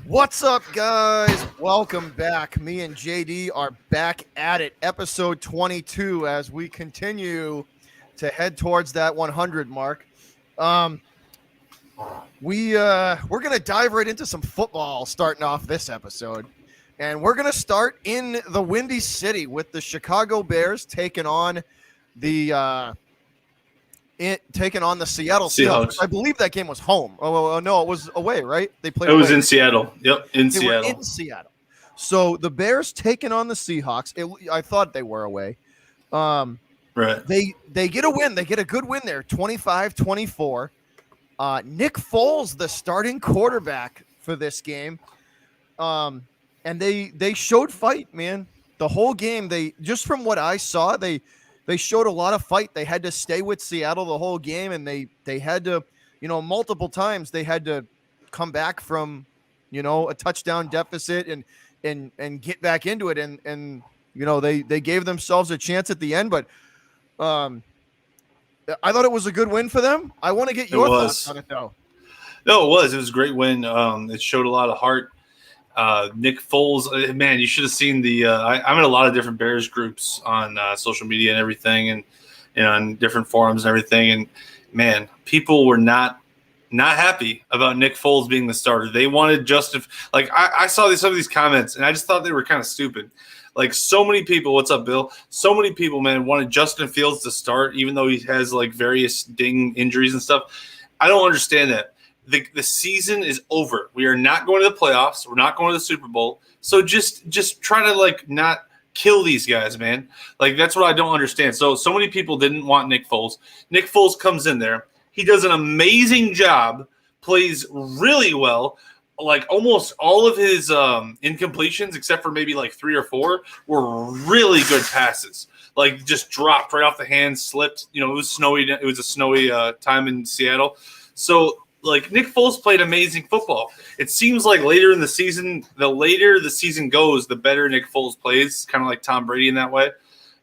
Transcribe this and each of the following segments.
What's up, guys? Welcome back. Me and JD are back at it. Episode 22 as we continue to head towards that 100 mark. Um, we're gonna dive right into some football starting off this episode, and we're gonna start in the Windy City with the Chicago Bears taking on the Seattle Seahawks. Seahawks. I believe that game was home. Oh no, it was away, right? They played It was away. in Seattle. Yep, in They were Seattle. in Seattle. So the Bears taking on the Seahawks. I thought they were away. Right. They get a win. They get a good win there, 25-24. Nick Foles, the starting quarterback for this game. And they showed fight, man. The whole game, they just from what I saw, they showed a lot of fight. They had to stay with Seattle the whole game, and they had to, multiple times they had to come back from, a touchdown deficit and get back into it. And they gave themselves a chance at the end, but I thought it was a good win for them. I want to get your thoughts on it, though. No, it was. It was a great win. It showed a lot of heart. Nick Foles, man, you should have seen the. I'm in a lot of different Bears groups on social media and everything, and on different forums and everything. And man, people were not happy about Nick Foles being the starter. They wanted Justin. Like I saw some of these comments, and I just thought they were kind of stupid. Like so many people, what's up, Bill? So many people, man, wanted Justin Fields to start, even though he has like various ding injuries and stuff. I don't understand that. The season is over. We are not going to the playoffs. We're not going to the Super Bowl. So just try to like not kill these guys, man. Like that's what I don't understand. So many people didn't want Nick Foles. Nick Foles comes in there. He does an amazing job, plays really well. Like almost all of his incompletions, except for maybe like 3 or 4, were really good passes. Like just dropped right off the hand, slipped. It was snowy. It was a snowy time in Seattle. So like Nick Foles played amazing football. It seems like later in the season, the later the season goes, the better Nick Foles plays. Kind of like Tom Brady in that way.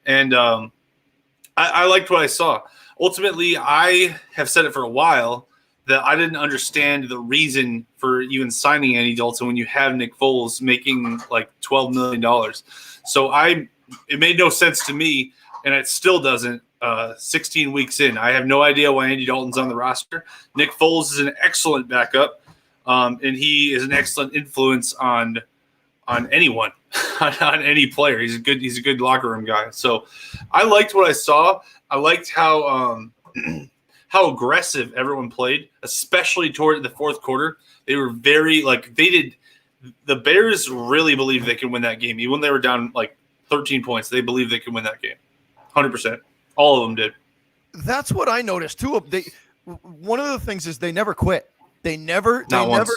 And I liked what I saw. Ultimately, I have said it for a while that I didn't understand the reason for even signing Andy Dalton when you have Nick Foles making like $12 million. So it made no sense to me, and it still doesn't. 16 weeks in, I have no idea why Andy Dalton's on the roster. Nick Foles is an excellent backup, and he is an excellent influence on anyone, on any player. He's a good locker room guy. So I liked what I saw. I liked how how aggressive everyone played, especially toward the fourth quarter. They were very the Bears really believed they could win that game. Even when they were down like 13 points, they believed they could win that game. 100%. All of them did. That's what I noticed too. One of the things is they never quit. They never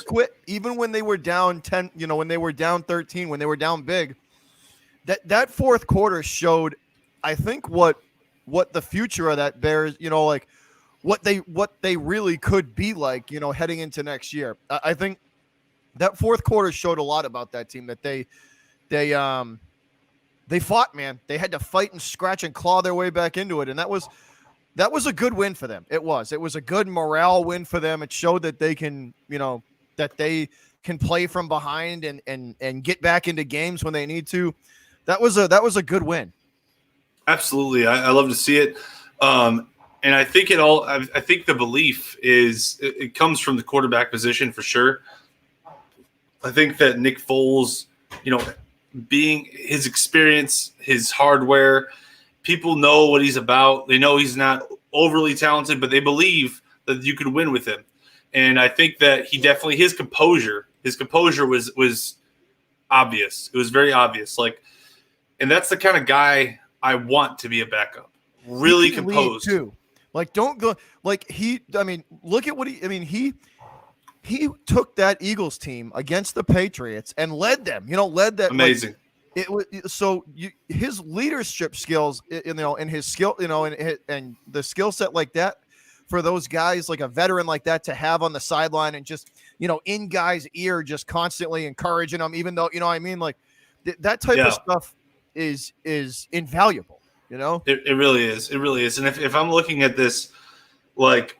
quit, even when they were down 10. When they were down 13, when they were down big. That fourth quarter showed, I think, what the future of that Bears, like what they really could be like, heading into next year. I think that fourth quarter showed a lot about that team, that they fought, man. They had to fight and scratch and claw their way back into it. And that was a good win for them. It was a good morale win for them. It showed that they can, that they can play from behind and get back into games when they need to. That was a good win. Absolutely. I love to see it. And I think I think the belief is it comes from the quarterback position for sure. I think that Nick Foles, being his experience, his hardware, people know what he's about. They know he's not overly talented, but they believe that you could win with him. And I think that he definitely his composure was obvious. It was very obvious. And that's the kind of guy I want to be a backup. Really composed too. Like don't go like look at what he took that Eagles team against the Patriots and led them. Led that amazing. It was his leadership skills, and his skill, and the skill set like that for those guys, like a veteran like that, to have on the sideline and just in guys' ear, just constantly encouraging them, even though like that type of stuff is invaluable. It really is. It really is. And if I'm looking at this, like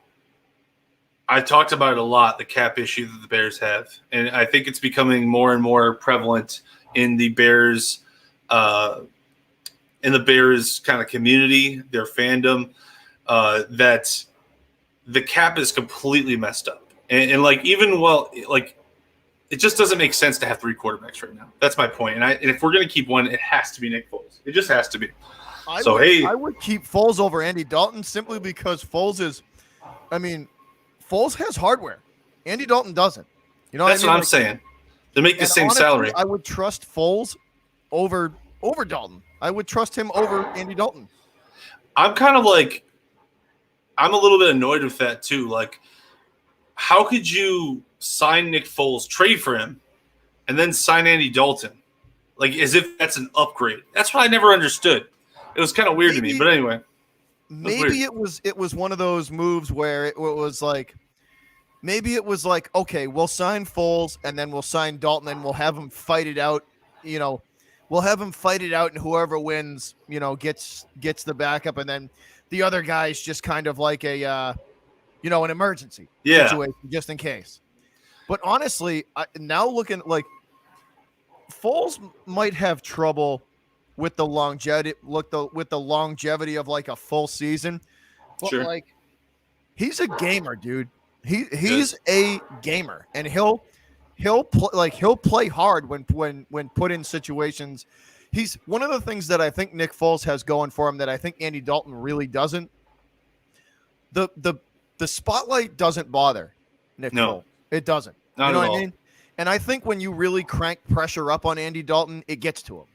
I talked about it a lot, the cap issue that the Bears have, and I think it's becoming more and more prevalent in the Bears, kind of community, their fandom, that the cap is completely messed up, and like it just doesn't make sense to have 3 quarterbacks right now. That's my point. And if we're going to keep one, it has to be Nick Foles. It just has to be. I would keep Foles over Andy Dalton simply because Foles has hardware. Andy Dalton doesn't. You know that's what I'm saying. They make the same honestly, salary. I would trust Foles over Dalton. I would trust him over Andy Dalton. I'm a little bit annoyed with that too. Like, how could you sign Nick Foles, trade for him, and then sign Andy Dalton? Like, as if that's an upgrade. That's what I never understood. It was kind of weird to me, but anyway. Maybe it was one of those moves where it was like, okay, we'll sign Foles and then we'll sign Dalton and we'll have them fight it out. You know, we'll have them fight it out, and whoever wins, gets the backup, and then the other guy's just kind of like an emergency situation just in case. But honestly, now looking like Foles might have trouble with the longevity, of like a full season. But sure. Like, he's a gamer, dude. He's a gamer, and he'll play hard when put in situations. He's one of the things that I think Nick Foles has going for him that I think Andy Dalton really doesn't. The spotlight doesn't bother Nick Foles. It doesn't. Not you know at what all. I mean? And I think when you really crank pressure up on Andy Dalton, it gets to him.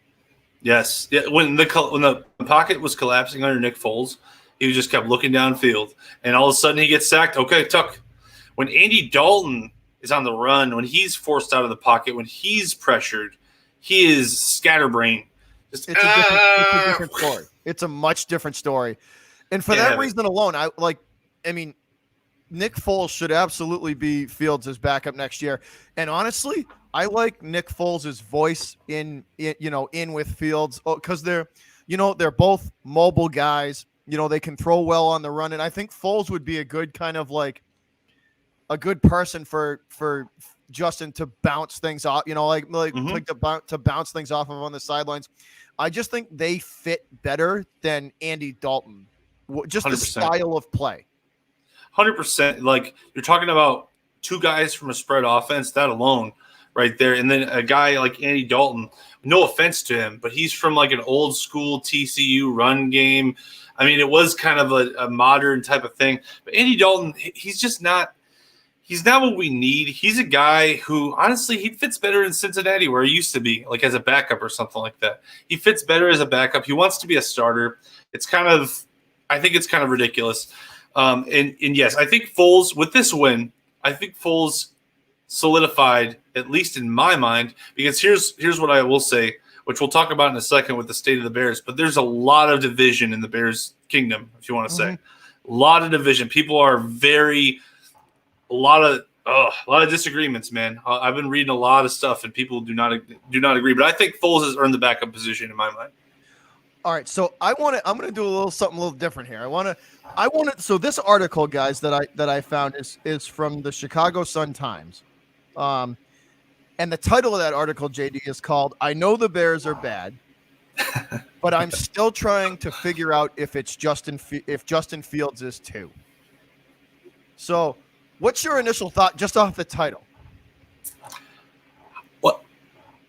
Yes. Yeah. When the pocket was collapsing under Nick Foles, he just kept looking downfield, and all of a sudden he gets sacked. Okay, tuck. When Andy Dalton is on the run, when he's forced out of the pocket, when he's pressured, he is scatterbrain. It's a different story. It's a much different story. And for that reason alone, Nick Foles should absolutely be Fields' backup next year. And honestly, I like Nick Foles' voice in with Fields because they're both mobile guys. They can throw well on the run, and I think Foles would be a good kind of like a good person for Justin to bounce things off. To bounce things off of on the sidelines. I just think they fit better than Andy Dalton. Just 100%. The style of play. 100%. Like, you're talking about 2 guys from a spread offense, that alone right there. And then a guy like Andy Dalton, no offense to him, but he's from like an old school TCU run game. I mean, it was kind of a modern type of thing. But Andy Dalton, he's not what we need. He's a guy who, honestly, he fits better in Cincinnati where he used to be, like as a backup or something like that. He fits better as a backup. He wants to be a starter. I think it's kind of ridiculous. And yes, I think Foles, with this win, solidified, at least in my mind, because here's what I will say, which we'll talk about in a second with the state of the Bears, but there's a lot of division in the Bears kingdom, if you want to say. A lot of division. People are a lot of disagreements, man. I've been reading a lot of stuff, and people do not agree, but I think Foles has earned the backup position in my mind. All right, so I'm going to do something a little different here. So this article, guys, that I found is from the Chicago Sun-Times. And the title of that article, JD, is called "I Know the Bears Are Bad, but I'm still trying to figure out if Justin Fields is too." So, what's your initial thought just off the title? Well,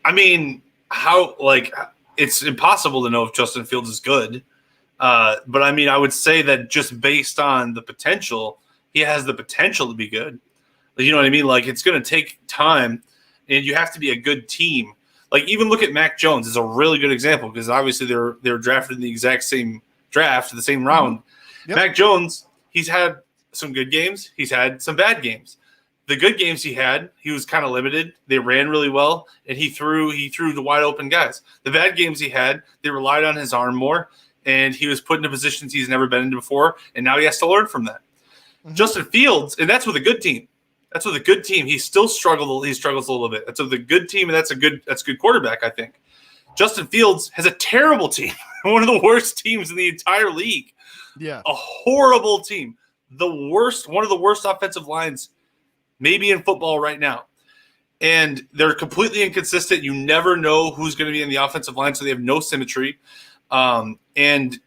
I mean, it's impossible to know if Justin Fields is good. But I mean, I would say that just based on the potential, he has the potential to be good. You know what I mean? Like, it's going to take time, and you have to be a good team. Like, even look at Mac Jones is a really good example because obviously they're drafted in the exact same draft, the same round. Yep. Mac Jones, he's had some good games. He's had some bad games. The good games he was kind of limited. They ran really well, and he threw to wide open guys. The bad games he had, they relied on his arm more, and he was put into positions he's never been into before, and now he has to learn from that. Mm-hmm. Justin Fields, and that's with a good team. He still struggles. He struggles a little bit. That's with a good team, and that's a good quarterback, I think. Justin Fields has a terrible team, one of the worst teams in the entire league. Yeah, a horrible team. one of the worst offensive lines maybe in football right now. And they're completely inconsistent. You never know who's going to be in the offensive line, so they have no symmetry. And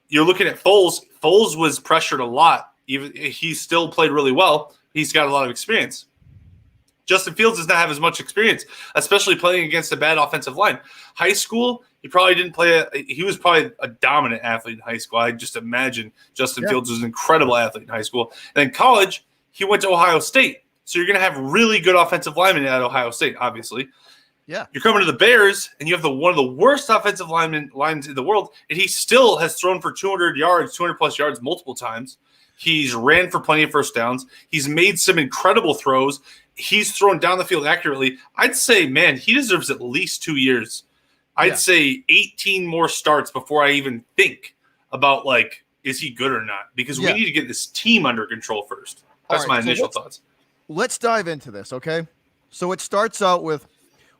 you're looking at Foles. Foles was pressured a lot. Even he still played really well. He's got a lot of experience. Justin Fields does not have as much experience, especially playing against a bad offensive line. High school, he probably didn't play. He was probably a dominant athlete in high school. I just imagine Justin Fields was an incredible athlete in high school. And then college, he went to Ohio State. So you're going to have really good offensive linemen at Ohio State, obviously. Yeah. You're coming to the Bears, and you have one of the worst offensive lines in the world, and he still has thrown for 200-plus yards multiple times. He's ran for plenty of first downs. He's made some incredible throws. He's thrown down the field accurately. I'd say, man, he deserves at least 2 years. I'd say 18 more starts before I even think about, like, is he good or not? Because we need to get this team under control first. That's my initial thoughts. Let's dive into this, okay? So it starts out with,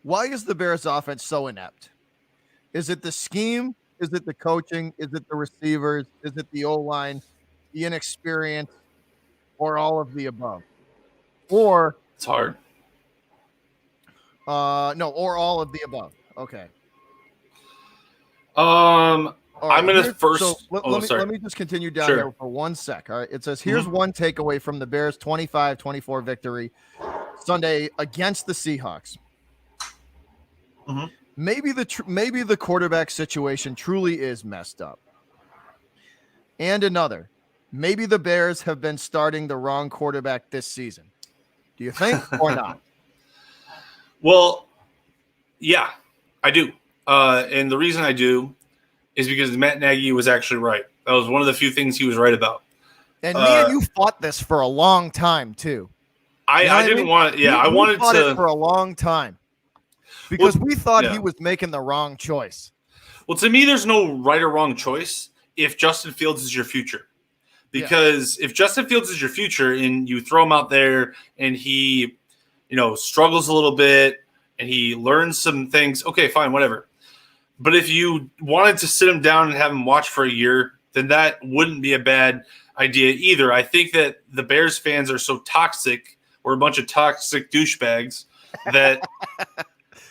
why is the Bears offense so inept? Is it the scheme? Is it the coaching? Is it the receivers? Is it the O-line, the inexperience, or all of the above? Or it's hard. No, or all of the above. Okay. I'm going to first. So let me just continue down here for 1 sec. All right. It says, here's one takeaway from the Bears' 25-24 victory Sunday against the Seahawks. Maybe the quarterback situation truly is messed up. And another, maybe the Bears have been starting the wrong quarterback this season. Do you think or not? Well, yeah, I do. And the reason I do is because Matt Nagy was actually right. That was one of the few things he was right about. And me and you fought this for a long time too. I didn't want. Yeah, I wanted to it for a long time because we thought he was making the wrong choice. Well, to me, there's no right or wrong choice if Justin Fields is your future. Because if Justin Fields is your future and you throw him out there and he, struggles a little bit and he learns some things, okay, fine, whatever. But if you wanted to sit him down and have him watch for a year, then that wouldn't be a bad idea either. I think that the Bears fans are so toxic. We're a bunch of toxic douchebags that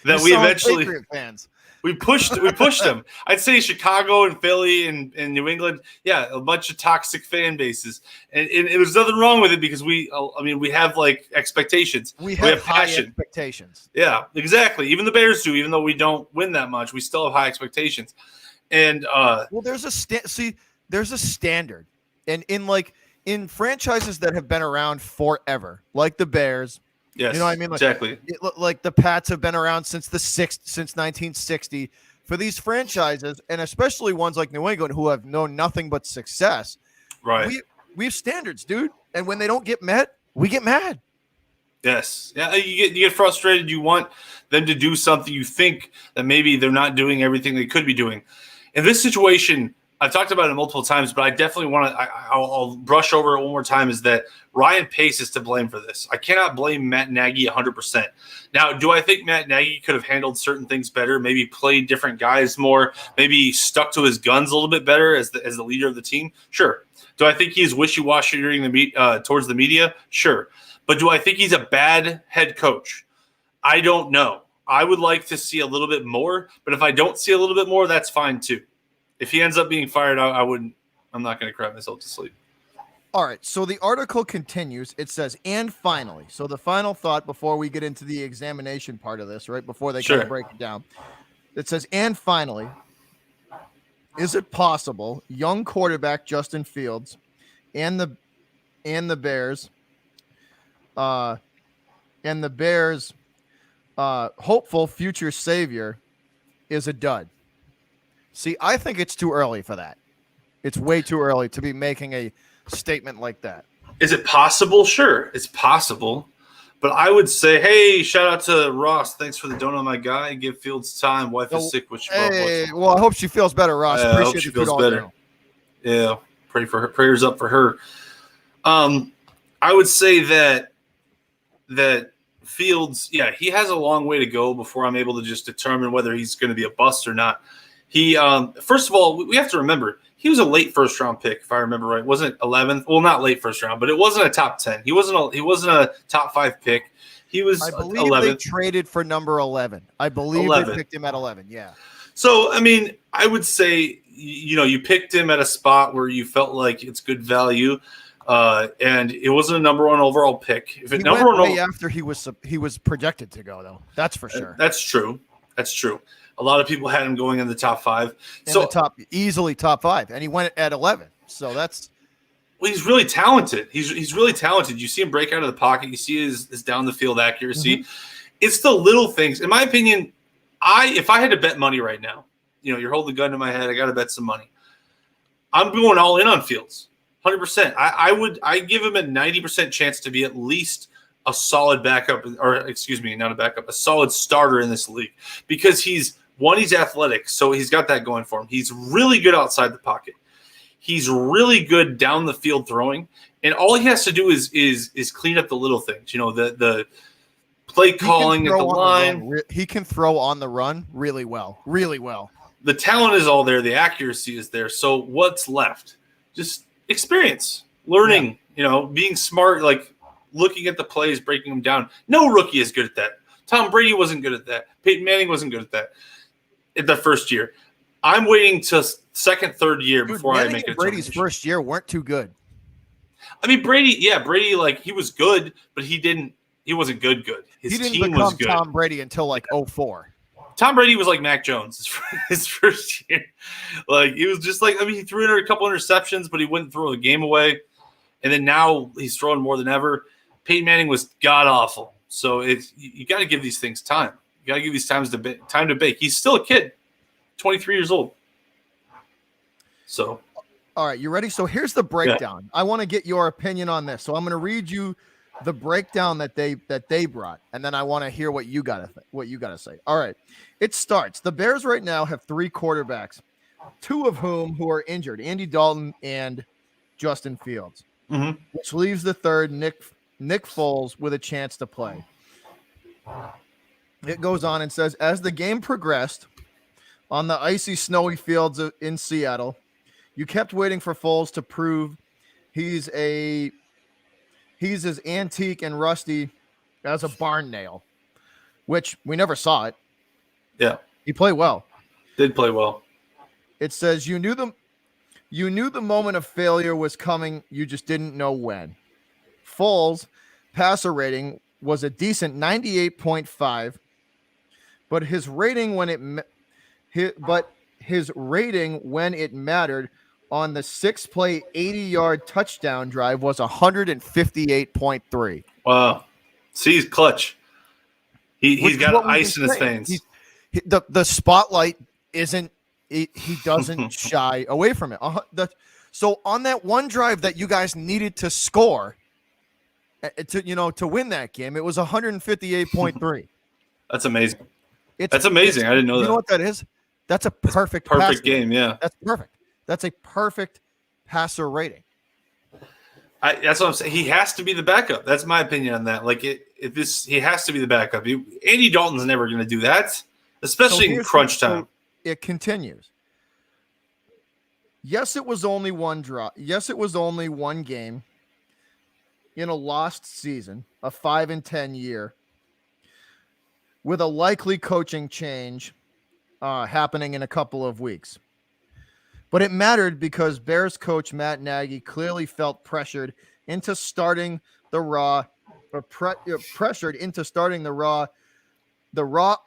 we eventually fans. We pushed them. I'd say Chicago and Philly and New England, a bunch of toxic fan bases. And there's nothing wrong with it because we have like expectations. We have high passion. Expectations. Yeah, exactly. Even the Bears do, even though we don't win that much, we still have high expectations. And there's a standard. And in franchises that have been around forever, like the Bears. Yes, you know what I mean? Exactly. Like the Pats have been around since 1960. For these franchises, and especially ones like New England who have known nothing but success, right? We have standards, dude. And when they don't get met, we get mad. Yes. Yeah, you get frustrated. You want them to do something. You think that maybe they're not doing everything they could be doing. In this situation, I've talked about it multiple times, but I definitely want to – I'll brush over it one more time, is that Ryan Pace is to blame for this. I cannot blame Matt Nagy 100%. Now, do I think Matt Nagy could have handled certain things better, maybe played different guys more, maybe stuck to his guns a little bit better as the leader of the team? Sure. Do I think he's wishy-washy towards the media? Sure. But do I think he's a bad head coach? I don't know. I would like to see a little bit more, but if I don't see a little bit more, that's fine too. If he ends up being fired, I'm not going to cry myself to sleep. All right. So the article continues. It says, and finally, so the final thought before we get into the examination part of this, right? Before they kind of break it down. It says, and finally, is it possible young quarterback Justin Fields and the Bears hopeful future savior is a dud? See, I think it's too early for that. It's way too early to be making a statement like that. Is it possible? Sure, it's possible. But I would say, hey, shout out to Ross. Thanks for the donut, my guy. Give Fields time. Wife is sick. Well, I hope she feels better, Ross. I hope she feels better. Yeah, pray for her. Prayers up for her. I would say that Fields, he has a long way to go before I'm able to just determine whether he's going to be a bust or not. He, first of all, we have to remember he was a late first round pick, if I remember right. Wasn't 11th? Well, not late first round, but it wasn't a top 10. He wasn't a top 5 pick. He was I believe 11th. they traded for number 11. I believe 11. they picked him at 11. Yeah. So, I mean, I would say, you picked him at a spot where you felt like it's good value, and it wasn't a number 1 overall pick. If it went way after he was projected to go, though. That's for sure. That's true. A lot of people had him going in the top 5. Easily top 5, and he went at 11. So that's. Well, he's really talented. He's really talented. You see him break out of the pocket. You see his down the field accuracy. Mm-hmm. It's the little things. In my opinion, if I had to bet money right now, you're holding the gun to my head. I got to bet some money. I'm going all in on Fields, 100%. I give him a 90% chance to be at least a solid backup, or excuse me, not a backup, a solid starter in this league, because he's athletic, so he's got that going for him. He's really good outside the pocket. He's really good down the field throwing, and all he has to do is clean up the little things. The play calling at the line. He can throw on the run really well. The talent is all there. The accuracy is there. So what's left? Just experience, learning. Yeah. Being smart, like looking at the plays, breaking them down. No rookie is good at that. Tom Brady wasn't good at that. Peyton Manning wasn't good at that in the first year. I'm waiting to second, third year before I make it. Brady's first year weren't too good. I mean, Brady, like he was good, but he wasn't good. His team was good. Tom Brady until like 2004. Tom Brady was like Mac Jones his first year. Like he was just like, he threw in a couple interceptions, but he wouldn't throw the game away. And then now he's throwing more than ever. Peyton Manning was god awful. So you got to give these things time. You got to give these time to bake. He's still a kid, 23 years old. So, all right, you ready? So here's the breakdown. Yeah. I want to get your opinion on this. So I'm going to read you the breakdown that they brought, and then I want to hear what you got to say. All right, it starts. The Bears right now have 3 quarterbacks, 2 of who are injured: Andy Dalton and Justin Fields, which leaves the third, Nick Foles, with a chance to play. It goes on and says, as the game progressed on the icy, snowy fields in Seattle, you kept waiting for Foles to prove he's as antique and rusty as a barn nail, which we never saw it. Yeah. He played well. Did play well. It says you knew the moment of failure was coming. You just didn't know when. Foles' passer rating was a decent 98.5, but his rating when it mattered on the 6-play, 80-yard touchdown drive was 158.3. Wow. See, he's clutch. He's got ice in his veins. The spotlight isn't – he doesn't shy away from it. So on that one drive that you guys needed to score to win that game, it was 158.3 That's amazing. That's amazing. I didn't know that. You know what that is? That's a perfect game, yeah. That's perfect. That's a perfect passer rating. That's what I'm saying. He has to be the backup. That's my opinion on that. Like he has to be the backup. Andy Dalton's never going to do that, especially in crunch time. It continues. Yes, it was only one draw. Yes, it was only one game in a lost season, a 5-10 year, with a likely coaching change happening in a couple of weeks. But it mattered because Bears coach Matt Nagy clearly felt pressured into starting the raw,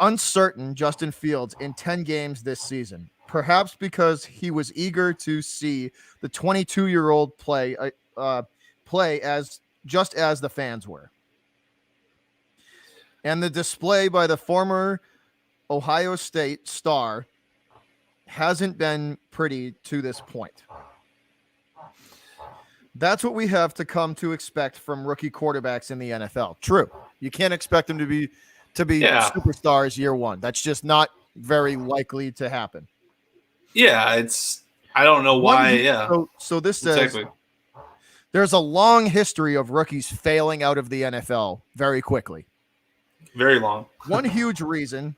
uncertain Justin Fields in 10 games this season. Perhaps because he was eager to see the 22-year-old play as the fans were. And the display by the former Ohio State star hasn't been pretty to this point. That's what we have to come to expect from rookie quarterbacks in the NFL. True. You can't expect them to be superstars year one. That's just not very likely to happen. Yeah, I don't know why. So this says there's a long history of rookies failing out of the NFL very quickly. Very long. One huge reason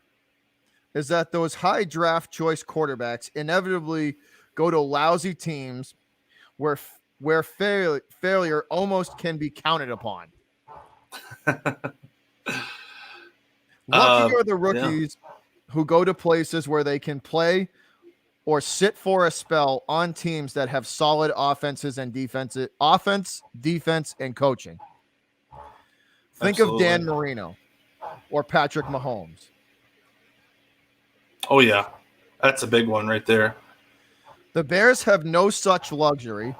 is that those high draft choice quarterbacks inevitably go to lousy teams where failure almost can be counted upon. Lucky are the rookies who go to places where they can play or sit for a spell on teams that have solid offense, defense, and coaching. Think of Dan Marino or Patrick Mahomes. Oh, yeah. That's a big one right there. The Bears have no such luxury.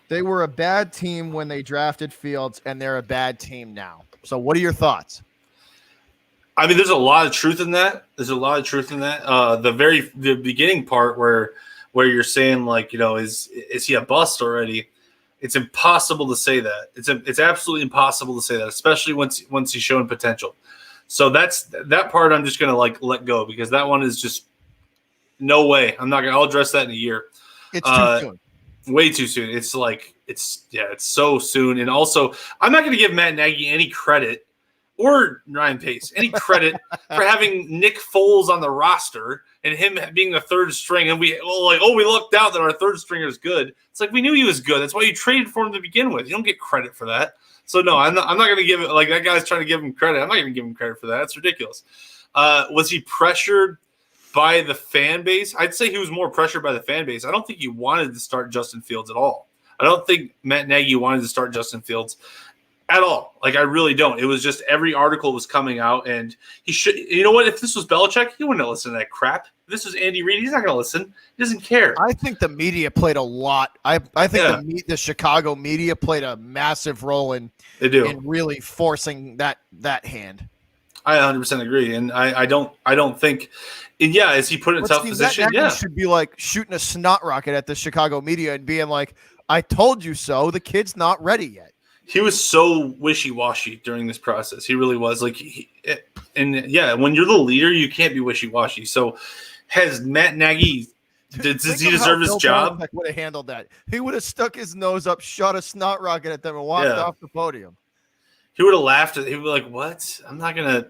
They were a bad team when they drafted Fields, and they're a bad team now. So what are your thoughts? I mean, there's a lot of truth in that. The beginning part where you're saying, like, you know, is he a bust already? It's impossible to say that. It's absolutely impossible to say that, especially once he's showing potential. So that part I'm just gonna let go, because that one is just no way. I'll address that in a year. It's too soon. Way too soon. It's so soon. And also, I'm not gonna give Matt Nagy any credit, or Ryan Pace any credit for having Nick Foles on the roster and him being the third string. And we lucked out that our third stringer is good. It's like, we knew he was good. That's why you traded for him to begin with. You don't get credit for that. So no, I'm not going to give it, like, that guy's trying to give him credit. I'm not going to give him credit for that. That's ridiculous. Was he pressured by the fan base? I'd say he was more pressured by the fan base. I don't think he wanted to start Justin Fields at all. I don't think Matt Nagy wanted to start Justin Fields at all. Like, I really don't. It was just every article was coming out, and he should. You know what? If this was Belichick, he wouldn't listen to that crap. If this was Andy Reid, he's not going to listen. He doesn't care. I think the media played a lot. I think the Chicago media played a massive role in really forcing that hand. I 100% agree, and I don't think. And yeah, is he put in a tough position? Yeah, should be like shooting a snot rocket at the Chicago media and being like, "I told you so." The kid's not ready yet. He was so wishy-washy during this process. He really was. Like, when you're the leader, you can't be wishy-washy. So, has Matt Nagy? Does he deserve his job? Would have handled that. He would have stuck his nose up, shot a snot rocket at them, and walked off the podium. He would have laughed. He would be like, "What? I'm not gonna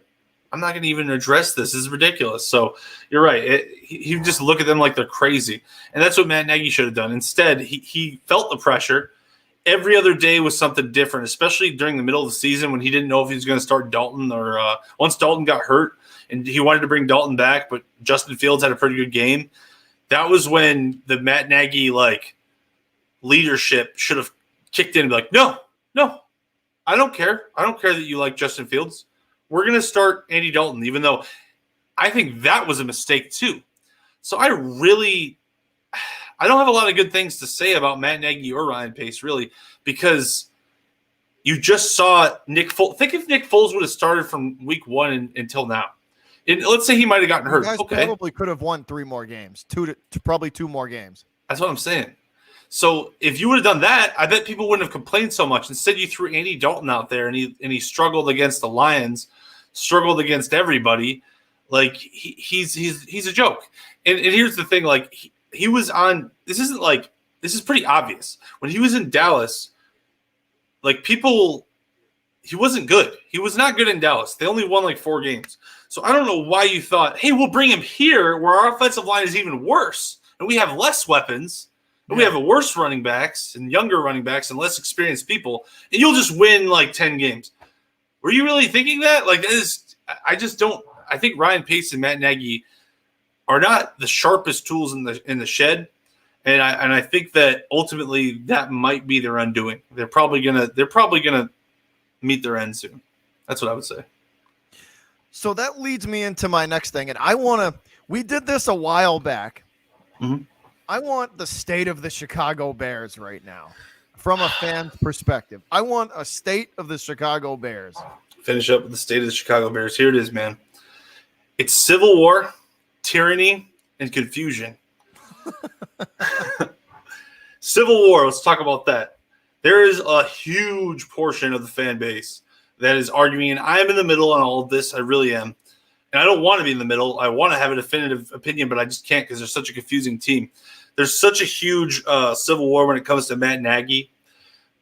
even address this. This is ridiculous." So you're right. He would just look at them like they're crazy, and that's what Matt Nagy should have done. Instead, he felt the pressure. Every other day was something different, especially during the middle of the season when he didn't know if he was going to start Dalton, or once Dalton got hurt and he wanted to bring Dalton back, but Justin Fields had a pretty good game. That was when the Matt Nagy leadership should have kicked in and be like, no, I don't care. I don't care that you like Justin Fields. We're going to start Andy Dalton, even though I think that was a mistake too. So I don't have a lot of good things to say about Matt Nagy or Ryan Pace, really, because you just saw Nick Foles. Think if Nick Foles would have started from week one until now. And let's say he might have gotten hurt. You guys probably could have won 3 more games, probably 2 more games. That's what I'm saying. So if you would have done that, I bet people wouldn't have complained so much. Instead, you threw Andy Dalton out there, and he struggled against the Lions, struggled against everybody. Like, he's a joke. And here's the thing, like, he was on – this is pretty obvious. When he was in Dallas, like, people – he wasn't good. He was not good in Dallas. They only won, like, 4 games. So I don't know why you thought, hey, we'll bring him here where our offensive line is even worse, and we have less weapons, and we have worse running backs and younger running backs and less experienced people, and you'll just win, like, 10 games. Were you really thinking that? Like, I just don't – I think Ryan Pace and Matt Nagy – are not the sharpest tools in the shed, and I think that ultimately that might be their undoing. They're probably gonna meet their end soon. That's what I would say. So that leads me into my next thing, and we did this a while back. Mm-hmm. I want the state of the Chicago Bears right now, from a fan's perspective. I want a state of the Chicago Bears. Finish up with the state of the Chicago Bears. Here it is, man. It's civil war, tyranny, and confusion. Civil war, let's talk about that. There is a huge portion of the fan base that is arguing, and I am in the middle on all of this. I really am. And I don't want to be in the middle. I want to have a definitive opinion, but I just can't because there's such a confusing team. There's such a huge civil war when it comes to Matt Nagy.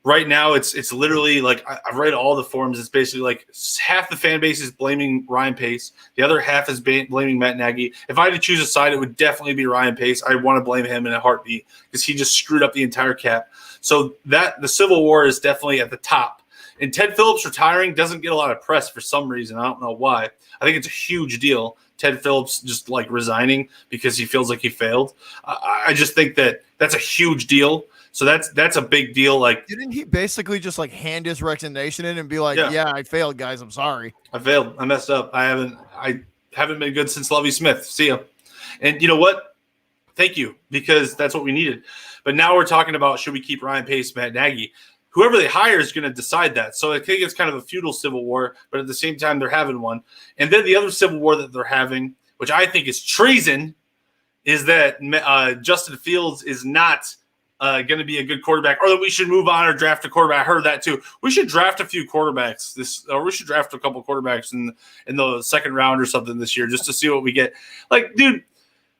right now it's literally like I've read all the forums. It's basically like half the fan base is blaming Ryan Pace, the other half is blaming Matt Nagy. If I had to choose a side, it would definitely be Ryan Pace. I want to blame him in a heartbeat because he just screwed up the entire cap. So that the Civil War is definitely at the top. And Ted Phillips retiring doesn't get a lot of press for some reason. I don't know why. I think it's a huge deal. Ted Phillips just like resigning because he feels like he failed. I just think that's a huge deal. So that's a big deal. Like, didn't he basically just like hand his resignation in and be like, yeah, I failed, guys. I'm sorry. I failed. I messed up. I haven't been good since Lovie Smith. See ya. And you know what? Thank you, because that's what we needed. But now we're talking about, should we keep Ryan Pace, Matt Nagy? Whoever they hire is going to decide that. So I think it's kind of a feudal civil war, but at the same time, they're having one. And then the other civil war that they're having, which I think is treason, is that Justin Fields is not going to be a good quarterback, or that we should move on or draft a quarterback. I heard that too. We should draft a few quarterbacks or we should draft a couple quarterbacks in the second round or something this year just to see what we get. Like, dude,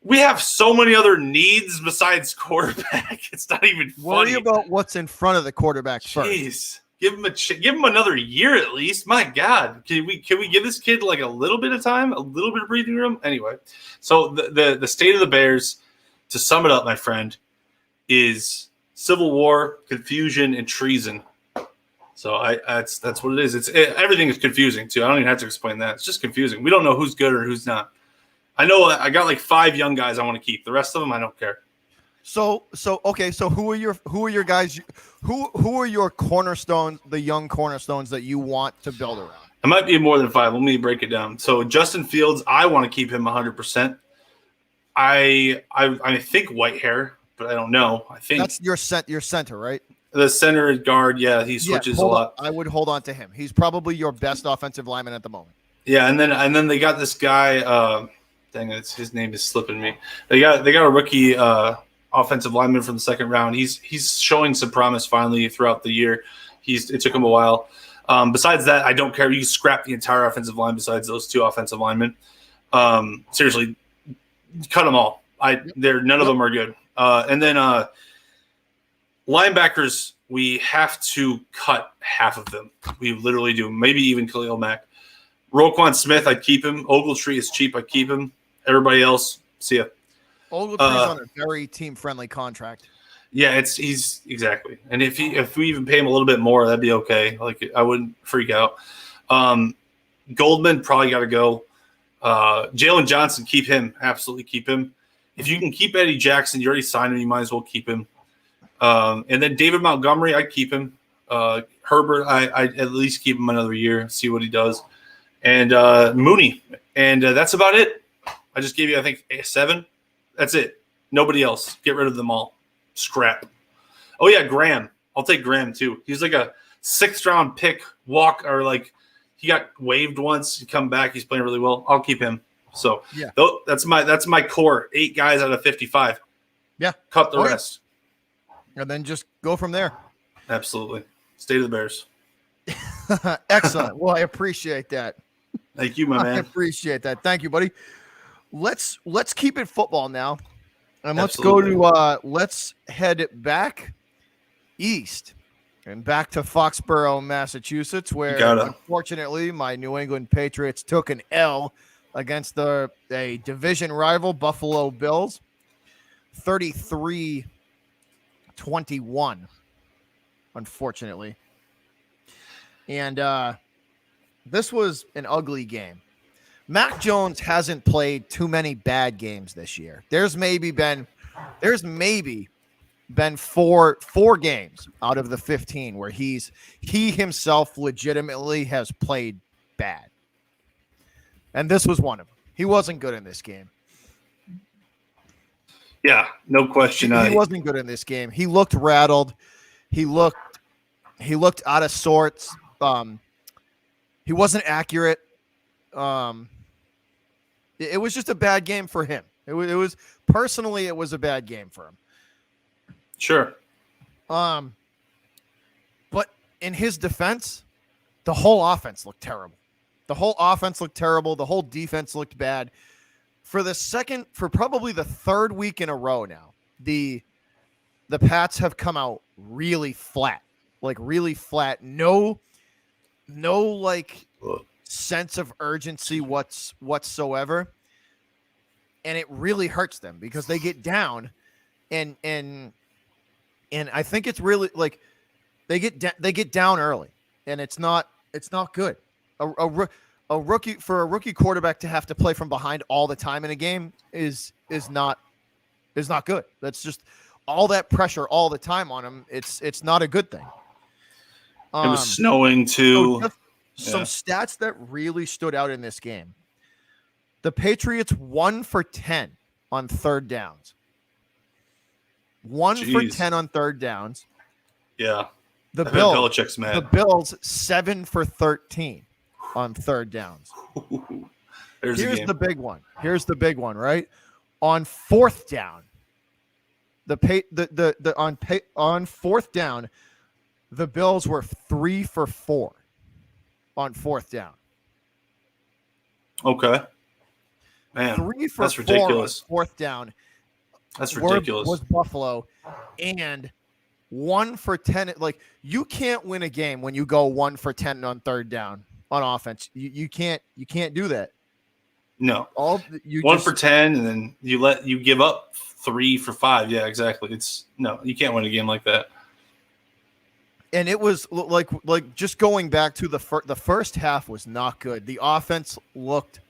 we have so many other needs besides quarterback. It's not even funny. Worry about what's in front of the quarterback first. Give him another year at least. My God, can we give this kid like a little bit of time, a little bit of breathing room? Anyway, so the state of the Bears, to sum it up, my friend, is civil war, confusion, and treason. So that's what it is. Everything is confusing too. I don't even have to explain that. It's just confusing. We don't know who's good or who's not. I know I got like 5 young guys I want to keep. The rest of them I don't care. So okay. So who are your guys? Who are your cornerstones? The young cornerstones that you want to build around? It might be more than 5. Let me break it down. So Justin Fields, I want to keep him 100%. I think white hair, but I don't know. I think that's your center, right? The center guard, yeah, he switches a lot. I would hold on to him. He's probably your best offensive lineman at the moment. Yeah, and then they got this guy. His name is slipping me. They got a rookie offensive lineman from the second round. He's showing some promise finally throughout the year. It took him a while. Besides that, I don't care. You scrap the entire offensive line besides those 2 offensive linemen. Seriously, cut them all. None of them are good. And then linebackers, we have to cut half of them. We literally do. Maybe even Khalil Mack. Roquan Smith, I'd keep him. Ogletree is cheap. I'd keep him. Everybody else, see ya. Ogletree's on a very team-friendly contract. Yeah, he's exactly. And if we even pay him a little bit more, that'd be okay. Like, I wouldn't freak out. Goldman probably got to go. Jalen Johnson, keep him. Absolutely keep him. If you can keep Eddie Jackson, you already signed him. You might as well keep him. And then David Montgomery, I'd keep him. Herbert, I'd at least keep him another year, see what he does. And Mooney. And that's about it. I just gave you, I think, 7. That's it. Nobody else. Get rid of them all. Scrap. Oh, yeah, Graham. I'll take Graham, too. He's like a 6th-round pick he got waived once. He come back. He's playing really well. I'll keep him. So yeah, that's my core. 8 guys out of 55. Yeah. Cut the rest. And then just go from there. Absolutely. State of the Bears. Excellent. Well, I appreciate that. Thank you, my man. I appreciate that. Thank you, buddy. Let's keep it football now. And let's head back east and back to Foxborough, Massachusetts, where unfortunately my New England Patriots took an L against a division rival, Buffalo Bills, 33-21, unfortunately. And this was an ugly game. Mac Jones hasn't played too many bad games this year. There's maybe been 4 games out of the 15 where he himself legitimately has played bad. And this was one of them. He wasn't good in this game. Yeah, no question. He wasn't good in this game. He looked rattled. He looked out of sorts. He wasn't accurate. It was just a bad game for him. It was personally, it was a bad game for him. Sure. But in his defense, the whole offense looked terrible. The whole offense looked terrible. The whole defense looked bad. For probably the 3rd week in a row now, the Pats have come out really flat like really flat. No like sense of urgency whatsoever. And it really hurts them because they get down and I think it's really like they get down early and it's not good. A rookie quarterback to have to play from behind all the time in a game is not good. That's just all that pressure all the time on him. It's not a good thing. It was snowing too. So some stats that really stood out in this game. The Patriots 1 for 10 on third downs. 1 for 10 on third downs. Yeah. The Belichick's mad. The Bills 7 for 13 on third downs. Here's the big one. Right? On fourth down. On fourth down, the Bills were 3 for 4 on fourth down. Okay. Man, 3 for that's 4 ridiculous. on fourth down. That's ridiculous. Was Buffalo, and 1 for 10. Like, you can't win a game when you go 1 for 10 on third down on offense. You can't do that. No. 1 for 10, and then you give up 3 for 5. Yeah, exactly. You can't win a game like that. And it was like just going back to the first half was not good. The offense looked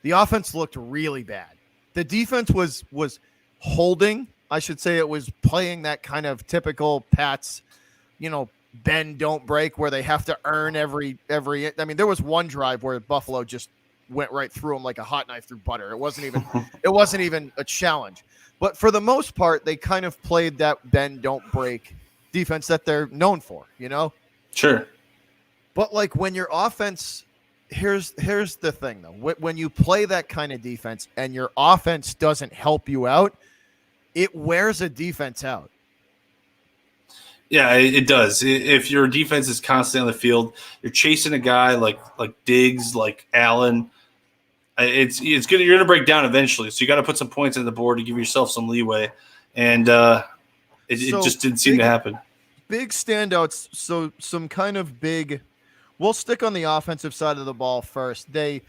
really bad. The defense was holding. I should say it was playing that kind of typical Pats, bend don't break, where they have to earn every. I mean, there was one drive where Buffalo just went right through them like a hot knife through butter. It wasn't even a challenge. But for the most part, they kind of played that bend don't break defense that they're known for, Sure. But like when your offense, here's the thing though. When you play that kind of defense and your offense doesn't help you out, it wears a defense out. Yeah, it does. If your defense is constantly on the field, you're chasing a guy like Diggs, like Allen. It's good. You're going to break down eventually. So you got to put some points on the board to give yourself some leeway. And it just didn't seem to happen. Big standouts. So some kind of big. We'll stick on the offensive side of the ball first. They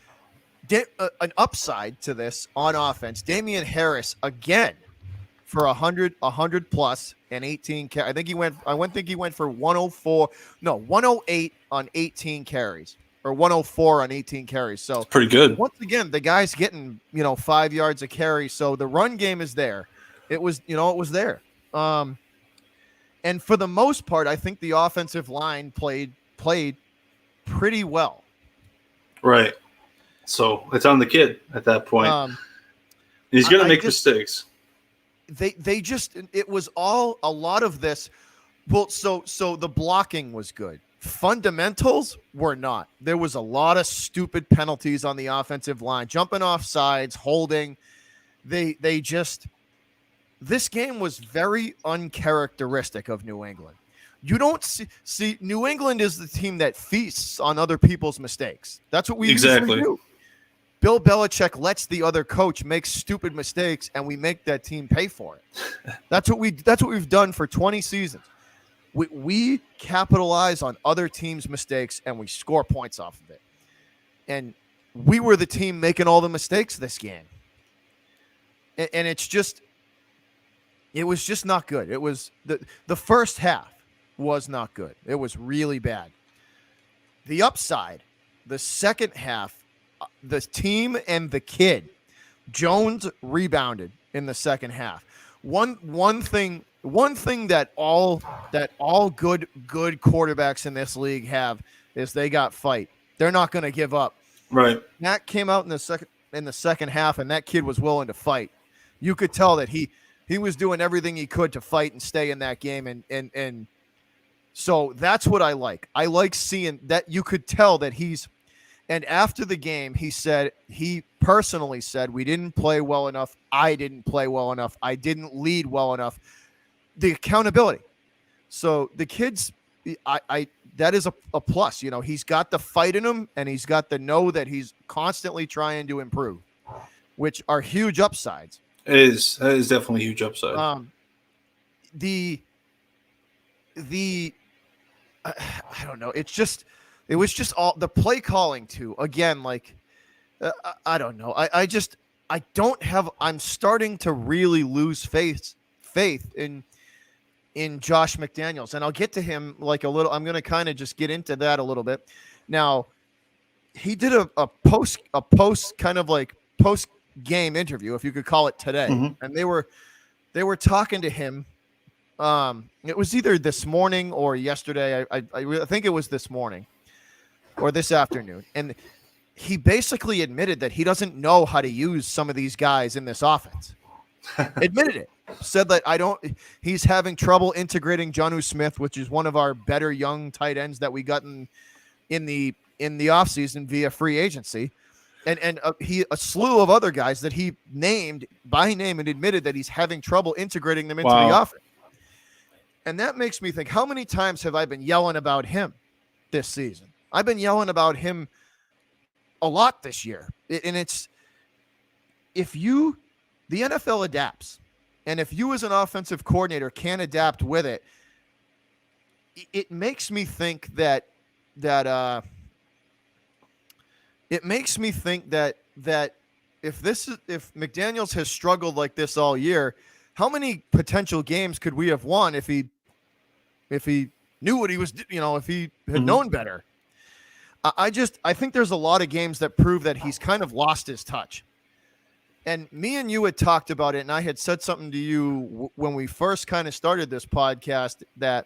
did an upside to this on offense. Damian Harris again for 100 plus and 18. I think he went for 108 on 18 carries or 104 on 18 carries. So it's pretty good. Once again, the guy's getting 5 yards a carry. So the run game is there. It was there. And for the most part, I think the offensive line played pretty well. Right. So it's on the kid at that point. He's going to make mistakes. It was all a lot of this. Well, so the blocking was good. Fundamentals were not. There was a lot of stupid penalties on the offensive line, jumping off sides, holding. This game was very uncharacteristic of New England. You don't see New England is the team that feasts on other people's mistakes. That's what we usually do. Bill Belichick lets the other coach make stupid mistakes, and we make that team pay for it. That's what we've done for 20 seasons. We capitalize on other teams' mistakes, and we score points off of it. And we were the team making all the mistakes this game. And it was just not good. It was the first half was not good. It was really bad. The upside, the second half, the team and the kid, Jones rebounded in the second half. One thing that all good quarterbacks in this league have is they got fight. They're not going to give up. Right. That came out in the second half, and that kid was willing to fight. You could tell that he was doing everything he could to fight and stay in that game, and so that's what I like. I like seeing that. You could tell that he's. And after the game, he personally said, we didn't play well enough. I didn't play well enough. I didn't lead well enough. The accountability. So the kids, that is a plus. He's got the fight in him, and he's got the know that he's constantly trying to improve, which are huge upsides. That is definitely a huge upside. The I don't know. It was just all the play calling too. Again, like I don't know. I don't have. I'm starting to really lose faith in Josh McDaniels, and I'll get to him like a little. I'm going to kind of just get into that a little bit. Now, he did a post kind of like post game interview, if you could call it today, and they were talking to him. It was either this morning or yesterday. I think it was this morning or this afternoon, and he basically admitted that he doesn't know how to use some of these guys in this offense. Admitted it. Said that he's having trouble integrating Jonnu Smith, which is one of our better young tight ends that we got in the offseason via free agency. And a slew of other guys that he named by name and admitted that he's having trouble integrating them into the offense. And that makes me think, how many times have I been yelling about him this season? I've been yelling about him a lot this year. And it's, the NFL adapts, and if you as an offensive coordinator can adapt with it, it makes me think that if McDaniels has struggled like this all year, how many potential games could we have won if he knew what he was, if he had known better? I think there's a lot of games that prove that he's kind of lost his touch. And me and you had talked about it, and I had said something to you when we first kind of started this podcast that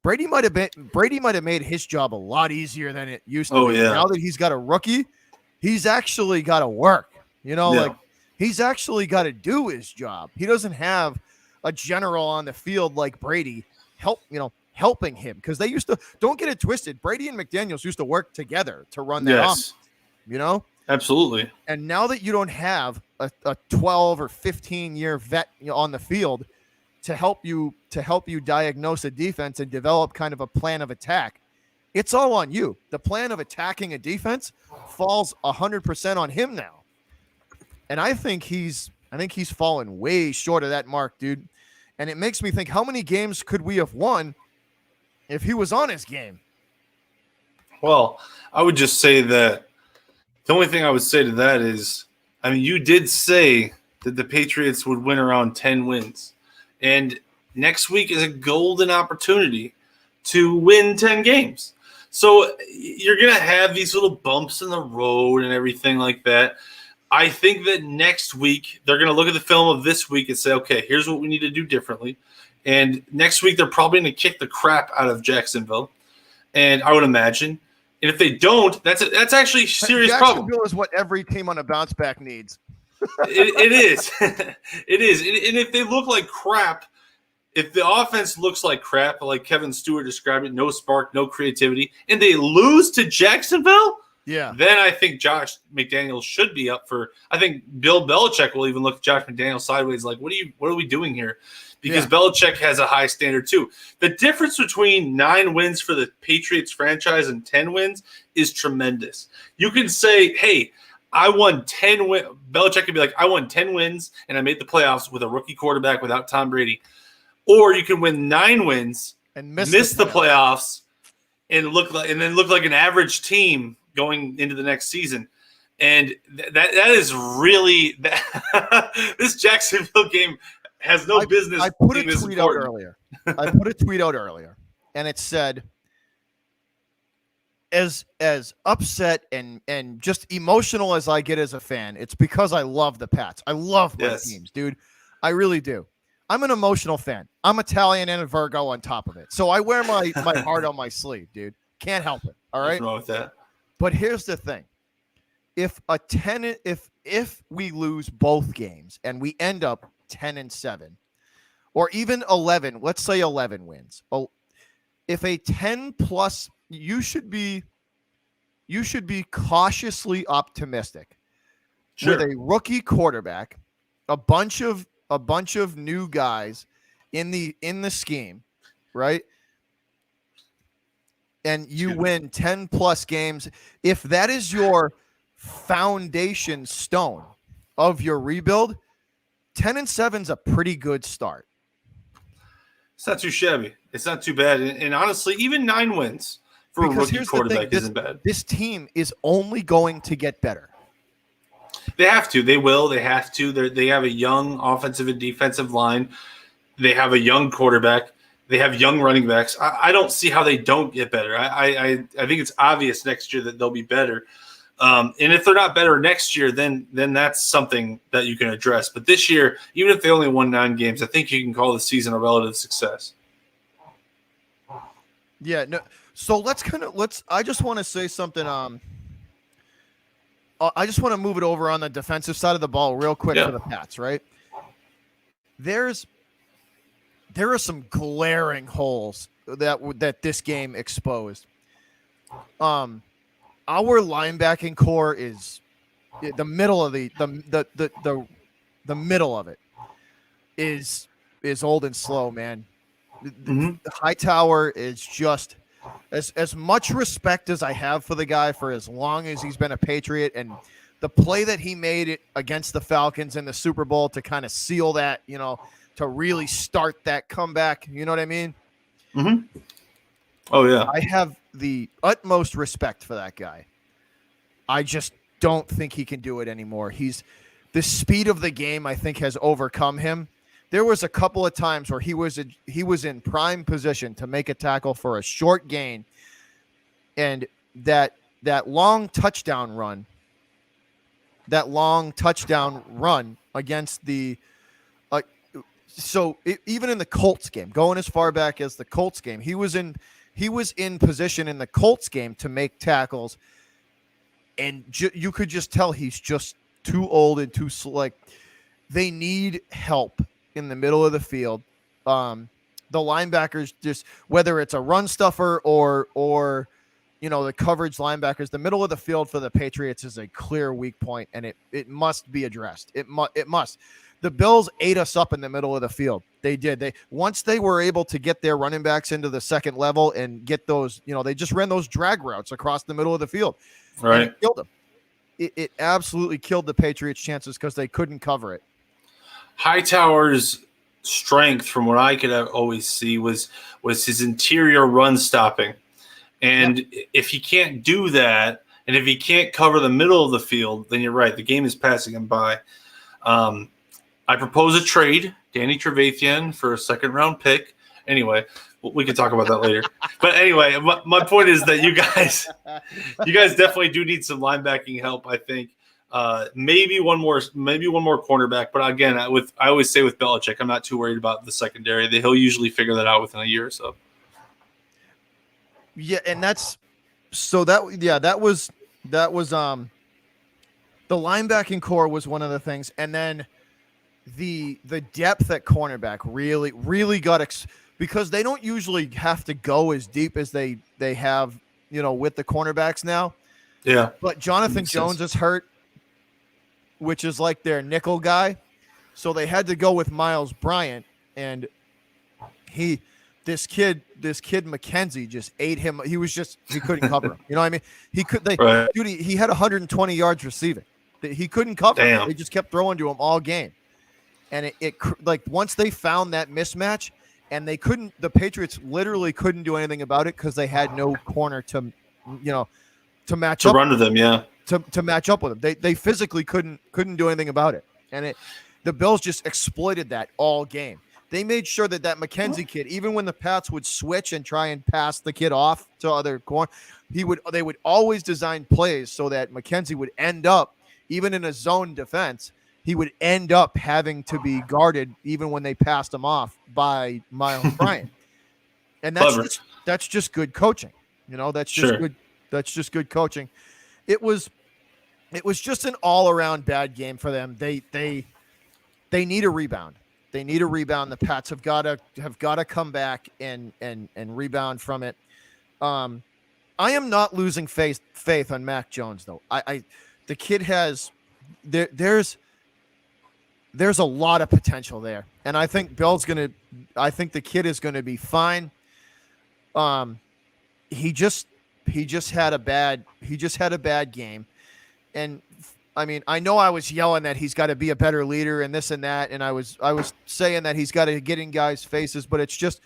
Brady might have made his job a lot easier than it used to be. Now that he's got a rookie, he's actually got to work. Like he's actually got to do his job. He doesn't have a general on the field like Brady helping him, because they used to, don't get it twisted, Brady and McDaniels used to work together to run that offense, Absolutely. And now that you don't have a 12 or 15 year vet on the field to help you diagnose a defense and develop kind of a plan of attack, it's all on you. The plan of attacking a defense falls 100% on him now. And I think he's fallen way short of that mark, dude. And it makes me think, how many games could we have won if he was on his game? Well, I would just say that the only thing I would say to that is, I mean, you did say that the Patriots would win around 10 wins. And next week is a golden opportunity to win 10 games. So you're going to have these little bumps in the road and everything like that. I think that next week they're going to look at the film of this week and say, okay, here's what we need to do differently. And next week they're probably going to kick the crap out of Jacksonville. And I would imagine. And if they don't, that's actually a serious problem. Jacksonville is what every team on a bounce back needs. It is. It is. And if they look like crap, if the offense looks like crap, like Kevin Stewart described it, no spark, no creativity, and they lose to Jacksonville, then I think Josh McDaniels should be up for. I think Bill Belichick will even look at Josh McDaniels sideways like, what are we doing here? Because Belichick has a high standard too. The difference between 9 wins for the Patriots franchise and 10 wins is tremendous. You can say, hey, I won 10 wins. Belichick could be like, I won 10 wins and I made the playoffs with a rookie quarterback without Tom Brady. Or you can win 9 wins and miss the playoffs and look like an average team going into the next season. And that is really this Jacksonville game has no business. I put a tweet out earlier. And it said, as upset and just emotional as I get as a fan, it's because I love the Pats. I love my teams, dude. I really do. I'm an emotional fan. I'm Italian and a Virgo on top of it. So I wear my heart on my sleeve, dude. Can't help it. All right. What's wrong with that? But here's the thing. If we lose both games and we end up 10-7 or even 11, let's say 11 wins. Oh, if a 10 plus, you should be cautiously optimistic with a rookie quarterback, a bunch of new guys in the scheme, right? And you win 10 plus games. If that is your foundation stone of your rebuild, 10-7 is a pretty good start. It's not too shabby. It's not too bad. And honestly, even 9 wins for Because a rookie here's the thing, quarterback isn't bad. this team is only going to get better. They have to. They will. They have to. They have a young offensive and defensive line. They have a young quarterback. They have young running backs. I don't see how they don't get better. I think it's obvious next year that they'll be better. And if they're not better next year, then that's something that you can address. But this year, even if they only won 9 games, I think you can call the season a relative success. Yeah. No. So I just want to say something. I just want to move it over on the defensive side of the ball real quick for the Pats, right? There are some glaring holes that this game exposed. Our linebacking core is the middle of the middle of it is old and slow, man. Mm-hmm. Hightower is just as much respect as I have for the guy for as long as he's been a Patriot, and the play that he made it against the Falcons in the Super Bowl to kind of seal that, to really start that comeback. You know what I mean? Mm-hmm. Oh, yeah. I have the utmost respect for that guy. I just don't think he can do it anymore. The speed of the game, I think, has overcome him. There was a couple of times where he was in prime position to make a tackle for a short gain, and that long touchdown run against the even in the Colts game, going as far back as the Colts game, he was in position in the Colts game to make tackles, and you could just tell he's just too old and too slow. They need help in the middle of the field. The linebackers, just whether it's a run stuffer or the coverage linebackers, the middle of the field for the Patriots is a clear weak point, and it must be addressed. It must. The Bills ate us up in the middle of the field. They did. Once they were able to get their running backs into the second level and get those, they just ran those drag routes across the middle of the field. Right. And it killed them. It absolutely killed the Patriots' chances because they couldn't cover it. Hightower's strength, from what I could always see, was his interior run stopping. And if he can't do that, and if he can't cover the middle of the field, then you're right. The game is passing him by. I propose a trade, Danny Trevathan, for a second-round pick. Anyway, we can talk about that later. But anyway, my point is that you guys definitely do need some linebacking help, I think. Maybe one more cornerback. But again, I always say with Belichick, I'm not too worried about the secondary. He'll usually figure that out within a year or so. Yeah, and that was the linebacking core was one of the things, and then the depth at cornerback really got because they don't usually have to go as deep as they have, with the cornerbacks now. Yeah. But Jonathan Jones is hurt, which is like their nickel guy. So they had to go with Miles Bryant, and this kid McKenzie just ate him. He couldn't cover him. You know what I mean? He had 120 yards receiving. He couldn't cover him. They just kept throwing to him all game. And it once they found that mismatch, and the Patriots literally couldn't do anything about it because they had no corner to match up. To run to them, yeah. To match up with them. They physically couldn't do anything about it. And the Bills just exploited that all game. They made sure that McKenzie kid, even when the Pats would switch and try and pass the kid off to other corner, they would always design plays so that McKenzie would end up, even in a zone defense, he would end up having to be guarded even when they passed him off by Miles Bryant. And that's just good coaching. That's just good. That's just good coaching. It was just an all-around bad game for them. They need a rebound. They need a rebound. The Pats have got to come back and rebound from it. I am not losing faith on Mac Jones though. The kid has there's a lot of potential there, and I think the kid is gonna be fine. He just had a bad game, and I mean, I know I was yelling that he's got to be a better leader and this and that, and I was saying that he's got to get in guys' faces, but it's just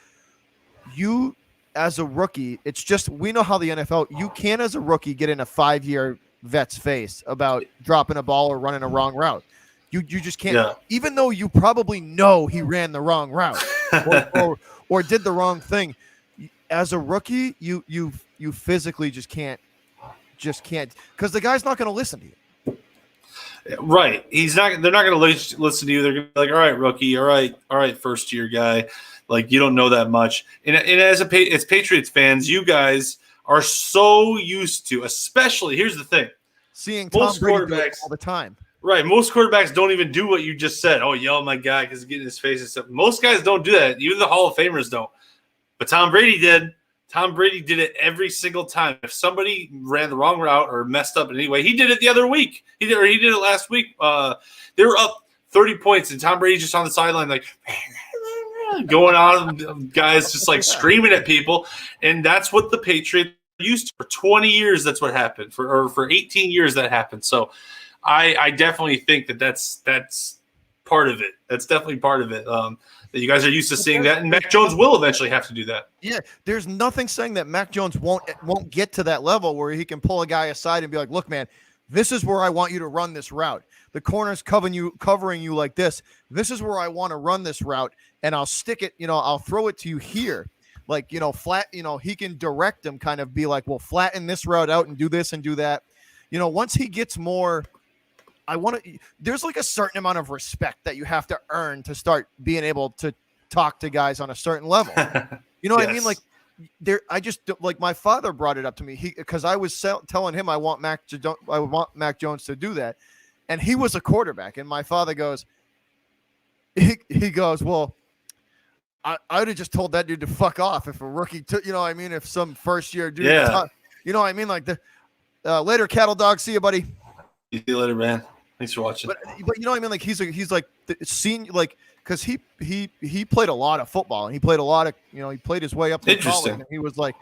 you as a rookie. It's just we know how the NFL. You can as a rookie get in a 5-year vet's face about dropping a ball or running a wrong route. You just can't. Yeah. Even though you probably know he ran the wrong route or did the wrong thing, as a rookie, you physically just can't because the guy's not going to listen to you. Right. They're not going to listen to you. They're going to be like, all right, rookie. All right. First year guy. Like, you don't know that much. And as Patriots fans, you guys are so used to, especially, here's the thing. Seeing Tom Brady do it all the time. Right. Most quarterbacks don't even do what you just said. Oh, yell at my guy because he's getting his face and stuff. Most guys don't do that. Even the Hall of Famers don't. But Tom Brady did. Tom Brady did it every single time. If somebody ran the wrong route or messed up in any way, he did it the other week. He did it last week. They were up 30 points, and Tom Brady's just on the sideline like going on, guys just like screaming at people. And that's what the Patriots used to. For 20 years, that's what happened. For 18 years, that happened. So I definitely think that's part of it. That's definitely part of it. That you guys are used to seeing that, and Mac Jones will eventually have to do that. Yeah, there's nothing saying that Mac Jones won't get to that level where he can pull a guy aside and be like, "Look, man, this is where I want you to run this route. The corner's covering you like this. This is where I want to run this route, and I'll stick it. I'll throw it to you here, like flat. He can direct them, kind of be like, well, flatten this route out and do this and do that. Once he gets more." There's like a certain amount of respect that you have to earn to start being able to talk to guys on a certain level. You know what I mean? Like like my father brought it up to me because I was telling him I want Mac Jones to do that. And he was a quarterback. And my father goes, he goes, well, I would have just told that dude to fuck off if a rookie took, if some first year dude, like later cattle dog. See you, buddy. See you later, man. Thanks for watching. But like he's like the senior, like because he played a lot of football and he played a lot of he played his way up to college. And he was like,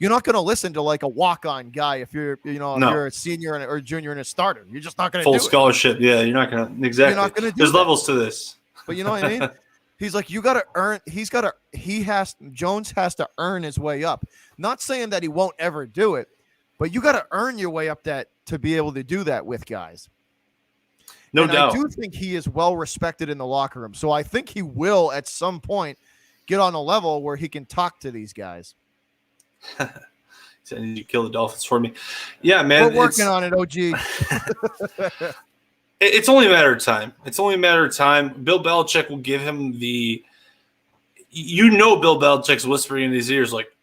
you're not going to listen to like a walk-on guy if you're if you're a senior or junior and a starter. You're just not going to full scholarship. Yeah, you're not going to exactly. You're not going to do There's levels to this. But you know what I mean? He's like, you got to earn. Jones has to earn his way up. Not saying that he won't ever do it, but you got to earn your way up to be able to do that with guys. No doubt. I do think he is well respected in the locker room. So I think he will at some point get on a level where he can talk to these guys. You kill the Dolphins for me. Yeah, man. We're working on it, OG. It's only a matter of time. Bill Belichick will give him Bill Belichick's whispering in his ears like,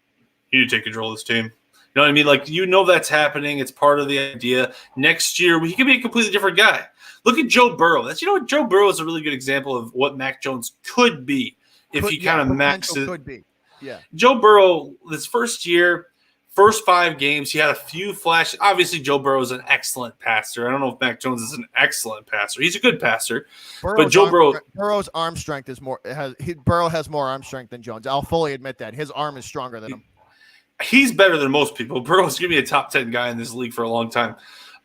you need to take control of this team. You know what I mean? Like, that's happening. It's part of the idea. Next year, he could be a completely different guy. Look at Joe Burrow. Joe Burrow is a really good example of what Mac Jones could be if he kind of maxes. Could be. Yeah. Joe Burrow, this first year, first 5 games, he had a few flashes. Obviously, Joe Burrow is an excellent passer. I don't know if Mac Jones is an excellent passer. He's a good passer. Burrow's arm strength is more. Burrow has more arm strength than Jones. I'll fully admit that. His arm is stronger than him. He's better than most people. Burrow's going to be a top 10 guy in this league for a long time.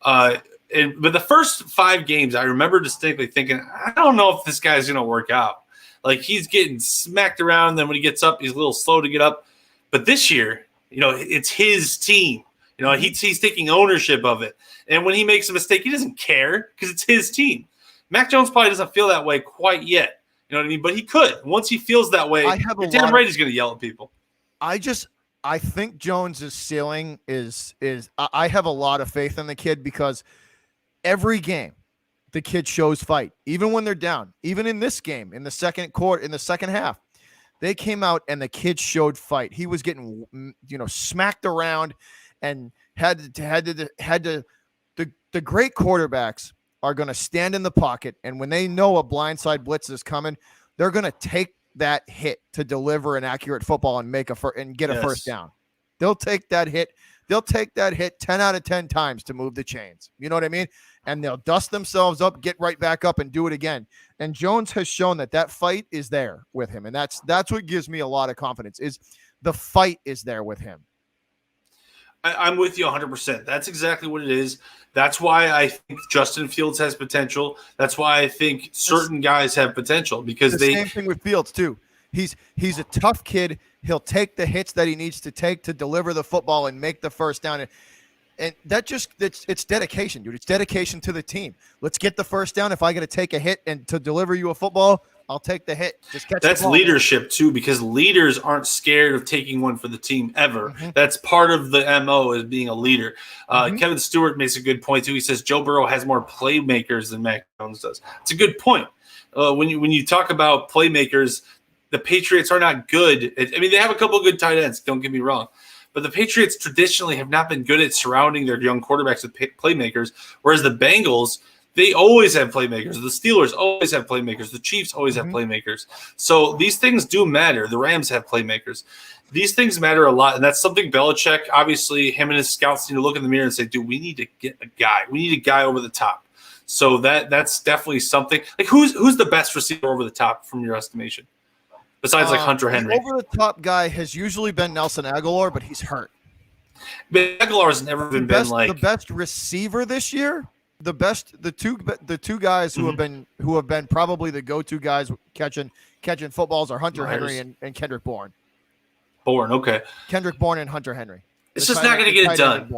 But the first 5 games, I remember distinctly thinking, I don't know if this guy's going to work out. Like, he's getting smacked around. And then when he gets up, he's a little slow to get up. But this year, it's his team. He's taking ownership of it. And when he makes a mistake, he doesn't care because it's his team. Mac Jones probably doesn't feel that way quite yet. You know what I mean? But he could. Once he feels that way, Dan Brady's going to yell at people. I think Jones's ceiling is I have a lot of faith in the kid because every game the kid shows fight, even when they're down. Even in this game, in the second half, they came out and the kid showed fight. He was getting smacked around and had to. The great quarterbacks are going to stand in the pocket, and when they know a blindside blitz is coming, they're going to take that hit to deliver an accurate football and get a first down. They'll take that hit. They'll take that hit 10 out of 10 times to move the chains. You know what I mean? And they'll dust themselves up, get right back up and do it again. And Jones has shown that fight is there with him. And that's what gives me a lot of confidence is the fight is there with him. I'm with you 100%. That's exactly what it is. That's why I think Justin Fields has potential. That's why I think certain guys have potential because the same thing with Fields too. He's a tough kid. He'll take the hits that he needs to take to deliver the football and make the first down. And that it's dedication, dude. It's dedication to the team. Let's get the first down. If I got to take a hit and to deliver you a football, I'll take the hit. Just catch That's the ball, leadership, man. Too, because leaders aren't scared of taking one for the team ever. Mm-hmm. That's part of the MO as being a leader. Kevin Stewart makes a good point, too. He says Joe Burrow has more playmakers than Mac Jones does. It's a good point. When you talk about playmakers, the Patriots are not good. They have a couple of good tight ends, don't get me wrong. But the Patriots traditionally have not been good at surrounding their young quarterbacks with playmakers, whereas the Bengals – they always have playmakers. The Steelers always have playmakers. The Chiefs always have playmakers. So these things do matter. The Rams have playmakers. These things matter a lot, and that's something Belichick, obviously, him and his scouts need to look in the mirror and say, dude, we need to get a guy. We need a guy over the top. So that's definitely something. Like, who's the best receiver over the top from your estimation? Besides, like, Hunter Henry. The over-the-top guy has usually been Nelson Aguilar, but he's hurt. But Aguilar's never been like the best receiver this year. The two guys who have been probably the go-to guys catching footballs are Hunter Henry and Kendrick Bourne. Okay. Kendrick Bourne and Hunter Henry. It's just not going to get it done.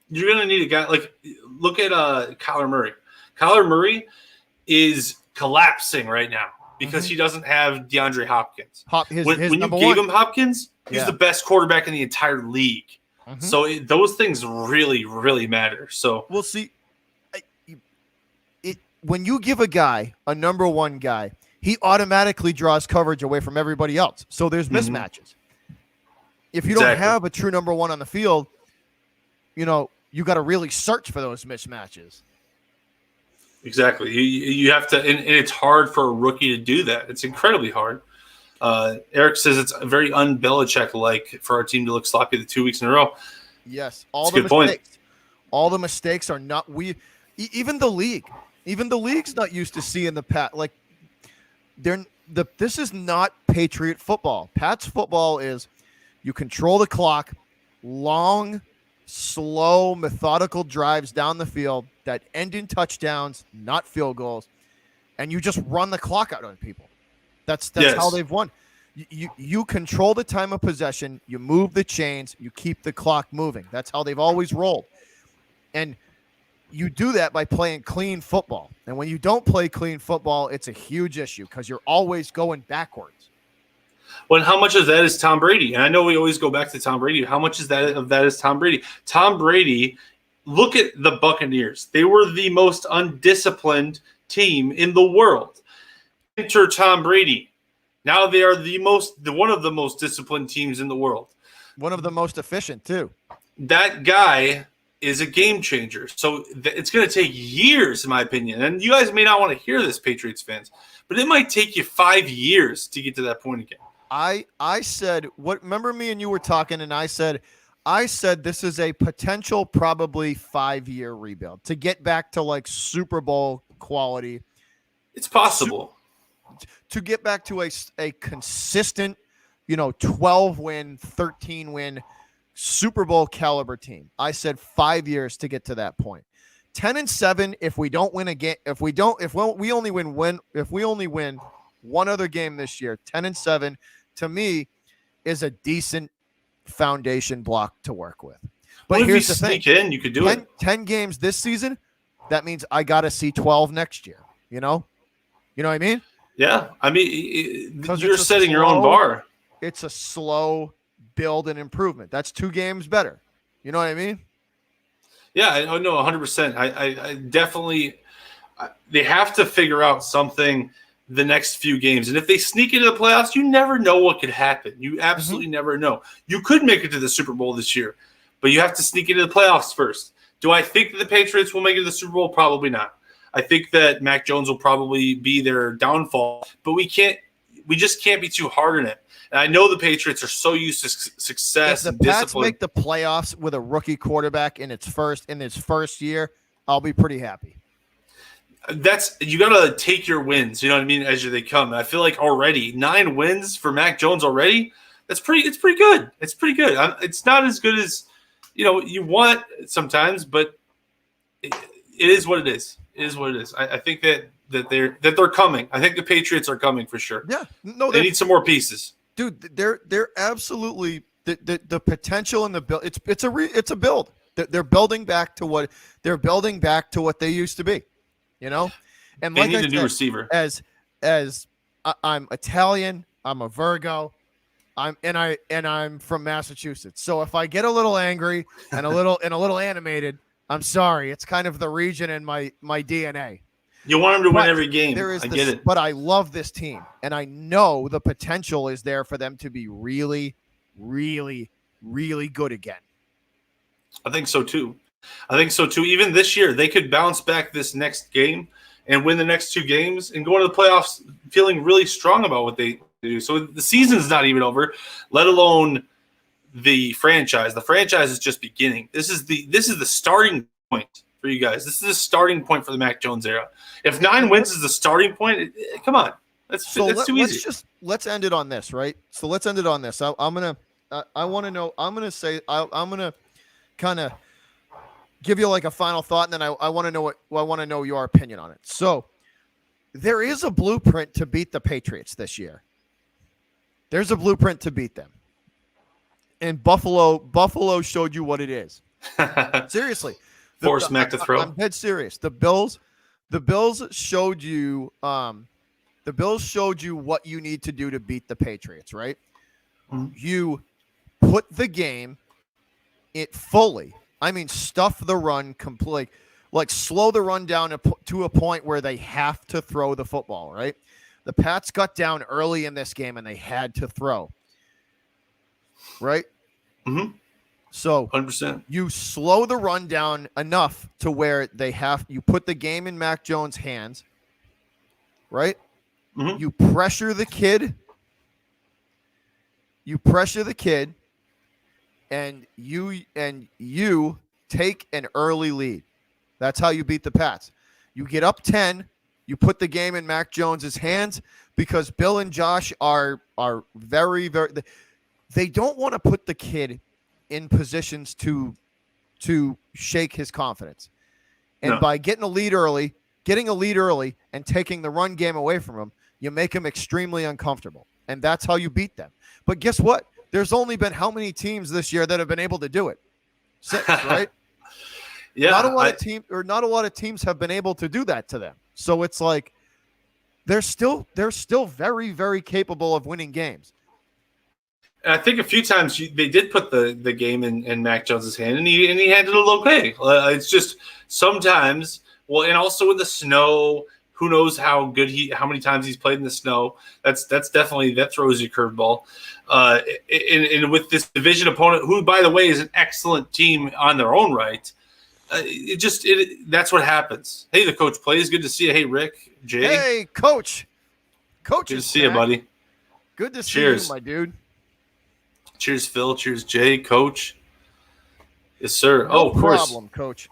You're going to need a guy like look at Kyler Murray. Kyler Murray is collapsing right now because he doesn't have DeAndre Hopkins. When you gave him Hopkins, he's the best quarterback in the entire league. So those things really, really matter. So we'll see. When you give a guy a number one guy, he automatically draws coverage away from everybody else. So there's mismatches. If you don't have a true number one on the field, you got to really search for those mismatches. Exactly. You have to, and it's hard for a rookie to do that. It's incredibly hard. Eric says it's very un-Belichick-like for our team to look sloppy the 2 weeks in a row. Yes. All the mistakes are not even the league. Even the league's not used to seeing the Pat. Like, this is not Patriot football. Pat's football is you control the clock, long, slow, methodical drives down the field that end in touchdowns, not field goals, and you just run the clock out on people. That's how they've won. You control the time of possession, you move the chains, you keep the clock moving. That's how they've always rolled. And you do that by playing clean football. And when you don't play clean football, it's a huge issue because you're always going backwards. Well, how much of that is Tom Brady? And I know we always go back to Tom Brady. How much of that is Tom Brady? Tom Brady, look at the Buccaneers. They were the most undisciplined team in the world. Enter Tom Brady. Now they are one of the most disciplined teams in the world. One of the most efficient, too. That guy is a game changer. So it's going to take years, in my opinion. And you guys may not want to hear this, Patriots fans, but it might take you 5 years to get to that point again. I said, remember me and you were talking, and I said this is a potential probably 5-year rebuild to get back to like Super Bowl quality. It's possible. To get back to a consistent, 12-win, 13-win Super Bowl caliber team. I said 5 years to get to that point. 10-7 if we don't win again. If we only win one other game this year. 10-7 to me is a decent foundation block to work with. But here's the thing: you could do 10 games this season. That means I got to see 12 next year. You know what I mean? Yeah, I mean, you're setting your own bar. It's a slow build and improvement. That's 2 games better. You know what I mean? Yeah, I know 100%. I definitely they have to figure out something the next few games. And if they sneak into the playoffs, you never know what could happen. You absolutely never know. You could make it to the Super Bowl this year, but you have to sneak into the playoffs first. Do I think that the Patriots will make it to the Super Bowl? Probably not. I think that Mac Jones will probably be their downfall, but we just can't be too hard on it. And I know the Patriots are so used to success and discipline. If the Pats make the playoffs with a rookie quarterback in its first year, I'll be pretty happy. You got to take your wins, you know what I mean, as they come. And I feel like already 9 wins for Mac Jones already. It's pretty good. It's pretty good. It's not as good as you want sometimes, but it is what it is. It is what it is. I think that they're coming. I think the Patriots are coming for sure. Yeah, no, they need some more pieces, dude. They're absolutely the potential in the build. It's a build. They're building back to what they used to be, And they like need I a new said, receiver. As I'm Italian, I'm a Virgo. I'm from Massachusetts. So if I get a little angry and a little animated, I'm sorry. It's kind of the region in my DNA. You want them to win every game. I get it. But I love this team, and I know the potential is there for them to be really, really, really good again. I think so too. Even this year, they could bounce back this next game and win the next 2 games and go into the playoffs feeling really strong about what they do. So the season's not even over, let alone the franchise. The franchise is just beginning. This is the starting point for you guys. This is the starting point for the Mac Jones era. If 9 wins is the starting point, come on. That's too easy. Let's end it on this, right? So let's end it on this. I want to know. I'm gonna kind of give you like a final thought, and then I want to know your opinion on it. So there is a blueprint to beat the Patriots this year. There's a blueprint to beat them. And Buffalo showed you what it is. Seriously. Force Mac to throw. I'm dead serious. The Bills showed you what you need to do to beat the Patriots, right? Mm-hmm. You put the game it fully. I mean, stuff the run completely, like slow the run down to a point where they have to throw the football, right? The Pats got down early in this game and they had to throw, right? Mm-hmm. So 100%. You slow the run down enough to where you put the game in Mac Jones' hands, right? Mm-hmm. You pressure the kid. And you take an early lead. That's how you beat the Pats. You get up 10, you put the game in Mac Jones' hands because Bill and Josh are very, very – they don't want to put the kid in positions to shake his confidence. And by getting a lead early and taking the run game away from him, you make him extremely uncomfortable. And that's how you beat them. But guess what? There's only been how many teams this year that have been able to do it? 6, right? Yeah. Not a lot of teams have been able to do that to them. So it's like they're still very, very capable of winning games. And I think a few times they did put the game in Mac Jones's hand, and he handled it okay. It's just sometimes, and also in the snow. Who knows how many times he's played in the snow? That throws you a curveball. And with this division opponent, who by the way is an excellent team on their own right, that's what happens. Hey, the coach plays. Good to see you. Hey, Rick, Jay. Hey, coach. Coach, good to see you, buddy. Good to see you, my dude. Cheers, Phil. Cheers, Jay. Coach. Yes, sir. No of course. Problem, coach.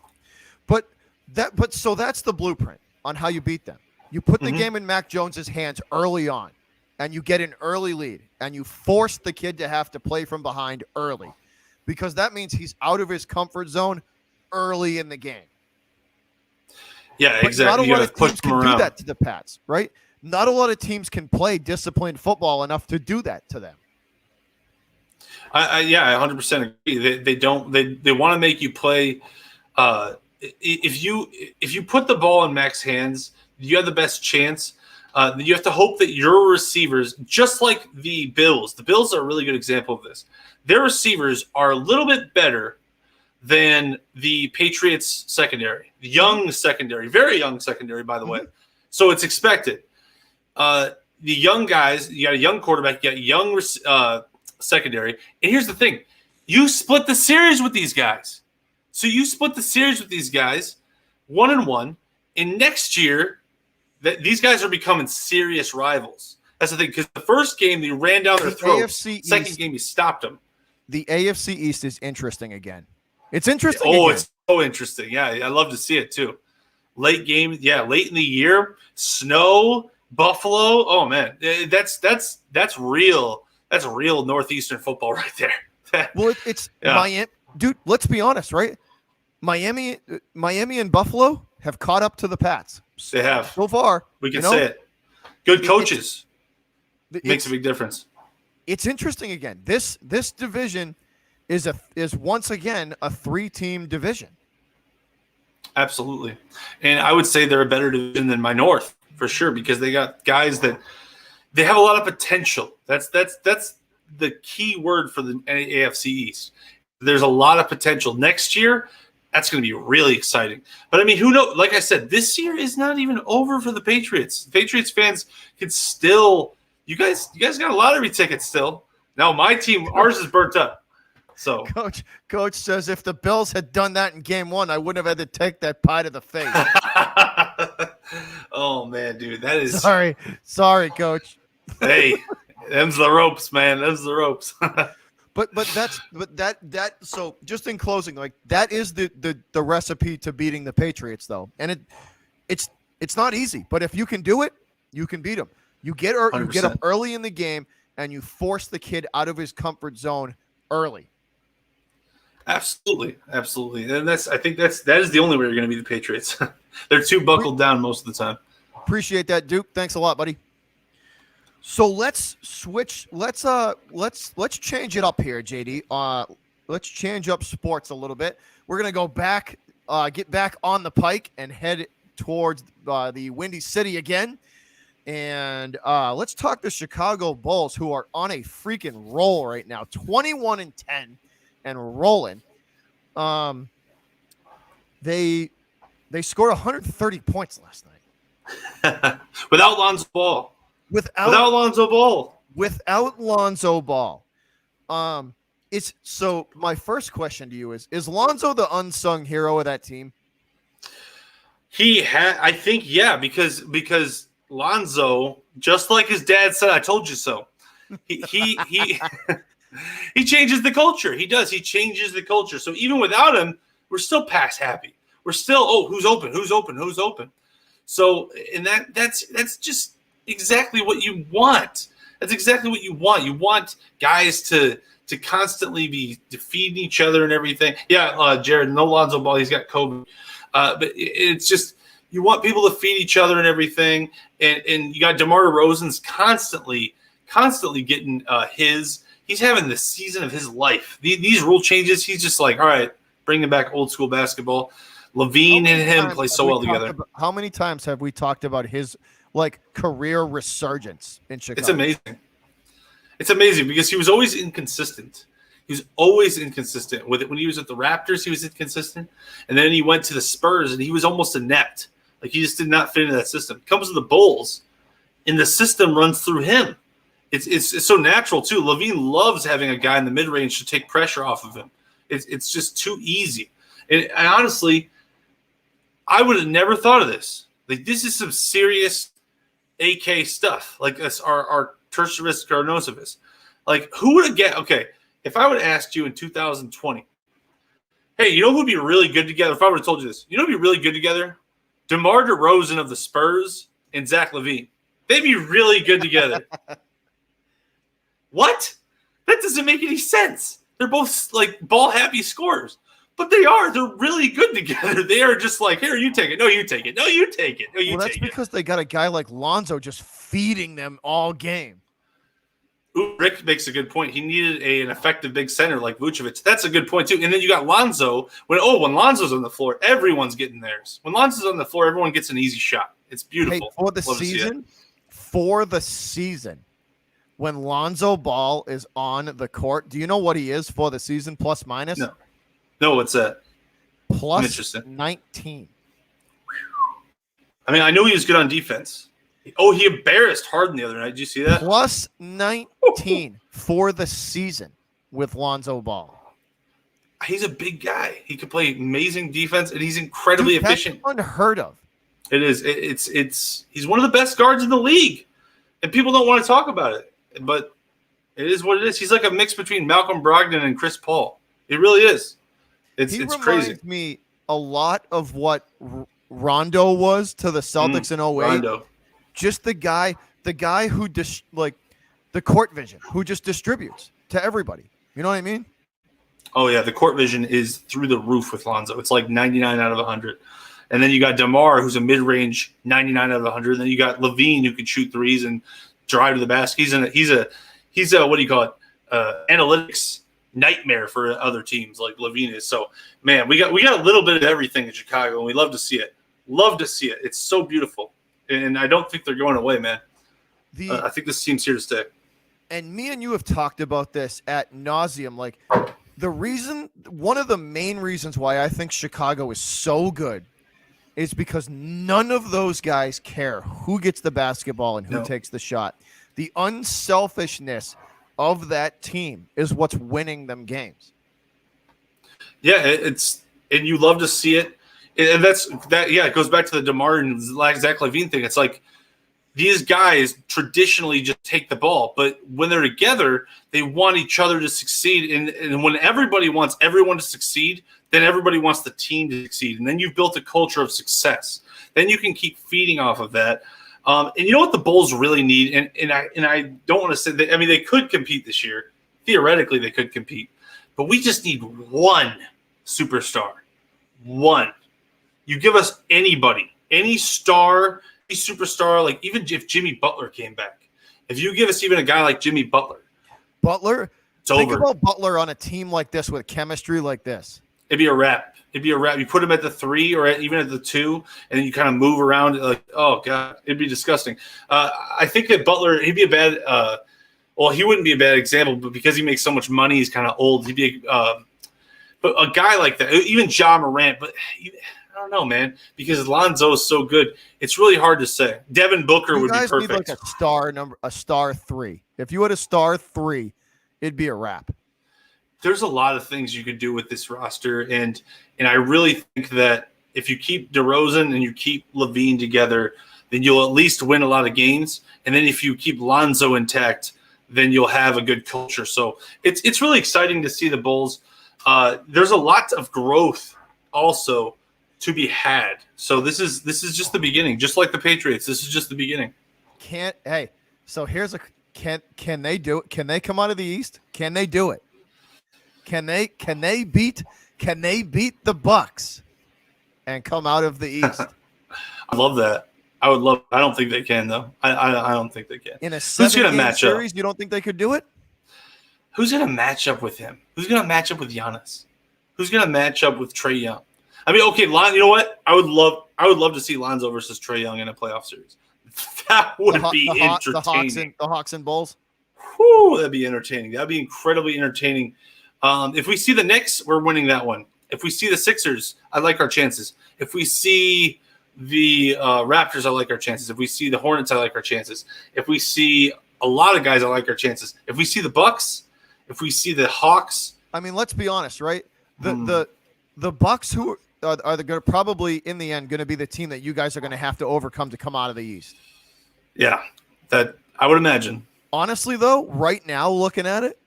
So that's the blueprint on how you beat them. You put the game in Mac Jones's hands early on, and you get an early lead, and you force the kid to have to play from behind early, because that means he's out of his comfort zone early in the game. Yeah, exactly. Not a lot of teams can do that to the Pats, right? Not a lot of teams can play disciplined football enough to do that to them. I 100% agree. They don't. They want to make you play. If you put the ball in Mac's hands, you have the best chance. You have to hope that your receivers, just like the Bills are a really good example of this. Their receivers are a little bit better than the Patriots secondary, the young secondary, very young secondary, by the way. So it's expected. The young guys, you got a young quarterback, you got a young secondary. And here's the thing. You split the series with these guys. So you split the series with these guys 1-1, and next year these guys are becoming serious rivals. That's the thing, because the first game they ran down their throats. Second game you stopped them. The AFC East is interesting again. It's interesting. It's so interesting. Yeah, I love to see it too. Late game, late in the year, snow, Buffalo. Oh man, that's real. That's real Northeastern football right there. Well, it's dude, let's be honest, right? Miami and Buffalo have caught up to the Pats. They have. So far. We can say it. Good coaches makes a big difference. It's interesting again. This division is once again a 3-team division. Absolutely. And I would say they're a better division than my North for sure, because they got guys that they have a lot of potential. That's the key word for the AFC East. There's a lot of potential. Next year, that's going to be really exciting. But I mean, who knows? Like I said, this year is not even over for the Patriots. Patriots fans can still. You guys got a lottery ticket still. Now my team, ours is burnt up. So Coach says if the Bills had done that in game 1, I wouldn't have had to take that pie to the face. Oh man, dude, that is sorry, Coach. Hey, them's the ropes, man. Them's the ropes. But that so just in closing, like that is the recipe to beating the Patriots, though, and it's not easy. But if you can do it, you can beat them. You get up early in the game and you force the kid out of his comfort zone early. Absolutely, and I think that is the only way you're going to be the Patriots. They're too buckled down most of the time. Appreciate that, Duke. Thanks a lot, buddy. So let's switch. Let's change it up here, JD. Let's change up sports a little bit. We're gonna go back, get back on the pike, and head towards the Windy City again. And let's talk the Chicago Bulls, who are on a freaking roll right now, 21-10 and rolling. They scored 130 points last night without Lonzo Ball. Without Lonzo Ball. So my first question to you is Lonzo the unsung hero of that team? I think, yeah, because Lonzo, just like his dad said, I told you so. He he changes the culture. He does. He changes the culture. So even without him, we're still pass happy. We're still, who's open? So, and that's just exactly what you want. That's exactly what you want. You want guys to constantly be defeating each other and everything. Yeah, Jared, no Lonzo Ball. He's got COVID. But it's just you want people to feed each other and everything. And you got DeMar DeRozan's constantly getting he's having the season of his life. These rule changes, he's just like, all right, bringing back old school basketball. Levine and him play so well together. How many times have we talked about his career resurgence in Chicago? It's amazing because he was always inconsistent. He was always inconsistent with it. When he was at the Raptors, he was inconsistent. And then he went to the Spurs and he was almost inept. Like he just did not fit into that system. Comes to the Bulls and the system runs through him. It's so natural too. Levine loves having a guy in the mid-range to take pressure off of him. It's just too easy. And honestly, I would have never thought of this. Like this is some serious AK stuff. Like this, our tertius carnosavis. Like who would have get? Okay, if I would have asked you in 2020, hey, you know who would be really good together? If I would have told you this, you know who would be really good together? DeMar DeRozan of the Spurs and Zach LaVine. They'd be really good together. What? That doesn't make any sense. They're both like ball happy scorers. But they're really good together. They are just like, here, you take it. No, you take it. No, you take it. No, you take it. Well, that's because they got a guy like Lonzo just feeding them all game. Ooh, Rick makes a good point. He needed an effective big center like Vucevic. That's a good point, too. And then you got Lonzo. When Lonzo's on the floor, everyone's getting theirs. When Lonzo's on the floor, everyone gets an easy shot. It's beautiful. Hey, for the season, when Lonzo Ball is on the court, do you know what he is for the season, plus minus? No, what's that? Plus 19. I mean, I knew he was good on defense. Oh, he embarrassed Harden the other night. Did you see that? Plus 19 for the season with Lonzo Ball. He's a big guy. He can play amazing defense, and he's incredibly efficient. That's unheard of. It is. He's one of the best guards in the league, and people don't want to talk about it. But it is what it is. He's like a mix between Malcolm Brogdon and Chris Paul. He really is. It's crazy. He reminds me a lot of what Rondo was to the Celtics in 08. Rondo. Just the guy who the court vision, who just distributes to everybody. You know what I mean? Oh yeah, the court vision is through the roof with Lonzo. It's like 99 out of 100. And then you got DeMar, who's a mid-range 99 out of 100. And then you got Levine, who can shoot threes and drive to the basket. He's a what do you call it? Analytics nightmare for other teams like Levine is. So man, we got a little bit of everything in Chicago, and we love to see it. Love to see it. It's so beautiful, and I don't think they're going away, man. I think this team's here to stay. And me and you have talked about this at nauseum. Like one of the main reasons why I think Chicago is so good is because none of those guys care who gets the basketball and who takes the shot. The unselfishness of that team is what's winning them games. Yeah, and you love to see it. And it goes back to the DeMar and Zach LaVine thing. It's like these guys traditionally just take the ball, but when they're together, they want each other to succeed. And when everybody wants everyone to succeed, then everybody wants the team to succeed. And then you've built a culture of success. Then you can keep feeding off of that. And you know what the Bulls really need? And I don't want to say that. I mean, they could compete this year. Theoretically, they could compete. But we just need one superstar. One. You give us anybody, any star, any superstar, like even if Jimmy Butler came back. If you give us even a guy like Jimmy Butler. It's over. Think about Butler on a team like this with chemistry like this. It'd be a wrap. You put him at the 3 or even at the 2, and then you kind of move around. Like, oh, God, it'd be disgusting. I think that Butler, he'd be a bad he wouldn't be a bad example, but because he makes so much money, he's kind of old. He'd be but a guy like that, even Ja Morant, but I don't know, man, because Lonzo is so good. It's really hard to say. Devin Booker would be perfect. Need like a star 3. If you had a star 3, it'd be a wrap. There's a lot of things you could do with this roster, and I really think that if you keep DeRozan and you keep Levine together, then you'll at least win a lot of games. And then if you keep Lonzo intact, then you'll have a good culture. So it's really exciting to see the Bulls. There's a lot of growth also to be had. So this is just the beginning, just like the Patriots. This is just the beginning. So here's can they do it? Can they come out of the East? Can they do it? Can they beat the Bucks and come out of the East? I love that. I don't think they can though. I don't think they can. In a 7-game series, you don't think they could do it? Who's going to match up with him? Who's going to match up with Giannis? Who's going to match up with Trae Young? I mean, okay, you know what? I would love to see Lonzo versus Trae Young in a playoff series. That would be entertaining. The Hawks and Bulls. Whew, that'd be entertaining. That'd be incredibly entertaining. If we see the Knicks, we're winning that one. If we see the Sixers, I like our chances. If we see the Raptors, I like our chances. If we see the Hornets, I like our chances. If we see a lot of guys, I like our chances. If we see the Bucks, if we see the Hawks. I mean, let's be honest, right? The Bucks, who are going to probably in the end going to be the team that you guys are going to have to overcome to come out of the East. Yeah, that I would imagine. Honestly, though, right now looking at it,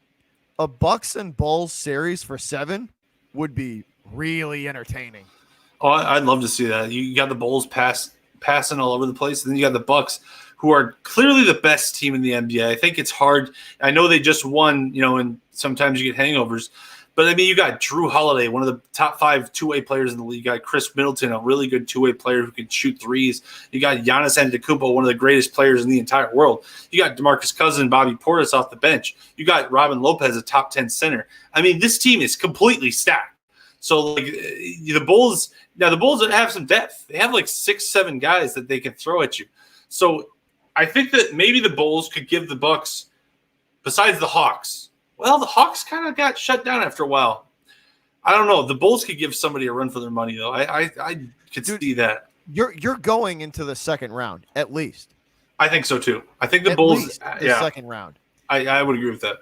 a Bucks and Bulls series for 7 would be really entertaining. Oh, I'd love to see that. You got the Bulls passing all over the place, and then you got the Bucks, who are clearly the best team in the NBA. I think it's hard. I know they just won, and sometimes you get hangovers. But, I mean, you got Drew Holiday, one of the top 5 two-way players in the league. You got Chris Middleton, a really good two-way player who can shoot threes. You got Giannis Antetokounmpo, one of the greatest players in the entire world. You got DeMarcus Cousins, Bobby Portis off the bench. You got Robin Lopez, a top 10 center. I mean, this team is completely stacked. So, like, the Bulls have some depth. They have, like, 6-7 guys that they can throw at you. So, I think that maybe the Bulls could give the Bucks, besides the Hawks. Well, the Hawks kind of got shut down after a while. I don't know. The Bulls could give somebody a run for their money, though. I could see that. You're going into the second round, at least. I think so, too. I think the Bulls – second round. I would agree with that.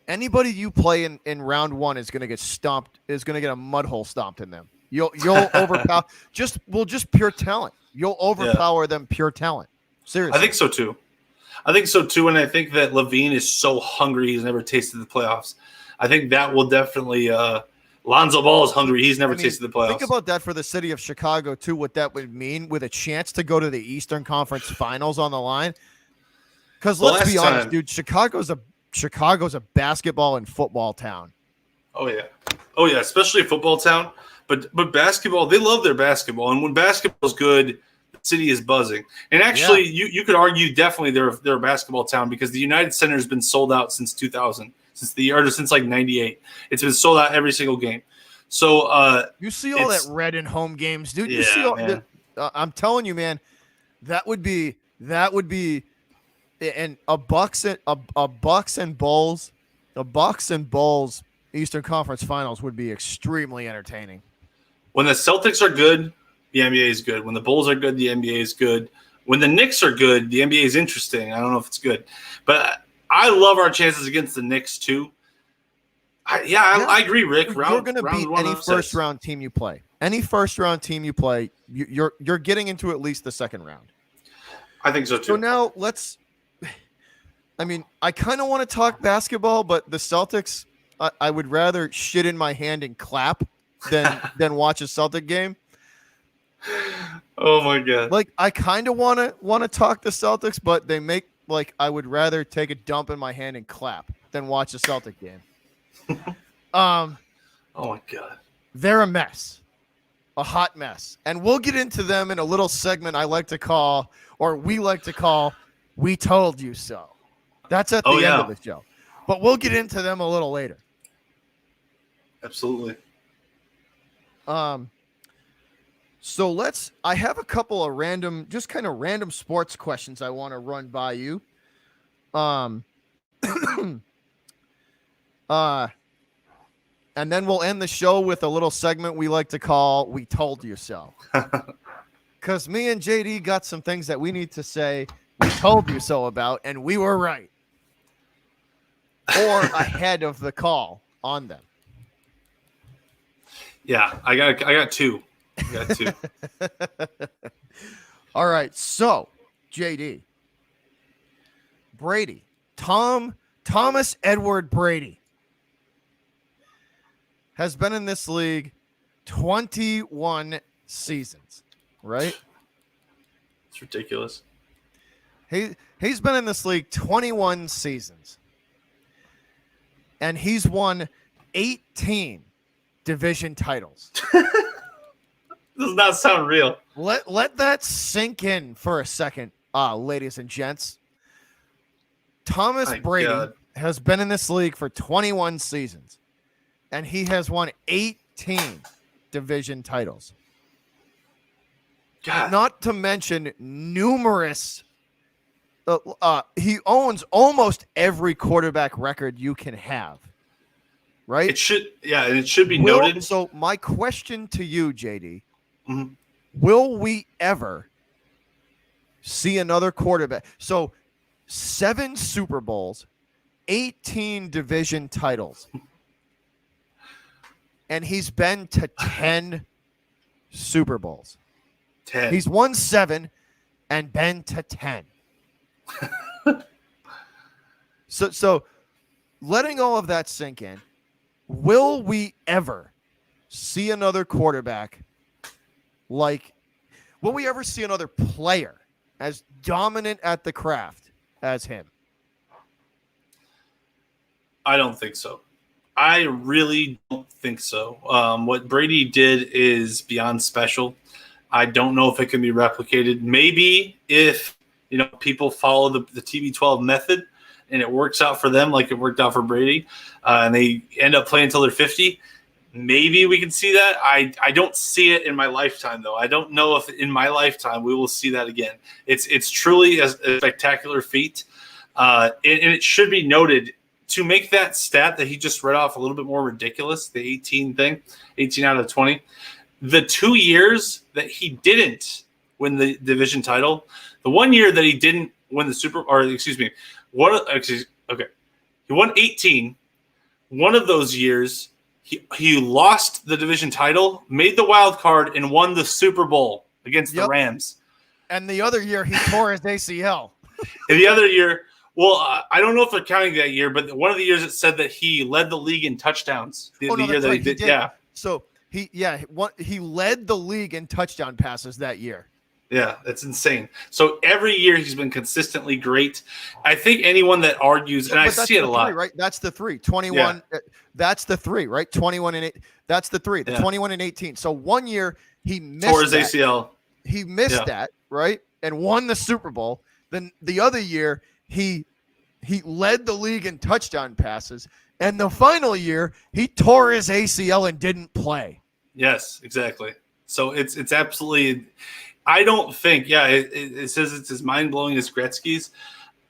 Anybody you play in round 1 is going to get stomped, is going to get a mud hole stomped in them. You'll overpower – just pure talent. You'll overpower them pure talent. Seriously. I think so, too. And I think that Levine is so hungry he's never tasted the playoffs. I think that will definitely Lonzo Ball is hungry. He's never tasted the playoffs. Think about that for the city of Chicago, too, what that would mean with a chance to go to the Eastern Conference Finals on the line. Because let's be honest, dude, Chicago's a basketball and football town. Oh yeah, especially a football town. But basketball, they love their basketball, and when basketball is good, the city is buzzing. And actually, you could argue definitely they're a basketball town because the United Center has been sold out since 2000, since like '98. It's been sold out every single game. So you see all that red in home games, dude. Yeah, you see all man. I'm telling you, man, that would be and a Bucks and Bulls Eastern Conference Finals would be extremely entertaining. When the Celtics are good, the NBA is good. When the Bulls are good, the NBA is good. When the Knicks are good, the NBA is interesting. I don't know if it's good, but I love our chances against the Knicks too. I agree, Rick. You're going to beat any first round team you play. Any first round team you play, you're getting into at least the second round. I think so too. So now I kind of want to talk basketball, but the Celtics, I would rather shit in my hand and clap than watch a Celtic game. Oh my god! Like I kind of want to talk the Celtics, but they make I would rather take a dump in my hand and clap than watch a Celtic game. Oh my god, they're a mess, a hot mess, and we'll get into them in a little segment we like to call, "We Told You So." That's at the end of the show, but we'll get into them a little later. Absolutely. So I have a couple of random sports questions I want to run by you. And then we'll end the show with a little segment we like to call "We Told You So." Because me and JD got some things that we need to say, "We told you so" about, and we were right. Or ahead of the call on them. Yeah, I got two. All right, so JD, Brady, Thomas Edward Brady has been in this league 21 seasons, right? It's ridiculous. He's been in this league 21 seasons, and he's won 18 division titles. Does not sound real. Let that sink in for a second, ladies and gents. Thomas Brady has been in this league for 21 seasons, and he has won 18 division titles. God. Not to mention numerous. He owns almost every quarterback record you can have. Right? It should be noted. So my question to you, JD, mm-hmm. Will we ever see another quarterback? So 7 Super Bowls, 18 division titles, and he's been to 10 Super Bowls. 10. He's won 7 and been to 10. So letting all of that sink in, will we ever see another quarterback will we ever see another player as dominant at the craft as him? I don't think so. I really don't think so. What Brady did is beyond special. I don't know if it can be replicated. Maybe if people follow the TB12 method and it works out for them like it worked out for Brady, and they end up playing until they're 50, maybe we can see that. I don't see it in my lifetime, though. I don't know if in my lifetime we will see that again. It's truly a spectacular feat, and it should be noted, to make that stat that he just read off a little bit more ridiculous, the 18 out of 20, the 2 years that he didn't win the division title, the 1 year that he didn't win the he won 18. One of those years, he lost the division title, made the wild card, and won the Super Bowl against the Rams. And the other year, he tore his ACL. And the other year, I don't know if they're counting that year, but one of the years it said that he led the league in touchdowns. The year that he did. Yeah. So he led the league in touchdown passes that year. Yeah, that's insane. So every year he's been consistently great. I think anyone that argues, and I see it a lot. Right? That's the three. 21. Yeah. That's the three, right? 21 and 8. That's the three. The 21 and 18. So one year he missed tore his ACL. He missed that, right? And won the Super Bowl. Then the other year he led the league in touchdown passes. And the final year he tore his ACL and didn't play. Yes, exactly. So it's absolutely. I don't think. Yeah, it says it's as mind blowing as Gretzky's.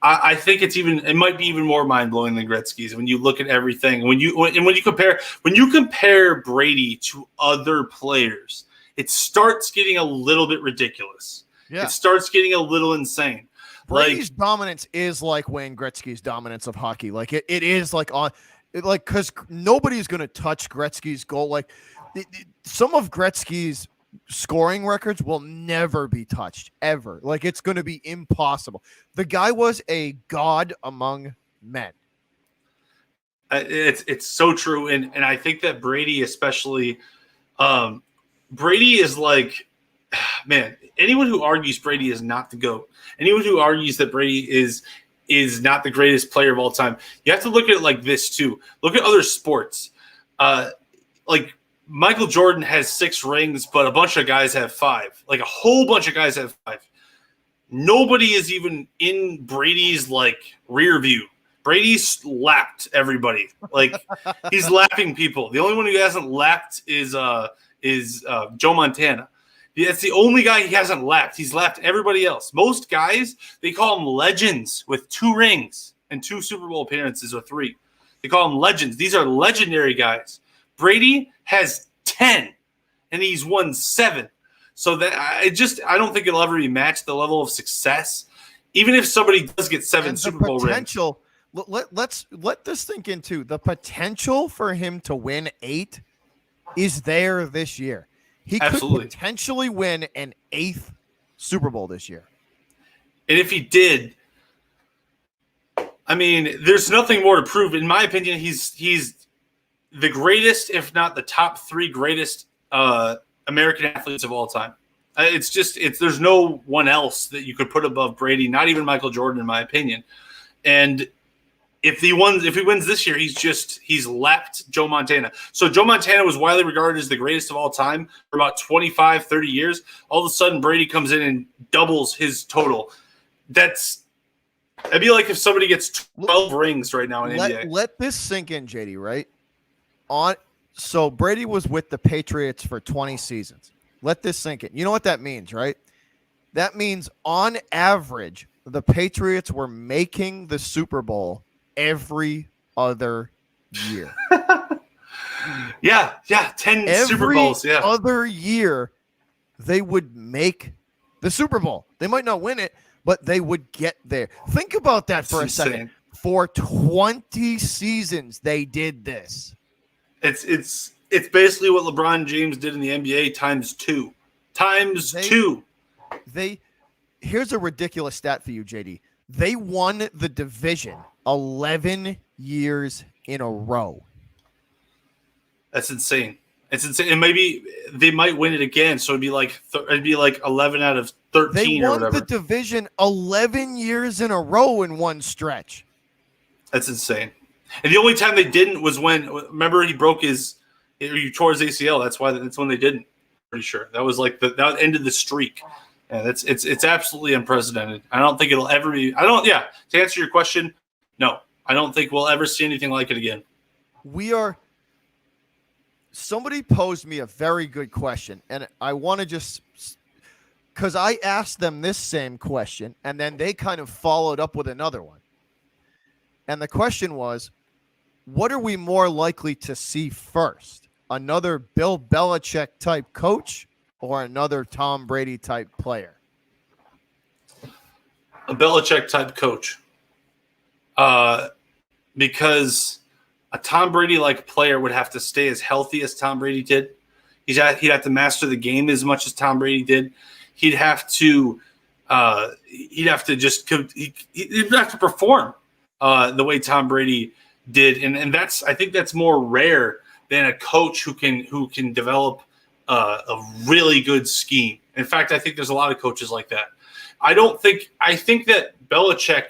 I think it might be even more mind blowing than Gretzky's when you look at everything. When you compare Brady to other players, it starts getting a little bit ridiculous. Yeah. It starts getting a little insane. Brady's dominance is like Wayne Gretzky's dominance of hockey. Like it is like because nobody's going to touch Gretzky's goal. Like some of Gretzky's scoring records will never be touched ever. Like it's going to be impossible. The guy was a god among men. It's so true. And I think that Brady, especially, Brady is like, man, anyone who argues Brady is not the GOAT, anyone who argues that Brady is not the greatest player of all time, you have to look at it like this too. Look at other sports. Like Michael Jordan has 6 rings, but a bunch of guys have 5. Like a whole bunch of guys have 5. Nobody is even in Brady's like rear view. Brady's lapped everybody. Like he's lapping people. The only one who hasn't lapped is Joe Montana. That's the only guy he hasn't lapped. He's lapped everybody else. Most guys, they call them legends with 2 rings and 2 Super Bowl appearances or 3. They call them legends. These are legendary guys. Brady has 10, and he's won 7. So that I don't think it'll ever be matched, the level of success. Even if somebody does get 7 Super Bowl rings. Let's let this sink into the potential for him to win 8 is there this year. He could potentially win an 8th Super Bowl this year. And if he did, I mean, there's nothing more to prove. In my opinion, he's the greatest, if not the top 3 greatest American athletes of all time. There's no one else that you could put above Brady, not even Michael Jordan, in my opinion. And if he wins this year, he's lapped Joe Montana. So Joe Montana was widely regarded as the greatest of all time for about 25, 30 years. All of a sudden, Brady comes in and doubles his total. It'd be like if somebody gets 12 rings right now in NBA. Let this sink in, JD, right? So Brady was with the Patriots for 20 seasons. Let this sink in. You know what that means, right? That means on average, the Patriots were making the Super Bowl every other year. Yeah, 10 Super Bowls. Yeah. Every other year, they would make the Super Bowl. They might not win it, but they would get there. Think about that for a second. For 20 seasons, they did this. It's basically what LeBron James did in the NBA times 2. Here's a ridiculous stat for you, JD. They won the division 11 years in a row. That's insane. It's insane. And maybe they might win it again, so it'd be like 11 out of 13 or whatever. They won the division 11 years in a row in one stretch. That's insane. And the only time they didn't was when, remember, he tore his ACL. That's when they didn't. Pretty sure that was like that ended the streak. And it's absolutely unprecedented. I don't think it'll ever be. To answer your question, no, I don't think we'll ever see anything like it again. Somebody posed me a very good question, and I want to because I asked them this same question, and then they kind of followed up with another one. And the question was, what are we more likely to see first? Another Bill Belichick type coach or another Tom Brady type player? A Belichick type coach. Because a Tom Brady like player would have to stay as healthy as Tom Brady did. He'd have to master the game as much as Tom Brady did. He'd have to perform the way Tom Brady did, and I think that's more rare than a coach who can develop a really good scheme In fact, I think there's a lot of coaches like that. I think that Belichick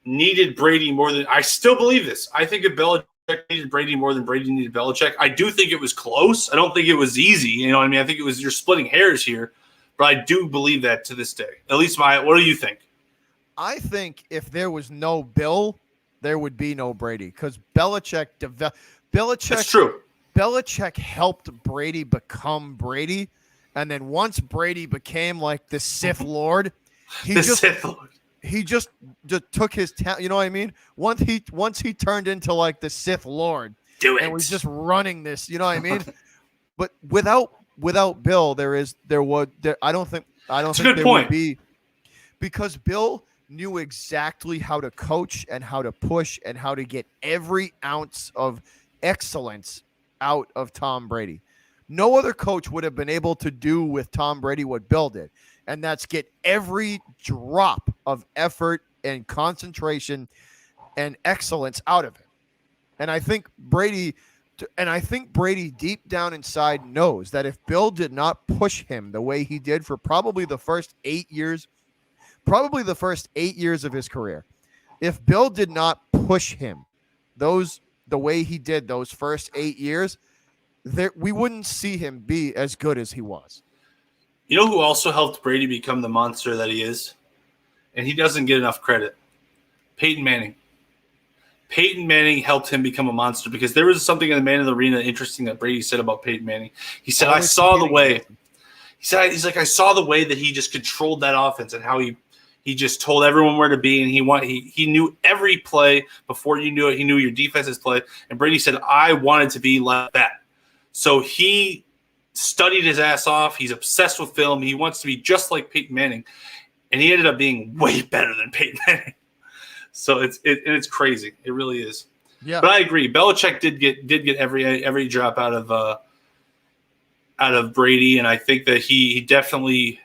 needed Brady more than – I still believe this. I think that Belichick needed Brady more than Brady needed Belichick. I do think it was close. I don't think it was easy. You know what I mean? I think it was – you're splitting hairs here. But I do believe that to this day. At least what do you think? I think if there was no Bill, there would be no Brady because Belichick – That's true. Belichick helped Brady become Brady. And then once Brady became like the Sith Lord, he just took his talent. You know what I mean? Once he turned into like the Sith Lord, and was just running this. You know what I mean? But without Bill, I don't think there would be, because Bill knew exactly how to coach and how to push and how to get every ounce of excellence out of Tom Brady. No other coach would have been able to do with Tom Brady what Bill did, and that's get every drop of effort and concentration and excellence out of him. And I think Brady deep down inside knows that if Bill did not push him the way he did for probably the first 8 years of his career, if Bill did not push him the way he did those first 8 years, we wouldn't see him be as good as he was. You know who also helped Brady become the monster that he is? And he doesn't get enough credit. Peyton Manning. Peyton Manning helped him become a monster because there was something in the Man in the Arena interesting that Brady said about Peyton Manning. He said, I saw the way that he just controlled that offense and how he just told everyone where to be, and he knew every play before you knew it. He knew your defense's play. And Brady said, I wanted to be like that. So he studied his ass off. He's obsessed with film. He wants to be just like Peyton Manning, and he ended up being way better than Peyton Manning. So it's crazy. It really is. Yeah. But I agree. Belichick did get every drop out of Brady, and I think that he definitely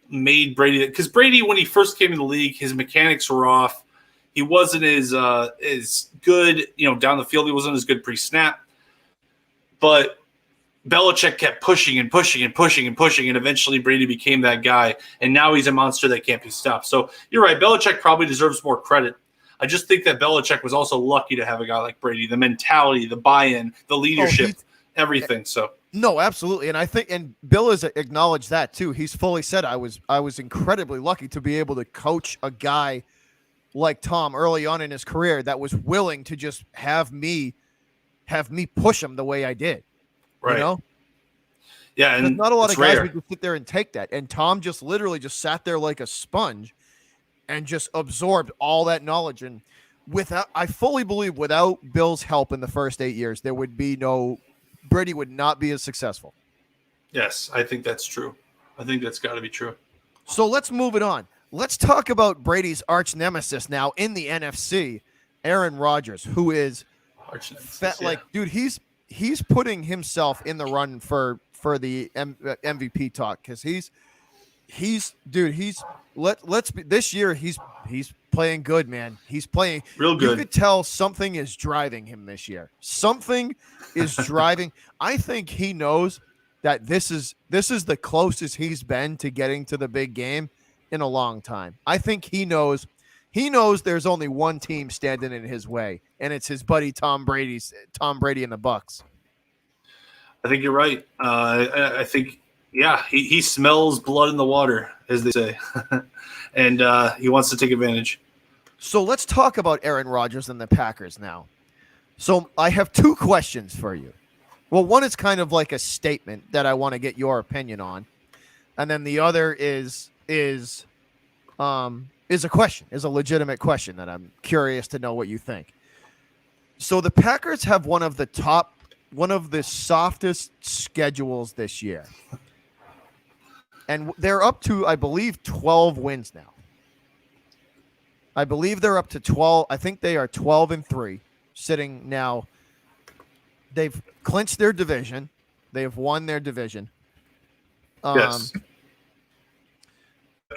made Brady, because Brady, when he first came in the league, his mechanics were off. He wasn't as good, down the field. He wasn't as good pre-snap. But Belichick kept pushing and pushing and pushing and pushing, and eventually Brady became that guy, and now he's a monster that can't be stopped. So you're right. Belichick probably deserves more credit. I just think that Belichick was also lucky to have a guy like Brady, the mentality, the buy-in, the leadership, everything. So no, absolutely. And I think, and Bill has acknowledged that too. He's fully said, I was incredibly lucky to be able to coach a guy like Tom early on in his career that was willing to just have me push him the way I did. Right. Yeah. And not a lot of guys would just sit there and take that. And Tom just literally just sat there like a sponge and just absorbed all that knowledge. And I fully believe without Bill's help in the first 8 years, Brady would not be as successful. Yes, I think that's true. I think that's got to be true. So let's move it on. Let's talk about Brady's arch nemesis now in the NFC, Aaron Rodgers, who is dude, he's putting himself in the run for the MVP talk, because this year he's playing good, man. He's playing real good. You could tell something is driving him this year. Something is driving. I think he knows that this is the closest he's been to getting to the big game in a long time. I think he knows there's only one team standing in his way, and it's his buddy Tom Brady and the Bucs. I think you're right. I think, yeah, he smells blood in the water, as they say, and he wants to take advantage. So let's talk about Aaron Rodgers and the Packers now. So I have two questions for you. Well, one is kind of like a statement that I want to get your opinion on, and then the other is a legitimate question that I'm curious to know what you think. So the Packers have one of the softest schedules this year. And they're up to, I believe, 12 wins now. I believe they're up to 12. I think they are 12-3 sitting now. They've clinched their division. They have won their division. Yes.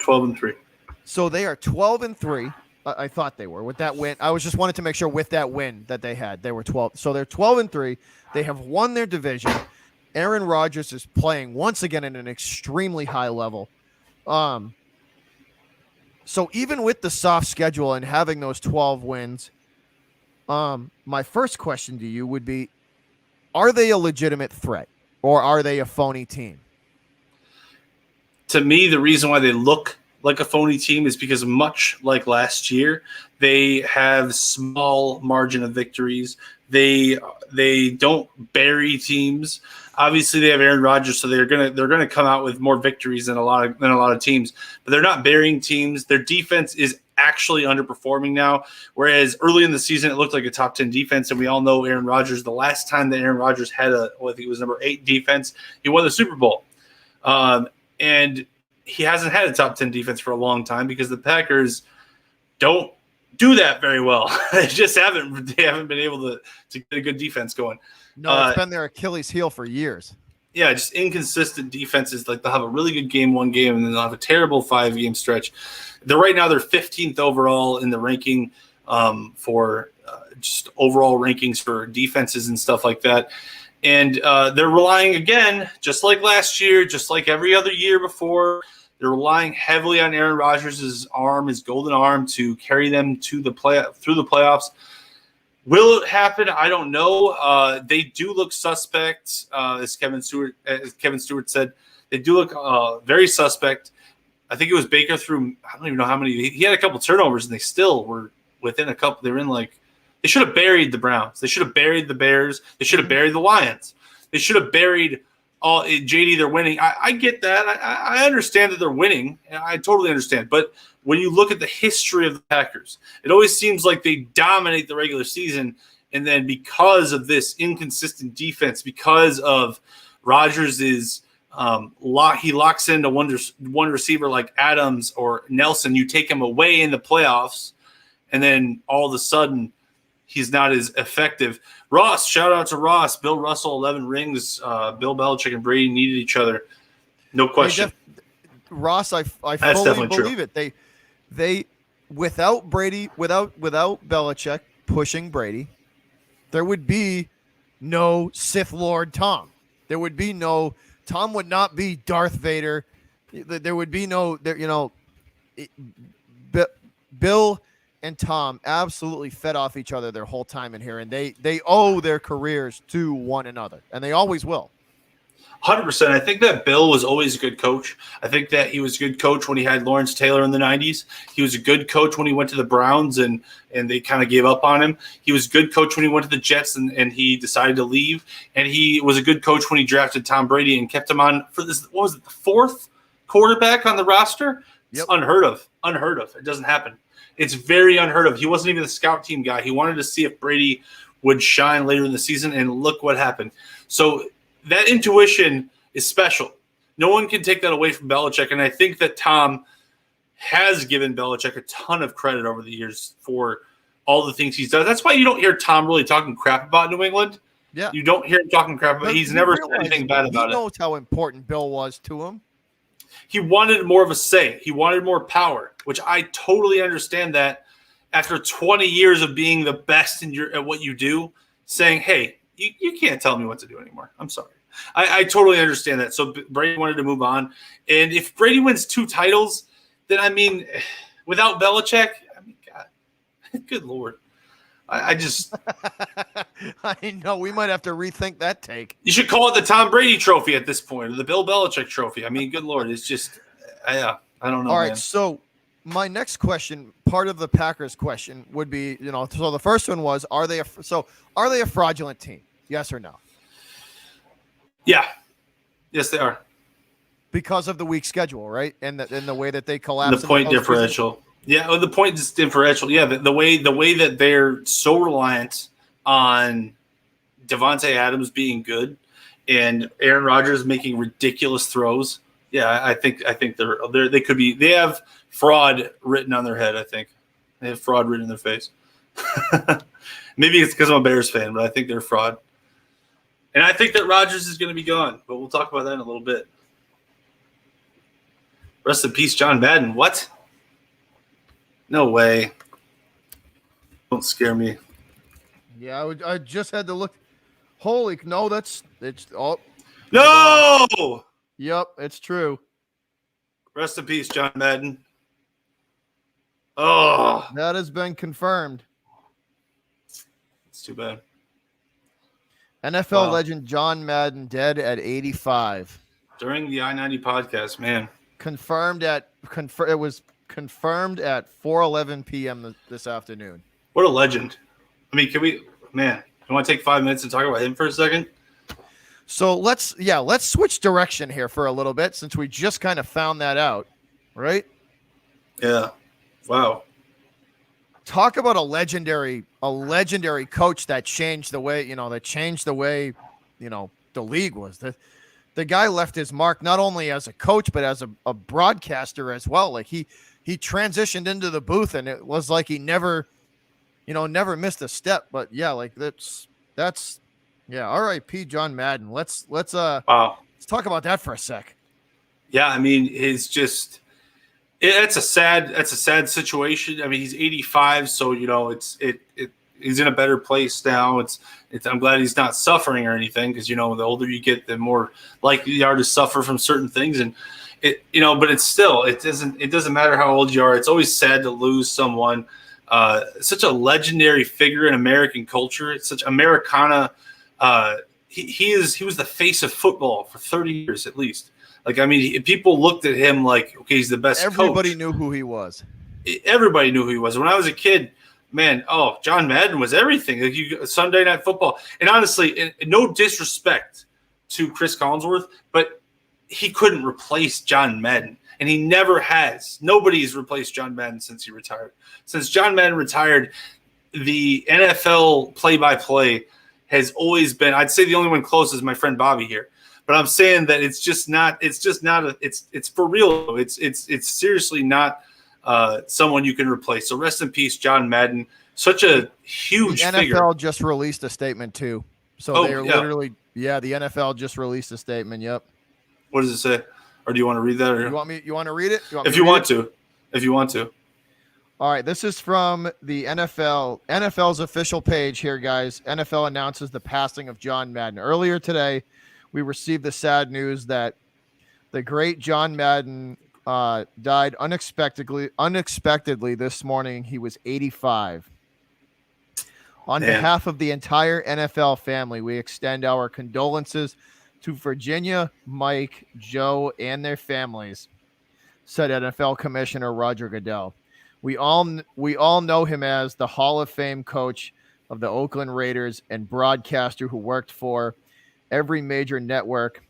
12-3. So they are 12-3. I thought they were with that win. I was just wanted to make sure with that win that they had, they were 12. So they're 12-3. They have won their division. Aaron Rodgers is playing once again at an extremely high level. So even with the soft schedule and having those 12 wins, my first question to you would be, are they a legitimate threat or are they a phony team? To me, the reason why they look like a phony team is because, much like last year, they have small margin of victories. They don't bury teams. Obviously, they have Aaron Rodgers, so they're gonna come out with more victories than a lot of teams. But they're not burying teams. Their defense is actually underperforming now. Whereas early in the season, it looked like a top 10 defense, and we all know Aaron Rodgers. The last time that Aaron Rodgers had I think it was number 8 defense, he won the Super Bowl. And he hasn't had a top 10 defense for a long time because the Packers don't do that very well. They just haven't been able to get a good defense going. No, it's been their Achilles heel for years. Yeah, just inconsistent defenses. Like, they'll have a really good game one game, and then they'll have a terrible 5-game stretch. They're 15th overall in the ranking for just overall rankings for defenses and stuff like that. And they're relying, again, just like last year, just like every other year before, they're relying heavily on Aaron Rodgers' arm, his golden arm, to carry them to through the playoffs. Will it happen? I don't know. They do look suspect, as Kevin Stewart said. They do look very suspect. I think it was Baker threw, I don't even know how many. He had a couple turnovers, and they still were within a couple. They were in they should have buried the Browns. They should have buried the Bears. They should have buried the Lions. They should have buried JD. They're winning. I get that. I understand that they're winning. I totally understand. But when you look at the history of the Packers, it always seems like they dominate the regular season. And then because of this inconsistent defense, because of Rodgers' he locks into one receiver like Adams or Nelson, you take him away in the playoffs, and then all of a sudden he's not as effective. Ross, shout out to Ross. Bill Russell, 11 rings. Bill Belichick and Brady needed each other. No question. Ross, I fully believe it. They without Brady, without Belichick pushing Brady, there would be no Sith Lord Tom. There would be no Tom would not be Darth Vader. There would be no Bill and Tom absolutely fed off each other their whole time in here, and they owe their careers to one another, and they always will. 100%. I think that Bill was always a good coach. I think that he was a good coach when he had Lawrence Taylor in the 90s. He was a good coach when he went to the Browns and they kind of gave up on him. He was a good coach when he went to the Jets and he decided to leave. And he was a good coach when he drafted Tom Brady and kept him on for this, what was it, the 4th quarterback on the roster? It's unheard of. Unheard of. It doesn't happen. It's very unheard of. He wasn't even the scout team guy. He wanted to see if Brady would shine later in the season, and look what happened. So that intuition is special. No one can take that away from Belichick, and I think that Tom has given Belichick a ton of credit over the years for all the things he's done. That's why you don't hear Tom really talking crap about New England. Yeah, you don't hear him talking crap about it. He's never said anything bad about it. He knows how important Bill was to him. He wanted more of a say. He wanted more power, which I totally understand that after 20 years of being the best at what you do, saying, hey, you can't tell me what to do anymore. I'm sorry. I totally understand that. So Brady wanted to move on. And if Brady wins 2 titles, then, I mean, without Belichick, I mean, God, good Lord. I just – I know. We might have to rethink that take. You should call it the Tom Brady trophy at this point, or the Bill Belichick trophy. I mean, good Lord. It's just I don't know, All right, man. So my next question, part of the Packers question would be, so the first one was, are they a fraudulent team? Yes or no? Yeah. Yes, they are. Because of the weak schedule, right? And the way that they collapse. The point differential. Yeah, the point is differential. Yeah, the way that they're so reliant on Devontae Adams being good and Aaron Rodgers making ridiculous throws. Yeah, I think they could be. They have fraud written on their head. I think they have fraud written in their face. Maybe it's because I'm a Bears fan, but I think they're fraud. And I think that Rodgers is going to be gone, but we'll talk about that in a little bit. Rest in peace, John Madden. What? No way. Don't scare me. Yeah, I just had to look. Holy, no, it's all. No. Yep, it's true. Rest in peace, John Madden. Oh, That has been confirmed. it's too bad. NFL legend John Madden dead at 85. During the I-90 podcast, man. It was confirmed at 4:11 p.m. this afternoon. What a legend. I mean, you want to take 5 minutes and talk about him for a second? So let's switch direction here for a little bit since we just kind of found that out, right? Yeah. Wow. Talk about a legendary coach that changed the way, the league was. The guy left his mark not only as a coach, but as a broadcaster as well. Like he transitioned into the booth and it was like he never missed a step. But yeah, like that's R.I.P. John Madden. Let's talk about that for a sec. Yeah, I mean, that's a sad situation. I mean, he's 85, so he's in a better place now. I'm glad he's not suffering or anything because the older you get, the more likely you are to suffer from certain things. And but it doesn't matter how old you are. It's always sad to lose someone, such a legendary figure in American culture. It's such Americana. He was the face of football for 30 years at least. Like, I mean, people looked at him like, okay, he's the best coach. Everybody knew who he was. Everybody knew who he was. When I was a kid, man, John Madden was everything. Like Sunday Night Football. And honestly, no disrespect to Chris Collinsworth, but he couldn't replace John Madden. And he never has. Nobody's replaced John Madden since he retired. Since John Madden retired, the NFL play-by-play has always been, I'd say the only one close is my friend Bobby here. But I'm saying that it's for real. It's seriously not someone you can replace. So rest in peace, John Madden. Such a huge the figure. NFL just released a statement too. So they're literally, the NFL just released a statement. Yep. What does it say? Or do you want to read that? Or? You want to read it? If you want to. All right, this is from the NFL's official page here, guys. NFL announces the passing of John Madden. Earlier today, we received the sad news that the great John Madden died unexpectedly this morning. He was 85. On behalf of the entire NFL family, we extend our condolences to Virginia, Mike, Joe, and their families, said NFL Commissioner Roger Goodell. We all know him as the Hall of Fame coach of the Oakland Raiders and broadcaster who worked for every major network.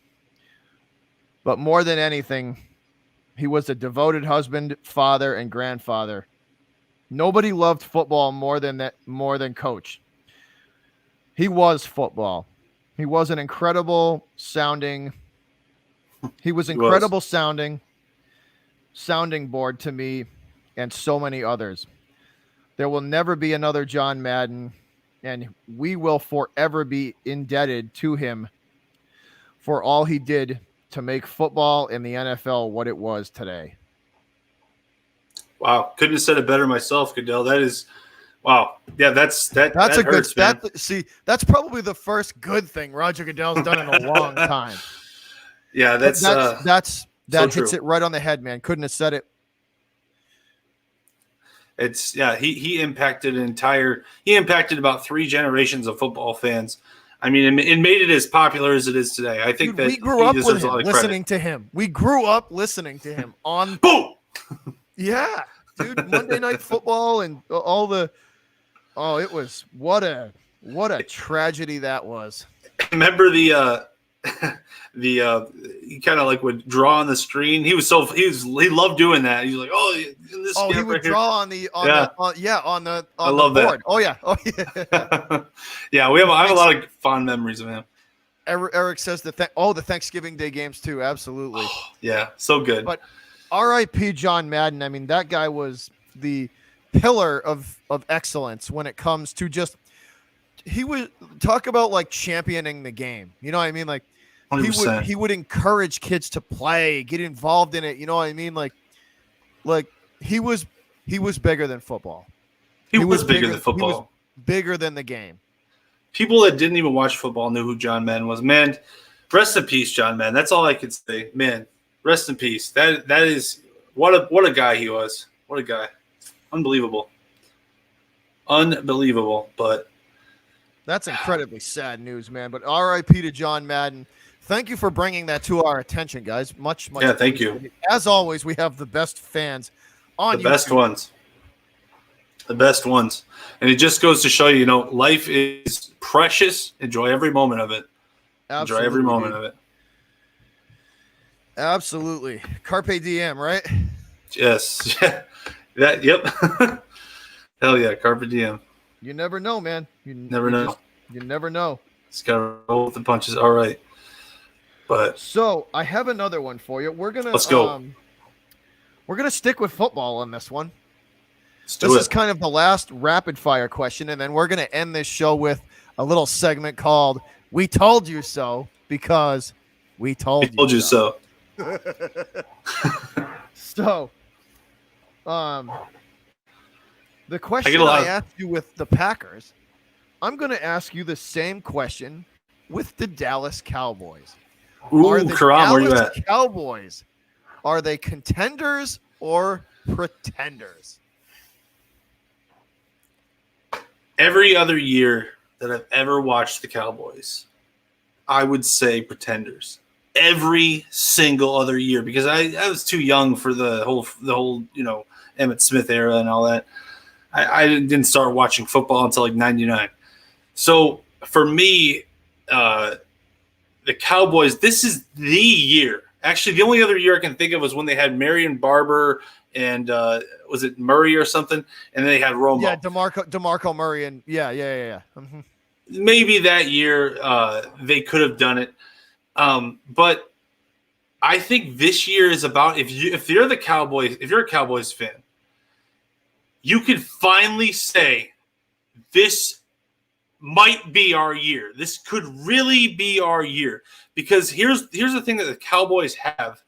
But more than anything, he was a devoted husband, father, and grandfather. Nobody loved football more than Coach. He was football. He was an incredible sounding sounding board to me and so many others. There will never be another John Madden, and we will forever be indebted to him for all he did to make football and the NFL what it was today. Wow. Couldn't have said it better myself, Goodell. That is, wow. Yeah, that's a hurts, good, man. That's probably the first good thing Roger Goodell's done in a long time. Yeah, that so hits it right on the head, man. Couldn't have said it. He impacted about 3 generations of football fans. I mean, it made it as popular as it is today. I think that we grew up with him, listening to him. We grew up listening to him on boom. Yeah, dude, Monday Night Football and all the it was what a tragedy that was. Remember he kind of like would draw on the screen. He loved doing that. He's like, he would draw on the board. Oh yeah. Yeah, I have a lot of fond memories of him. Eric says the Thanksgiving Day games too. Absolutely. Yeah, so good. But R.I.P. John Madden. I mean, that guy was the pillar of excellence when it comes to just. He would talk about like championing the game. You know what I mean? Like 100%. he would encourage kids to play, get involved in it. You know what I mean? Like he was bigger than football. He was bigger than football. He was bigger than the game. People that didn't even watch football knew who John Madden was. Man, Rest in peace, John, man. That's all I can say. Man, rest in peace. That is what a guy he was. What a guy. Unbelievable. But that's incredibly sad news, man. But RIP to John Madden. Thank you for bringing that to our attention, guys. Much. Yeah, thank you. As always, we have the best fans on the best ones. The best ones. And it just goes to show you, life is precious. Enjoy every moment of it. Absolutely, enjoy every moment of it. Absolutely. Carpe diem, right? Yes. Yep. Hell yeah, carpe diem. You never know, man. You never know. You never know. Just gotta roll with the punches. All right. But so I have another one for you. Let's go. We're gonna stick with football on this one. This is kind of the last rapid fire question, and then we're gonna end this show with a little segment called "We Told You So," because we told you so. So, the question I asked you with the Packers, I'm going to ask you the same question with the Dallas Cowboys. Ooh, Karam, where you at? Cowboys, are they contenders or pretenders? Every other year that I've ever watched the Cowboys, I would say pretenders. Every single other year, because I was too young for the whole Emmitt Smith era and all that. I didn't start watching football until like 99. So for me, the Cowboys, this is the year. Actually, the only other year I can think of was when they had Marion Barber and was it Murray or something, and they had Romo. Yeah, DeMarco Murray and yeah. Mm-hmm. Maybe that year they could have done it. But I think this year is about if you're the Cowboys, if you're a Cowboys fan, you can finally say this might be our year. This could really be our year, because here's the thing that the Cowboys have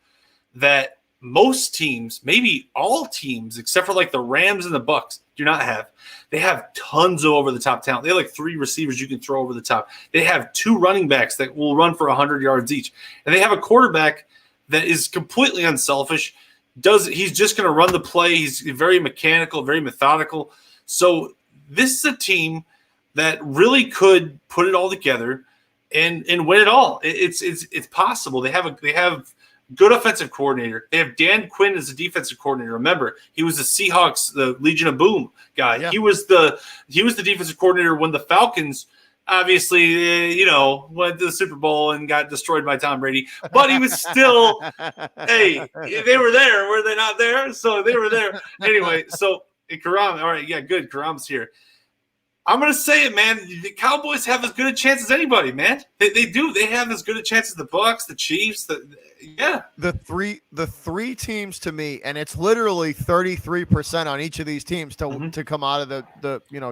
that most teams, maybe all teams except for like the Rams and the Bucks, do not have. They have tons of over-the-top talent. They have like 3 receivers you can throw over the top. They have 2 running backs that will run for 100 yards each. And they have a quarterback that is completely unselfish. He's just going to run the play. He's very mechanical, very methodical. So this is a team that really could put it all together and win it all. It's possible. They have good offensive coordinator. They have Dan Quinn as a defensive coordinator. Remember, he was the Seahawks, the Legion of Boom guy. Yeah. He was the defensive coordinator when the Falcons obviously, went to the Super Bowl and got destroyed by Tom Brady. But he was still, hey, they were there. Were they not there? So they were there. Anyway, so Karam, all right, yeah, good. Karam's here. I'm going to say it, man. The Cowboys have as good a chance as anybody, man. They do. They have as good a chance as the Bucs, the Chiefs. The three teams to me, and it's literally 33% on each of these teams to come out of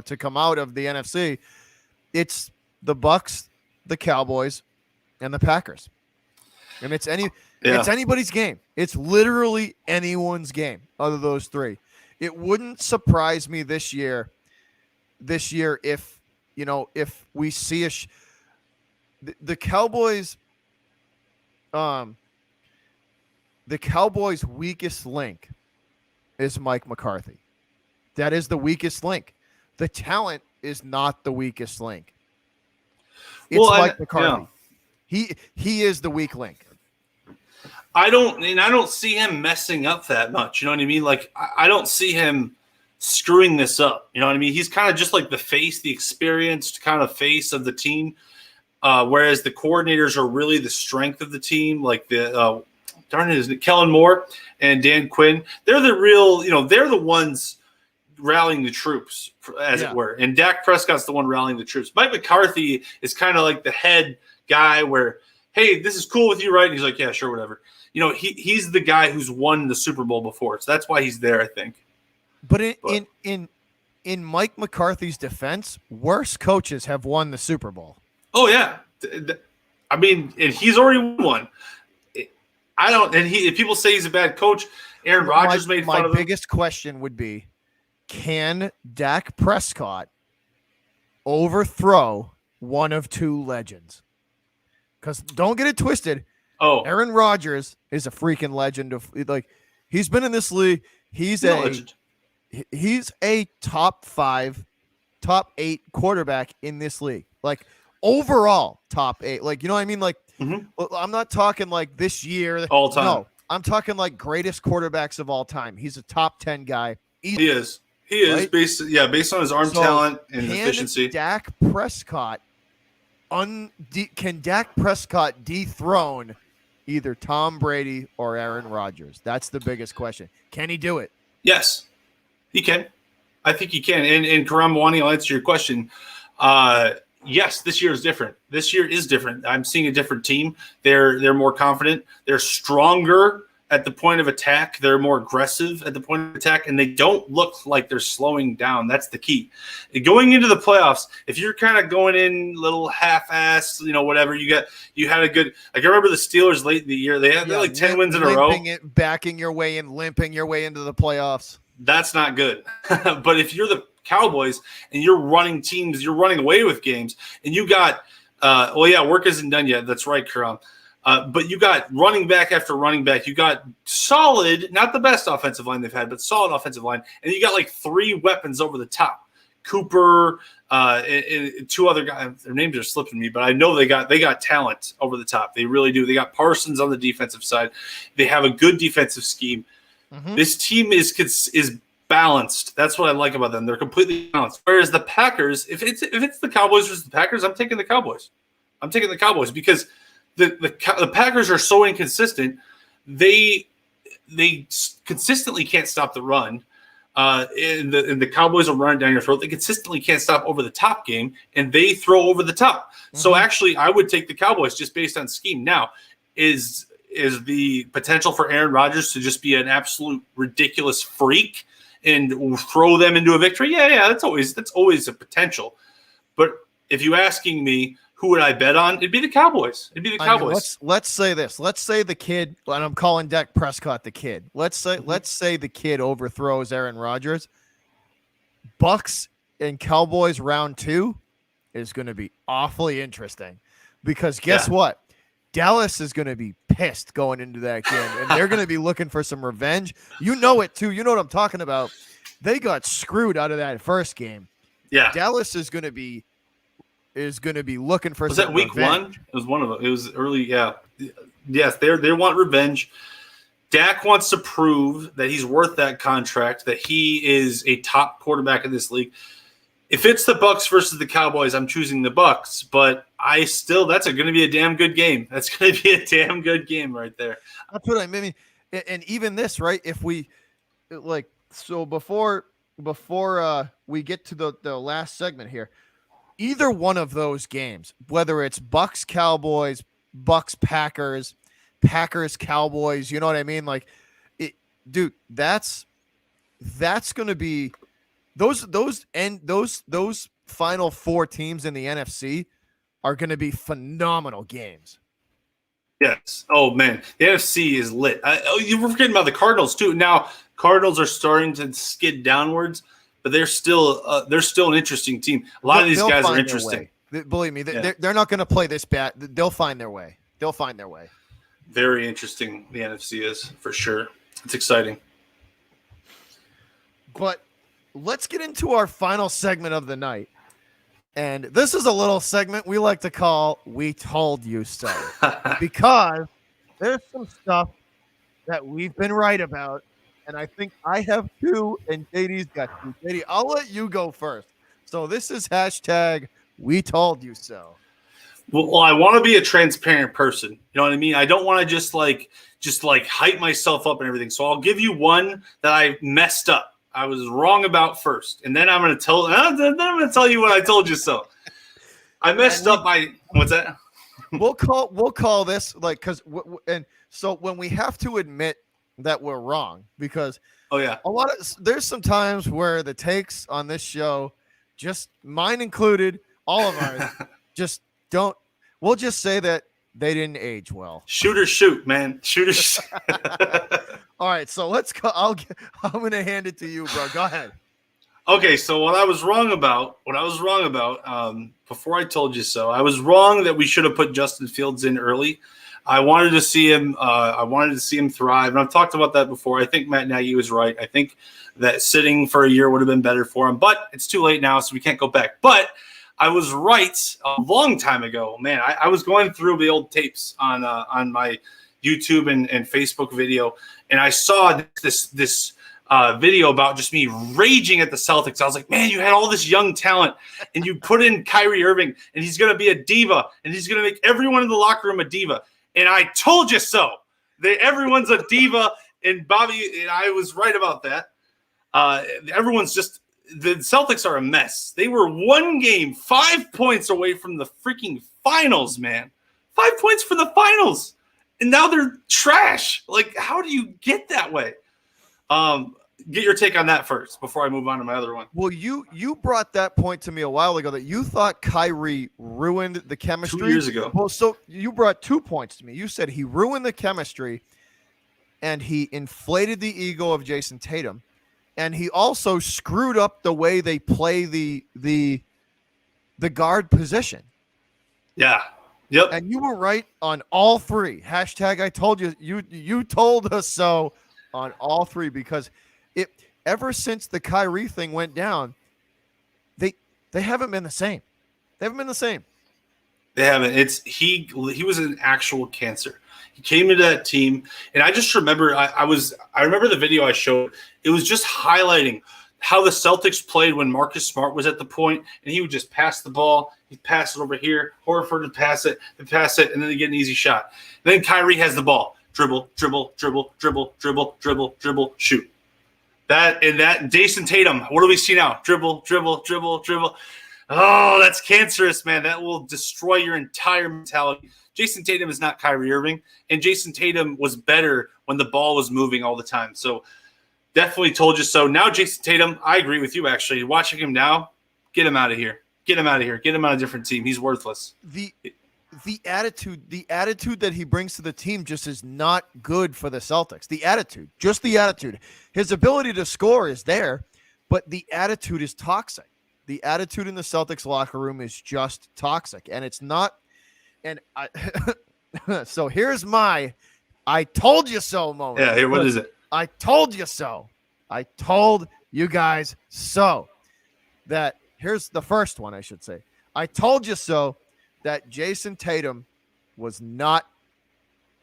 to come out of the NFC. It's the Bucs, the Cowboys, and the Packers. And it's anybody's game. It's literally anyone's game out of those 3. It wouldn't surprise me this year if we see the Cowboys the Cowboys' weakest link is Mike McCarthy. That is the weakest link. The talent is not the weakest link. It's Mike McCarthy. Yeah. He is the weak link. I don't see him messing up that much. You know what I mean? Like I don't see him screwing this up. You know what I mean? He's kind of just like the face, the experienced kind of face of the team. Whereas the coordinators are really the strength of the team. Like Kellen Moore and Dan Quinn. They're the real, they're the ones rallying the troops, as it were. And Dak Prescott's the one rallying the troops. Mike McCarthy is kind of like the head guy where, hey, this is cool with you, right? And he's like, yeah, sure, whatever. He's the guy who's won the Super Bowl before. So that's why he's there, I think. But in Mike McCarthy's defense, worse coaches have won the Super Bowl. Oh, yeah. I mean, and he's already won. If people say he's a bad coach, Aaron Rodgers made fun of him. My biggest question would be, can Dak Prescott overthrow one of 2 legends? Because don't get it twisted. Oh, Aaron Rodgers is a freaking legend of like he's been in this league. He's a legend. He's a top 5, top 8 quarterback in this league. Like overall top 8. Like, you know what I mean? Like I'm not talking like this year. All time. No, I'm talking like greatest quarterbacks of all time. He's a top 10 guy. He is. He is right? based on his arm talent and efficiency. Dak Prescott can Dak Prescott dethrone either Tom Brady or Aaron Rodgers? That's the biggest question. Can he do it? Yes, he can. I think he can. And Karam Wani, I'll answer your question. Yes, this year is different. This year is different. I'm seeing a different team. They're more confident. They're stronger at the point of attack. They're more aggressive at the point of attack, and they don't look like they're slowing down. That's the key. Going into the playoffs, if you're kind of going in a little half-assed, whatever, you had a good – like I remember the Steelers late in the year. They had like 10 wins in a row. Backing your way in, limping your way into the playoffs. That's not good. But if you're the Cowboys and you're running teams, you're running away with games, and you got work isn't done yet. That's right, Karam. But you got running back after running back. You got solid, not the best offensive line they've had, but solid offensive line. And you got like 3 weapons over the top. Cooper, and 2 other guys. Their names are slipping me, but I know they got talent over the top. They really do. They got Parsons on the defensive side. They have a good defensive scheme. Mm-hmm. This team is balanced. That's what I like about them. They're completely balanced. Whereas the Packers, if it's the Cowboys versus the Packers, I'm taking the Cowboys. I'm taking the Cowboys because the Packers are so inconsistent. They consistently can't stop the run. And the Cowboys will run it down your throat. They consistently can't stop over the top game, and they throw over the top. Mm-hmm. So actually, I would take the Cowboys just based on scheme. Now, is the potential for Aaron Rodgers to just be an absolute ridiculous freak and throw them into a victory? Yeah, that's always a potential. But if you're asking me, who would I bet on? It'd be the Cowboys. Let's say this. Let's say the kid, and I'm calling Dak Prescott the kid. Let's say the kid overthrows Aaron Rodgers. Bucks and Cowboys round 2 is going to be awfully interesting because guess what? Dallas is going to be pissed going into that game, and they're going to be looking for some revenge. You know it too. You know what I'm talking about. They got screwed out of that first game. Yeah, Dallas is going to be looking for. Was some that week revenge. 1? It was one of them. It was early. Yeah, yes, they want revenge. Dak wants to prove that he's worth that contract, that he is a top quarterback in this league. If it's the Bucks versus the Cowboys, I'm choosing the Bucks, but that's going to be a damn good game. That's going to be a damn good game right there. That's what I mean. And even this, right? If we before we get to the last segment here, either one of those games, whether it's Bucks Cowboys, Bucks Packers, Packers Cowboys, you know what I mean? Like, dude, that's going to be. Those final 4 teams in the NFC are going to be phenomenal games. Yes. Oh man, the NFC is lit. You were forgetting about the Cardinals too. Now Cardinals are starting to skid downwards, but they're still an interesting team. A lot of these guys are interesting. Believe me, they're not going to play this bad. They'll find their way. Very interesting. The NFC is for sure. It's exciting. But let's get into our final segment of the night. And this is a little segment we like to call We Told You So. Because there's some stuff that we've been right about. And I think I have 2, and JD's got 2. JD, I'll let you go first. So this is hashtag We Told You So. Well, I want to be a transparent person. You know what I mean? I don't want to just hype myself up and everything. So I'll give you one that I messed up. I was wrong about first, and then I'm going to tell you what I told you so. I messed up my what's that? We'll call this and so when we have to admit that we're wrong because there's some times where the takes on this show, just mine included, all of ours, just don't. We'll just say that they didn't age well. Shoot or shoot, man. Shoot or shoot. All right, so let's go. I'm going to hand it to you, bro. Go ahead. Okay, so what I was wrong about, before I told you so, I was wrong that we should have put Justin Fields in early. I wanted to see him. I wanted to see him thrive, and I've talked about that before. I think Matt Nagy was right. I think that sitting for a year would have been better for him, but it's too late now, so we can't go back. But I was right a long time ago. Man, I was going through the old tapes on my YouTube and Facebook video, and I saw this video about just me raging at the Celtics. I was like, man, you had all this young talent, and you put in Kyrie Irving, and he's going to be a diva, and he's going to make everyone in the locker room a diva. And I told you so. Everyone's a diva, and Bobby, and I was right about that. Everyone's just – the Celtics are a mess. They were one game, 5 points away from the freaking finals, man. 5 points for the finals. And now they're trash. Like, how do you get that way? Get your take on that first before I move on to my other one. Well, you brought that point to me a while ago that you thought Kyrie ruined the chemistry. 2 years ago. Well, so you brought 2 points to me. You said he ruined the chemistry, and he inflated the ego of Jason Tatum, and he also screwed up the way they play the guard position. Yeah. Yep. And you were right on all three. Hashtag I told you. You told us so on all three, because ever since the Kyrie thing went down, they haven't been the same. They haven't been the same. They haven't. He was an actual cancer. He came into that team, and I just remember I remember the video I showed. It was just highlighting how the Celtics played when Marcus Smart was at the point, and he would just pass the ball. He'd pass it over here. Horford would pass it, and then they get an easy shot. And then Kyrie has the ball. Dribble, dribble, dribble, dribble, dribble, dribble, dribble, shoot. That Jason Tatum, what do we see now? Dribble, dribble, dribble, dribble. Oh, that's cancerous, man. That will destroy your entire mentality. Jason Tatum is not Kyrie Irving, and Jason Tatum was better when the ball was moving all the time. So definitely told you so. Now Jason Tatum, I agree with you, actually. Watching him now, get him out of here. Get him out of here. Get him on a different team. He's worthless. The attitude that he brings to the team just is not good for the Celtics. The attitude. His ability to score is there, but the attitude is toxic. The attitude in the Celtics locker room is just toxic, and it's not. And so here's my "I told you so" moment. Yeah, here. What is it? I told you so. I told you guys so. That here's the first one, I should say. I told you so. That Jason Tatum was not.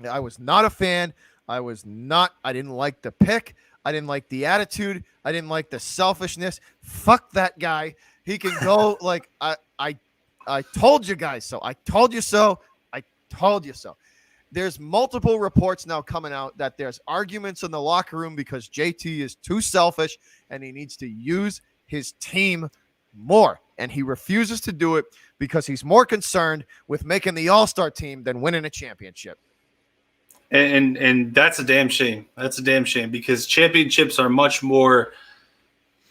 I was not a fan. I didn't like the pick. I didn't like the attitude. I didn't like the selfishness. Fuck that guy. He can go like I told you guys so. I told you so. I told you so. There's multiple reports now coming out that there's arguments in the locker room because JT is too selfish and he needs to use his team more. And he refuses to do it because he's more concerned with making the All-Star team than winning a championship. And that's a damn shame. That's a damn shame because championships are much more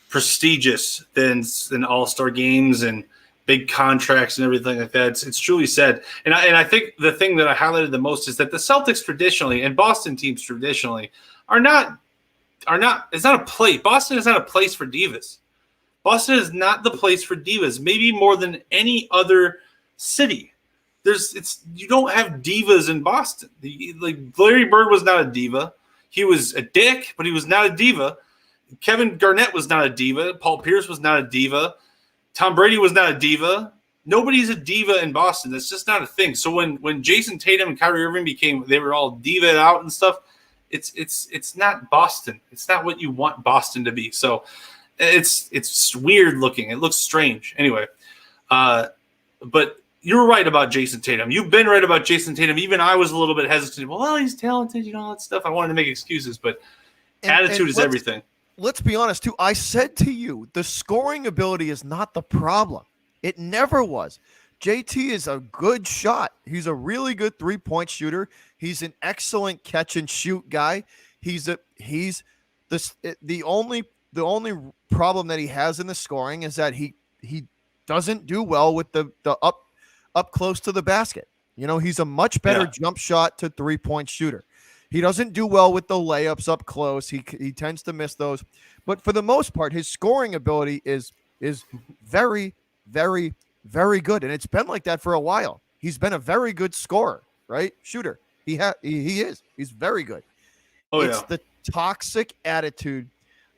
prestigious than All-Star games and big contracts and everything like that. It's truly sad. And I think the thing that I highlighted the most is that the Celtics traditionally and Boston teams traditionally are not. It's not a place. Boston is not a place for divas. Boston is not the place for divas. Maybe more than any other city. You don't have divas in Boston. Like Larry Bird was not a diva. He was a dick, but he was not a diva. Kevin Garnett was not a diva. Paul Pierce was not a diva. Tom Brady was not a diva. Nobody's a diva in Boston. That's just not a thing. So when Jason Tatum and Kyrie Irving they were all diva out and stuff. It's not Boston. It's not what you want Boston to be. So it's weird looking. It looks strange. Anyway, but you're right about Jason Tatum. You've been right about Jason Tatum. Even I was a little bit hesitant. Well, he's talented, all that stuff. I wanted to make excuses, but attitude is everything. Let's be honest, too. I said to you, the scoring ability is not the problem. It never was. JT is a good shot. He's a really good three-point shooter. He's an excellent catch-and-shoot guy. The only problem that he has in the scoring is that he doesn't do well with the up close to the basket. He's a much better jump shot to three-point shooter. He doesn't do well with the layups up close. He tends to miss those. But for the most part, his scoring ability is very, very, very good. And it's been like that for a while. He's been a very good scorer, right? Shooter. He is. He's very good. Oh, It's yeah. the toxic attitude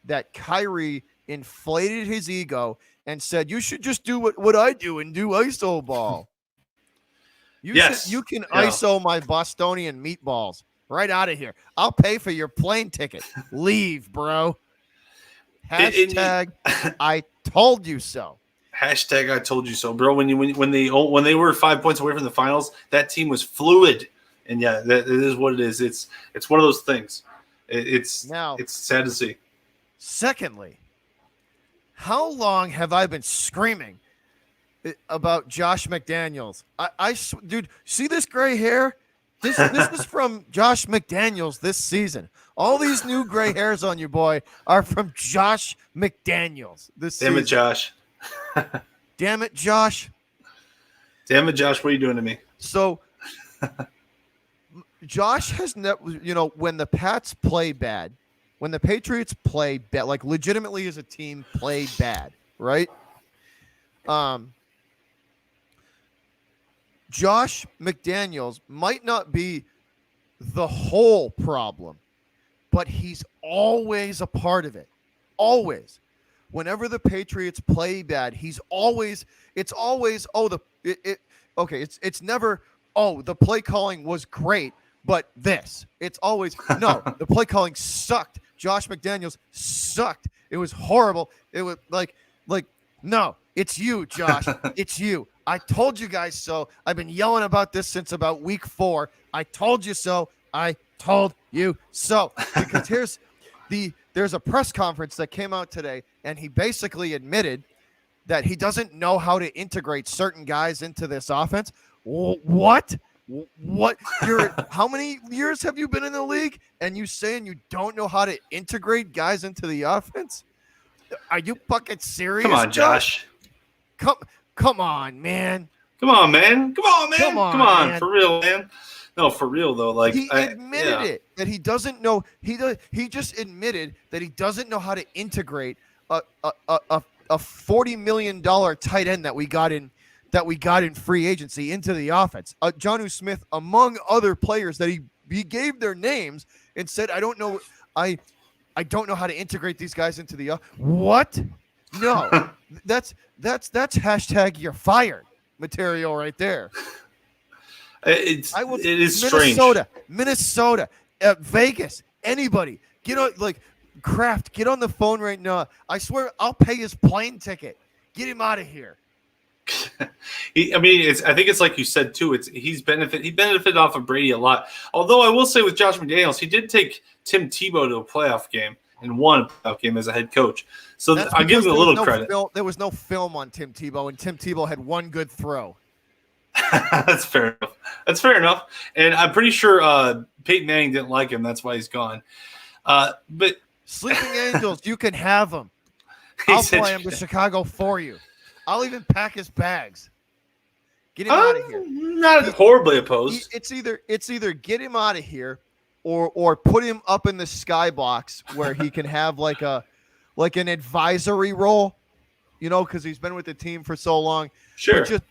that Kyrie inflated his ego and said, you should just do what I do and do ISO ball. You can ISO my Bostonian meatballs. Right out of here. I'll pay for your plane ticket. Leave, bro. Hashtag I told you so. Hashtag I told you so, bro. When they were 5 points away from the finals, that team was fluid. And yeah, that it is what it is. It's one of those things. It's sad to see. Secondly, how long have I been screaming about Josh McDaniels? Dude, see this gray hair? This is from Josh McDaniels this season. All these new gray hairs on you, boy, are from Josh McDaniels this season. Damn it, Josh. Damn it, Josh. Damn it, Josh. What are you doing to me? So, Josh has never, when the Pats play bad, when the Patriots play bad, like legitimately as a team play bad, right? Josh McDaniels might not be the whole problem, but he's always a part of it. Always. Whenever the Patriots play bad, it's never, the play calling was great, but this. It's always, no, the play calling sucked. Josh McDaniels sucked. It was horrible. It was like, no, it's you, Josh. It's you. I told you guys so. I've been yelling about this since about week 4. I told you so. I told you so. Because there's a press conference that came out today, and he basically admitted that he doesn't know how to integrate certain guys into this offense. What? How many years have you been in the league, and you saying you don't know how to integrate guys into the offense? Are you fucking serious? Come on, Josh. Come on, man. Come on, man. Come on, man. For real, man. No, for real though. Like he admitted it that he doesn't know. He just admitted that he doesn't know how to integrate a $40 million tight end that we got in free agency into the offense. Jonnu Smith, among other players that he gave their names and said, I don't know how to integrate these guys into the what? No, that's hashtag you're fired material right there. It is Minnesota, Vegas, anybody get on, Kraft, get on the phone right now. I swear I'll pay his plane ticket. Get him out of here. I think it's like you said too. He benefited off of Brady a lot. Although I will say with Josh McDaniels, he did take Tim Tebow to a playoff game and won a playoff game as a head coach. So I'll give him a little credit. There was no film on Tim Tebow, and Tim Tebow had one good throw. That's fair enough. And I'm pretty sure Peyton Manning didn't like him. That's why he's gone. But Sleeping Angels, you can have him. I'll fly him to Chicago for you. I'll even pack his bags. Get him out of here. Not horribly opposed. It's either get him out of here or put him up in the skybox where he can have an advisory role, because he's been with the team for so long. Sure. But just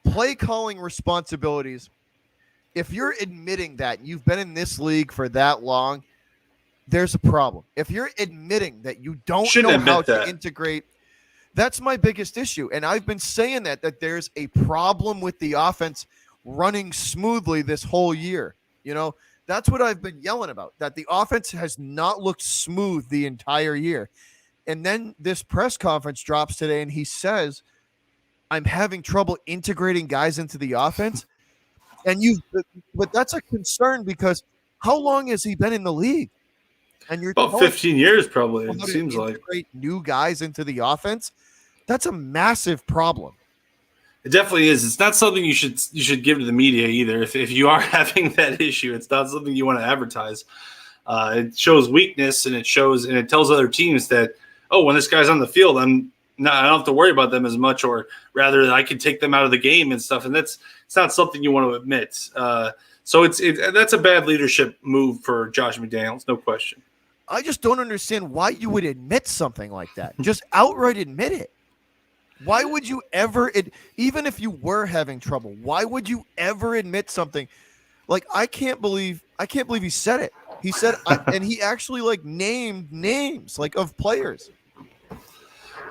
play calling responsibilities. If you're admitting that you've been in this league for that long, there's a problem. If you're admitting that you don't know how to integrate, that's my biggest issue. And I've been saying that there's a problem with the offense running smoothly this whole year. That's what I've been yelling about, that the offense has not looked smooth the entire year. And then this press conference drops today and he says, I'm having trouble integrating guys into the offense. But that's a concern because how long has he been in the league? And you're about 15 years, probably. It seems like new guys into the offense. That's a massive problem. It definitely is. It's not something you should give to the media either. If you are having that issue, it's not something you want to advertise. It shows weakness, and it tells other teams that, when this guy's on the field, I don't have to worry about them as much, or rather, I can take them out of the game and stuff. And it's not something you want to admit. So that's a bad leadership move for Josh McDaniels, no question. I just don't understand why you would admit something like that. Just outright admit it. Why would you ever, even if you were having trouble, why would you ever admit something? Like, I can't believe he said it. He said, and he actually like named names like of players.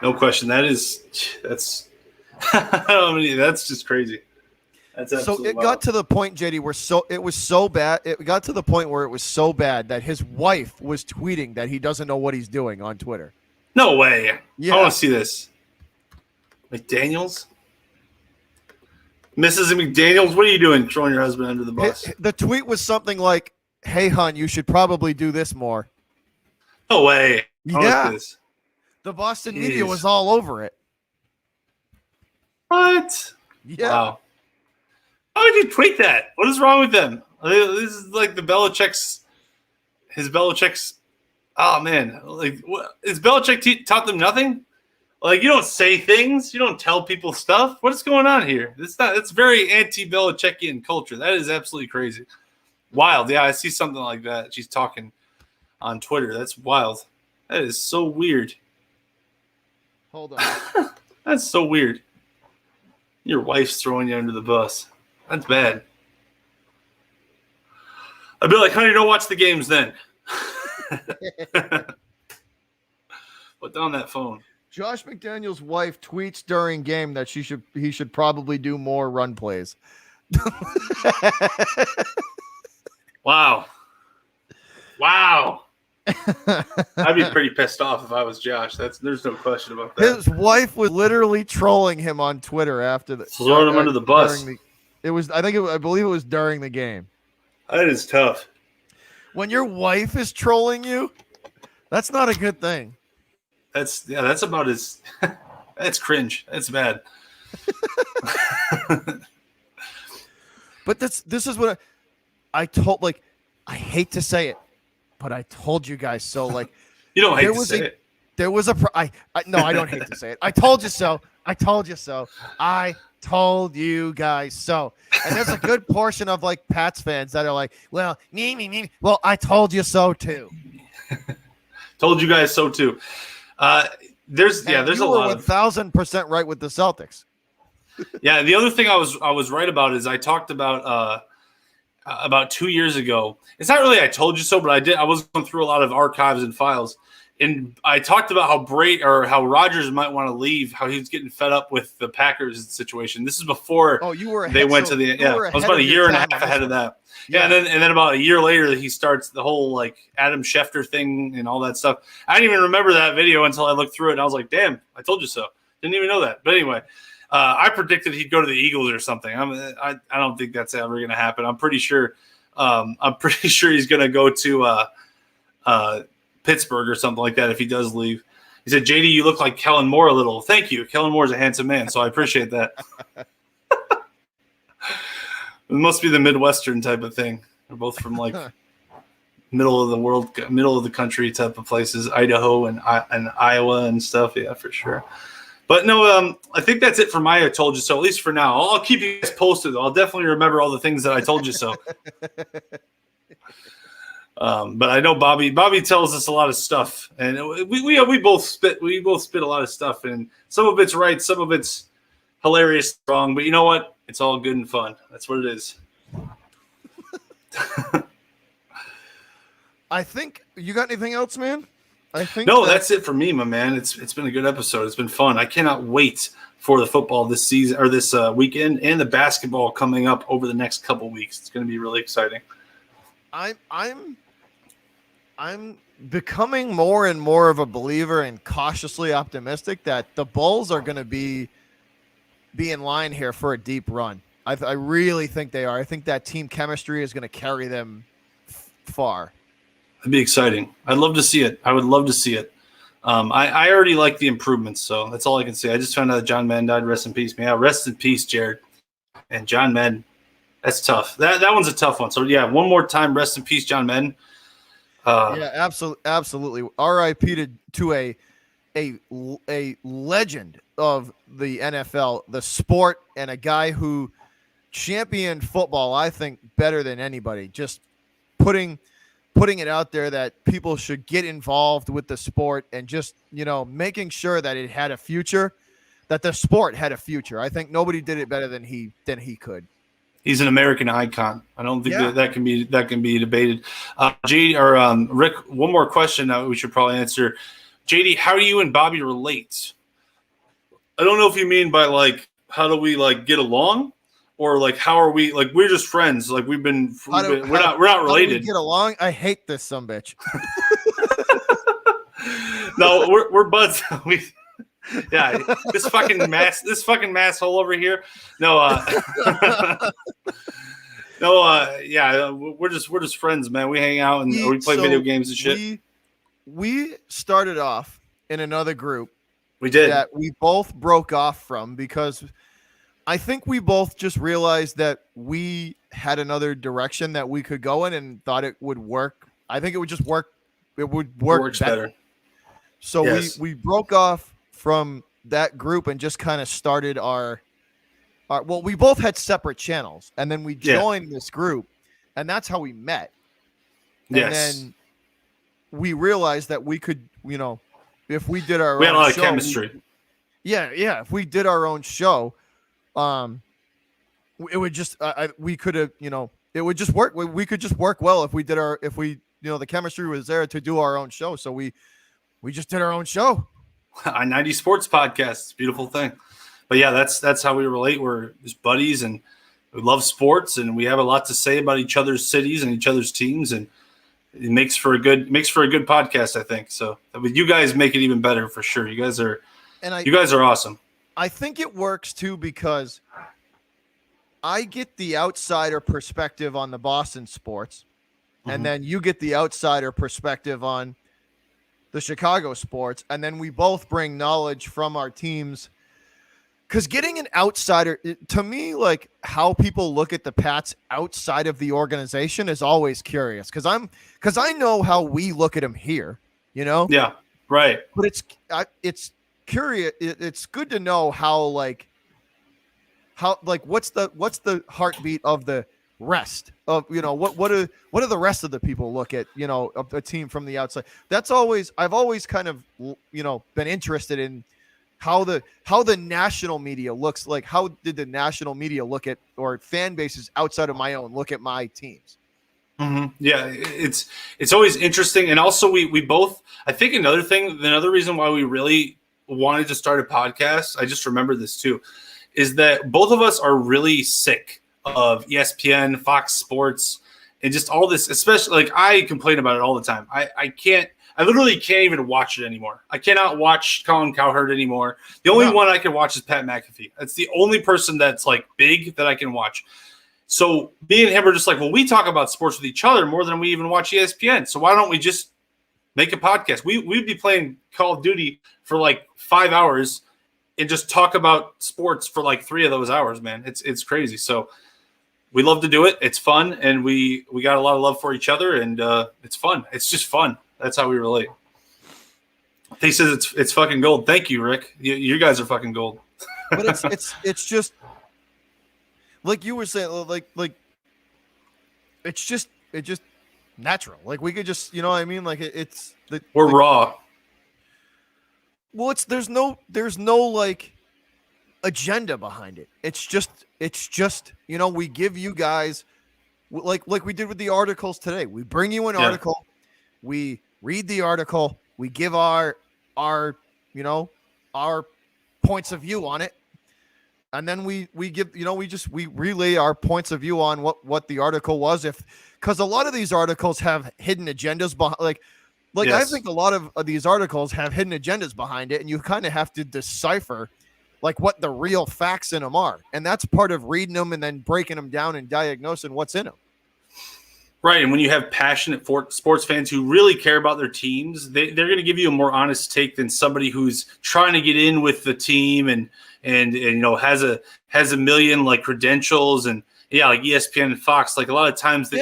No question. That's that's just crazy. That's so it got to the point, JD, where it was so bad. It got to the point where it was so bad that his wife was tweeting that he doesn't know what he's doing on Twitter. No way. Yeah. I want to see this. McDaniels? Mrs. McDaniels, what are you doing throwing your husband under the bus? The tweet was something like, "Hey, hon, you should probably do this more." No way. Yeah. The Boston media was all over it. What? Yeah. Wow. How would you tweet that? What is wrong with them? This is like his Belichick's. Oh man, like what, is Belichick taught them nothing? Like, you don't say things, you don't tell people stuff. What is going on here? It's very anti-Belichickian culture. That is absolutely crazy. Wild. Yeah, I see something like that. She's talking on Twitter. That's wild. That is so weird. Hold on. That's so weird. Your wife's throwing you under the bus. That's bad. I'd be like, honey, don't watch the games then. Put down that phone. Josh McDaniels' wife tweets during game that he should probably do more run plays. Wow. I'd be pretty pissed off if I was Josh. There's no question about that. His wife was literally trolling him on Twitter after throwing him under the bus. I believe it was during the game. That is tough. When your wife is trolling you, that's not a good thing. That's about as that's cringe. That's bad. But this is what I told, like, I hate to say it, but I told you guys so. Like, you don't hate to say it. There was no, I don't hate to say it. I told you so. I told you so. I told you guys so. And there's a good portion of like Pats fans that are like, well, me. Well, I told you so too. Told you guys so too. There's a lot of 1,000% right with the Celtics. Yeah, the other thing I was right about is I talked about 2 years ago. It's not really I told you so, but I was going through a lot of archives and files, and I talked about how Rodgers might want to leave, how he was getting fed up with the Packers situation. This is before they went to the I was about a year and a half ahead of that. Yeah, and then about a year later, he starts the whole like Adam Schefter thing and all that stuff. I didn't even remember that video until I looked through it, and I was like, "Damn, I told you so." Didn't even know that. But anyway, I predicted he'd go to the Eagles or something. I don't think that's ever going to happen. I'm pretty sure he's going to go to Pittsburgh or something like that if he does leave. He said, "JD, you look like Kellen Moore a little." Thank you. Kellen Moore's a handsome man, so I appreciate that. It must be the Midwestern type of thing. They're both from like middle of the world, middle of the country type of places, Idaho and Iowa and stuff. Yeah, for sure. But no, I think that's it for my I told you so, at least for now. I'll keep you guys posted. I'll definitely remember all the things that I told you so. But I know Bobby tells us a lot of stuff, and we both spit a lot of stuff, and some of it's right, some of it's hilarious, wrong. But you know what? It's all good and fun. That's what it is. I think you got anything else, man? That's it for me, my man. It's been a good episode. It's been fun. I cannot wait for the football this season or this weekend, and the basketball coming up over the next couple weeks. It's going to be really exciting. I'm becoming more and more of a believer and cautiously optimistic that the Bulls are going to be in line here for a deep run. I really think they are. I think that team chemistry is going to carry them far. It'd be exciting. I'd love to see it. I would love to see it. I already like the improvements, so that's all I can say. I just found out that John Madden died. Rest in peace, man. Yeah, rest in peace, Jared. And John Madden, that's tough. That one's a tough one. So, yeah, one more time, rest in peace, John Madden. Yeah, absolutely. R.I.P. to a legend of the NFL, the sport, and a guy who championed football, I think, better than anybody. Just putting it out there that people should get involved with the sport and just, making sure that it had a future, that the sport had a future. I think nobody did it better than he could. He's an American icon. I don't think that can be debated. Rick, one more question that we should probably answer. JD, how do you and Bobby relate? I don't know if you mean by like how do we like get along, or like how are we like we're just friends? Like we're not related. How do we get along? I hate this sumbitch. No, we're buds. Yeah, this fucking masshole over here. We're just friends, man. We hang out and we play video games and shit. We started off in another group. We did. That we both broke off from because I think we both just realized that we had another direction that we could go in and thought it would work. I think it would just work. It would work better. So yes. we broke off from that group and just kind of started our we both had separate channels, and then we joined this group, and that's how we met. And then we realized that we could, if we did our we own had a lot show, of chemistry. If we did our own show, it would just we could have, it would just work. We could just work well if the chemistry was there to do our own show. So we just did our own show. I-90 Sports Podcast. It's a beautiful thing. But yeah, that's how we relate. We're just buddies, and we love sports, and we have a lot to say about each other's cities and each other's teams, and it makes for a good podcast, I think. So you guys make it even better for sure. You guys are awesome. I think it works too because I get the outsider perspective on the Boston sports, and then you get the outsider perspective on the Chicago sports, and then we both bring knowledge from our teams. Because getting an outsider, to me, like how people look at the Pats outside of the organization is always curious. Because I know how we look at them here, Yeah, right. But it's curious. It's good to know how what's the heartbeat of the rest of what do the rest of the people look at a team from the outside. I've always kind of been interested in how the national media looks like. How did the national media look at, or fan bases outside of my own look at my teams? Yeah, it's always interesting. And also we both, I think another reason why we really wanted to start a podcast, I just remember this too, is that both of us are really sick of ESPN, Fox Sports, and just all this, especially like I complain about it all the time. I literally can't even watch it anymore. I cannot watch Colin Cowherd anymore. The only one I can watch is Pat McAfee. That's the only person that's like big that I can watch. So me and him are just like, well, we talk about sports with each other more than we even watch ESPN. So why don't we just make a podcast? We'd be playing Call of Duty for like 5 hours and just talk about sports for like 3 of those hours, man. It's crazy. So we love to do it. It's fun, and we got a lot of love for each other, and it's fun. It's just fun. That's how we relate. He says it's fucking gold. Thank you, Rick. You guys are fucking gold. But it's just like you were saying, like it's just natural. Like we could just, what I mean? Like we're raw. Well, there's no like agenda behind it. It's just we give you guys like we did with the articles today. We bring you an article, we read the article, we give our points of view on it, and then we give we relay our points of view on what the article was, because a lot of these articles have hidden agendas behind, like yes. I think a lot of these articles have hidden agendas behind it, and you kind of have to decipher like what the real facts in them are. And that's part of reading them and then breaking them down and diagnosing what's in them. Right. And when you have passionate sports fans who really care about their teams, they're going to give you a more honest take than somebody who's trying to get in with the team and has a million like credentials and like ESPN and Fox. Like a lot of times they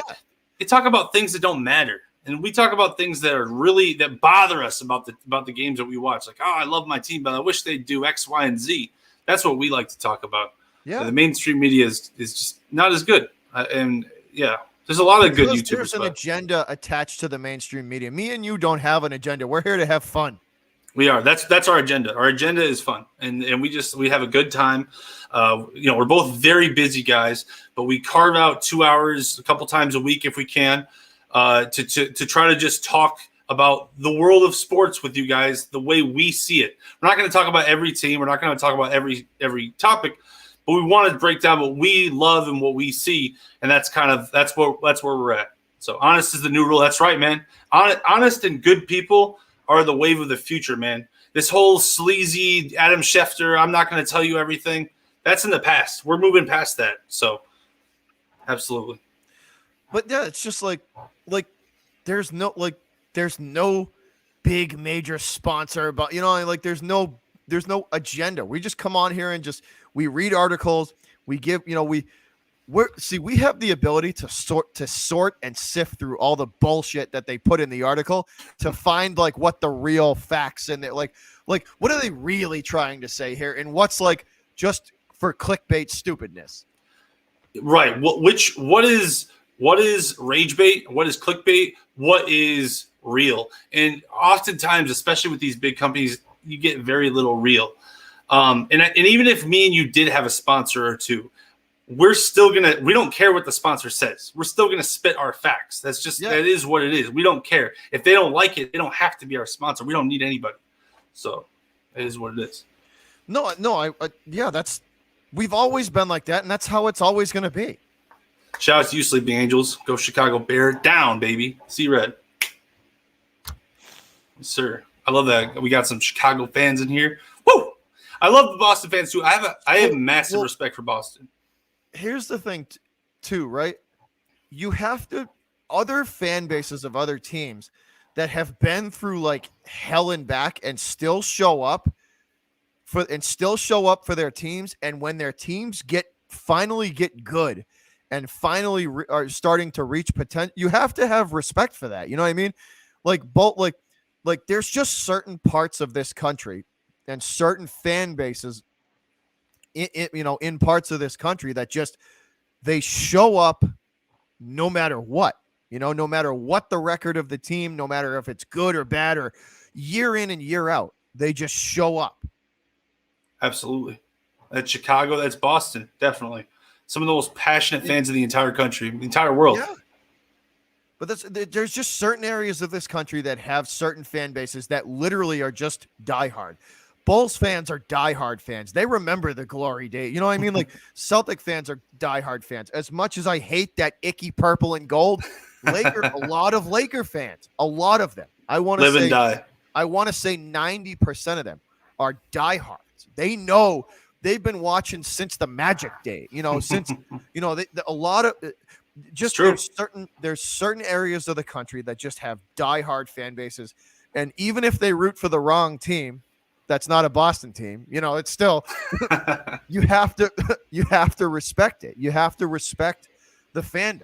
talk about things that don't matter. And we talk about things that bother us about the games that we watch. Like, oh, I love my team, but I wish they'd do X, Y, and Z. That's what we like to talk about. Yeah. The mainstream media is just not as good. And yeah, there's a lot of good YouTubers. There's an agenda attached to the mainstream media. Me and you don't have an agenda. We're here to have fun. We are. That's our agenda. Our agenda is fun, and we have a good time. We're both very busy guys, but we carve out 2 hours a couple times a week if we can to try to just talk about the world of sports with you guys the way we see it. We're not going to talk about every team. We're not going to talk about every topic, but we want to break down what we love and what we see, and that's where we're at. So honest is the new rule. That's right, man. Honest and good people are the wave of the future, man. This whole sleazy Adam Schefter, I'm not going to tell you everything. That's in the past. We're moving past that. So, absolutely. But yeah, it's just like there's no big major sponsor, but there's no agenda. We just come on here and we read articles. We give, we have the ability to sort and sift through all the bullshit that they put in the article to find what the real facts in it, like what are they really trying to say here, and what's just for clickbait stupidness. Right. What is rage bait? What is clickbait? What is real? And oftentimes, especially with these big companies, you get very little real. And even if me and you did have a sponsor or two, we don't care what the sponsor says. We're still gonna spit our facts. That is what it is. We don't care. If they don't like it, they don't have to be our sponsor. We don't need anybody. So it is what it is. No, we've always been like that, and that's how it's always gonna be. Shout out to you, Sleeping Angels. Go Chicago Bear down, baby. See red. Yes, sir. I love that. We got some Chicago fans in here. Woo! I love the Boston fans too. I have massive respect for Boston. Here's the thing, too, right? You have to other fan bases of other teams that have been through hell and back and still show up for their teams. And when their teams finally get good and finally are starting to reach potential, you have to have respect for that. You know what I mean? There's just certain parts of this country and certain fan bases in parts of this country that they show up no matter what, no matter what the record of the team, no matter if it's good or bad or year in and year out, they just show up. Absolutely. That's Chicago. That's Boston. Definitely. Some of the most passionate fans in the entire country, the entire world. Yeah. But there's just certain areas of this country that have certain fan bases that literally are just diehard. Bulls fans are diehard fans. They remember the glory days. You know what I mean? Celtic fans are diehard fans. As much as I hate that icky purple and gold, a lot of Laker fans, a lot of them. I want to say 90% of them are diehards. They know they've been watching since the Magic day. Since a lot of just there's certain areas of the country that just have diehard fan bases, and even if they root for the wrong team, that's not a Boston team. It's still you have to respect it. You have to respect the fandom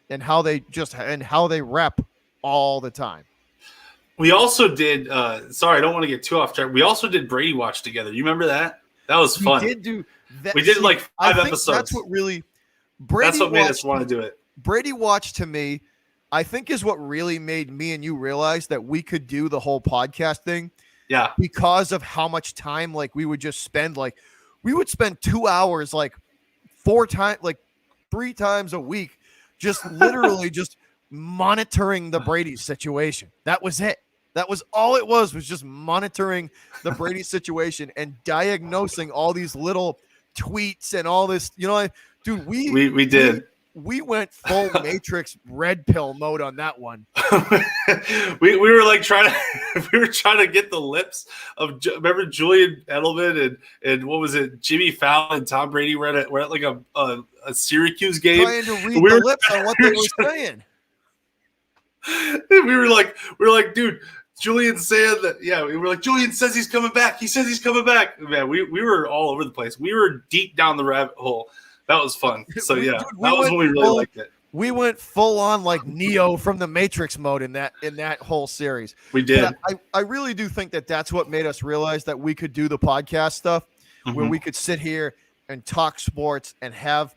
and how they rep all the time. We also did. Sorry, I don't want to get too off track. We also did Brady Watch together. You remember that? That was fun. We did do that. We did 5 episodes. That's what really. That's what made us want to do it. Brady Watch, to me, I think, is what really made me and you realize that we could do the whole podcast thing. Yeah. Because of how much time we would just spend we would spend 2 hours 3 times a week just literally just monitoring the Brady situation. That was it. That was all it was just monitoring the Brady situation and diagnosing all these little tweets and all this, dude, we did. We went full Matrix red pill mode on that one. we were trying to get the lips of, remember Julian Edelman and what was it, Jimmy Fallon and Tom Brady were at a Syracuse game. Trying to read the lips on what they were saying. We were like, dude, Julian's saying that. Yeah, we were like, Julian says he's coming back. He says he's coming back. Man, we were all over the place. We were deep down the rabbit hole. That was fun. So that was when we really liked it. We went full on Neo from the Matrix mode in that whole series. We did. I really do think that that's what made us realize that we could do the podcast stuff, where we could sit here and talk sports and have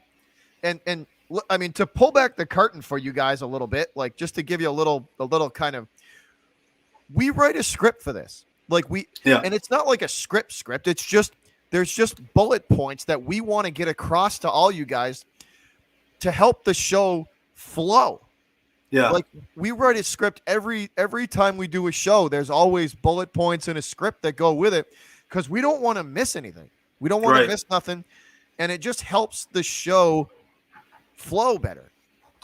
and I mean, to pull back the curtain for you guys a little bit, like just to give you a little kind of, we write a script for this. Like and it's not like a script. It's just, there's just bullet points that we want to get across to all you guys to help the show flow. Yeah. Like we write a script every time we do a show. There's always bullet points in a script that go with it because we don't want to miss anything. We don't want to miss nothing. And it just helps the show flow better.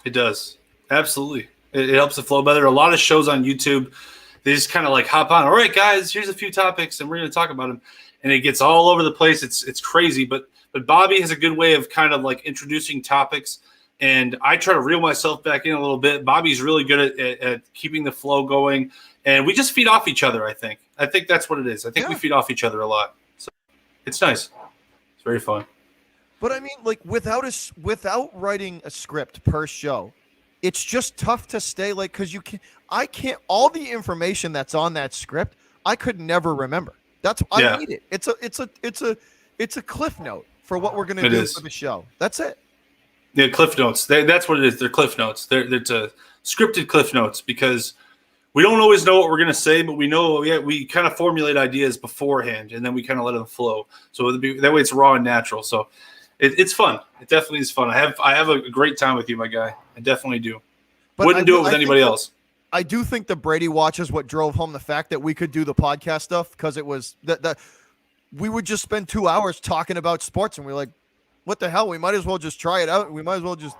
It does. Absolutely. It helps it flow better. A lot of shows on YouTube, they just kind of like hop on. All right, guys, here's a few topics and we're going to talk about them. And it gets all over the place. It's crazy. But Bobby has a good way of kind of like introducing topics. And I try to reel myself back in a little bit. Bobby's really good at keeping the flow going. And we just feed off each other, I think. I think that's what it is. I think we feed off each other a lot. So it's nice. It's very fun. But I mean, like without writing a script per show, it's just tough to stay like, because I can't all the information that's on that script, I could never remember. I need it. It's a cliff note for what we're gonna do for the show. That's it. Yeah, cliff notes. That's what it is. They're cliff notes. It's a scripted cliff notes because we don't always know what we're going to say, but we know we kind of formulate ideas beforehand, and then we kind of let them flow. So that way it's raw and natural. So it's fun. It definitely is fun. I have a great time with you, my guy. I definitely do. But Wouldn't do it with anybody else. I do think the Brady watch is what drove home the fact that we could do the podcast stuff, because it was that we would just spend 2 hours talking about sports, and we're like, what the hell? We might as well just try it out. We might as well just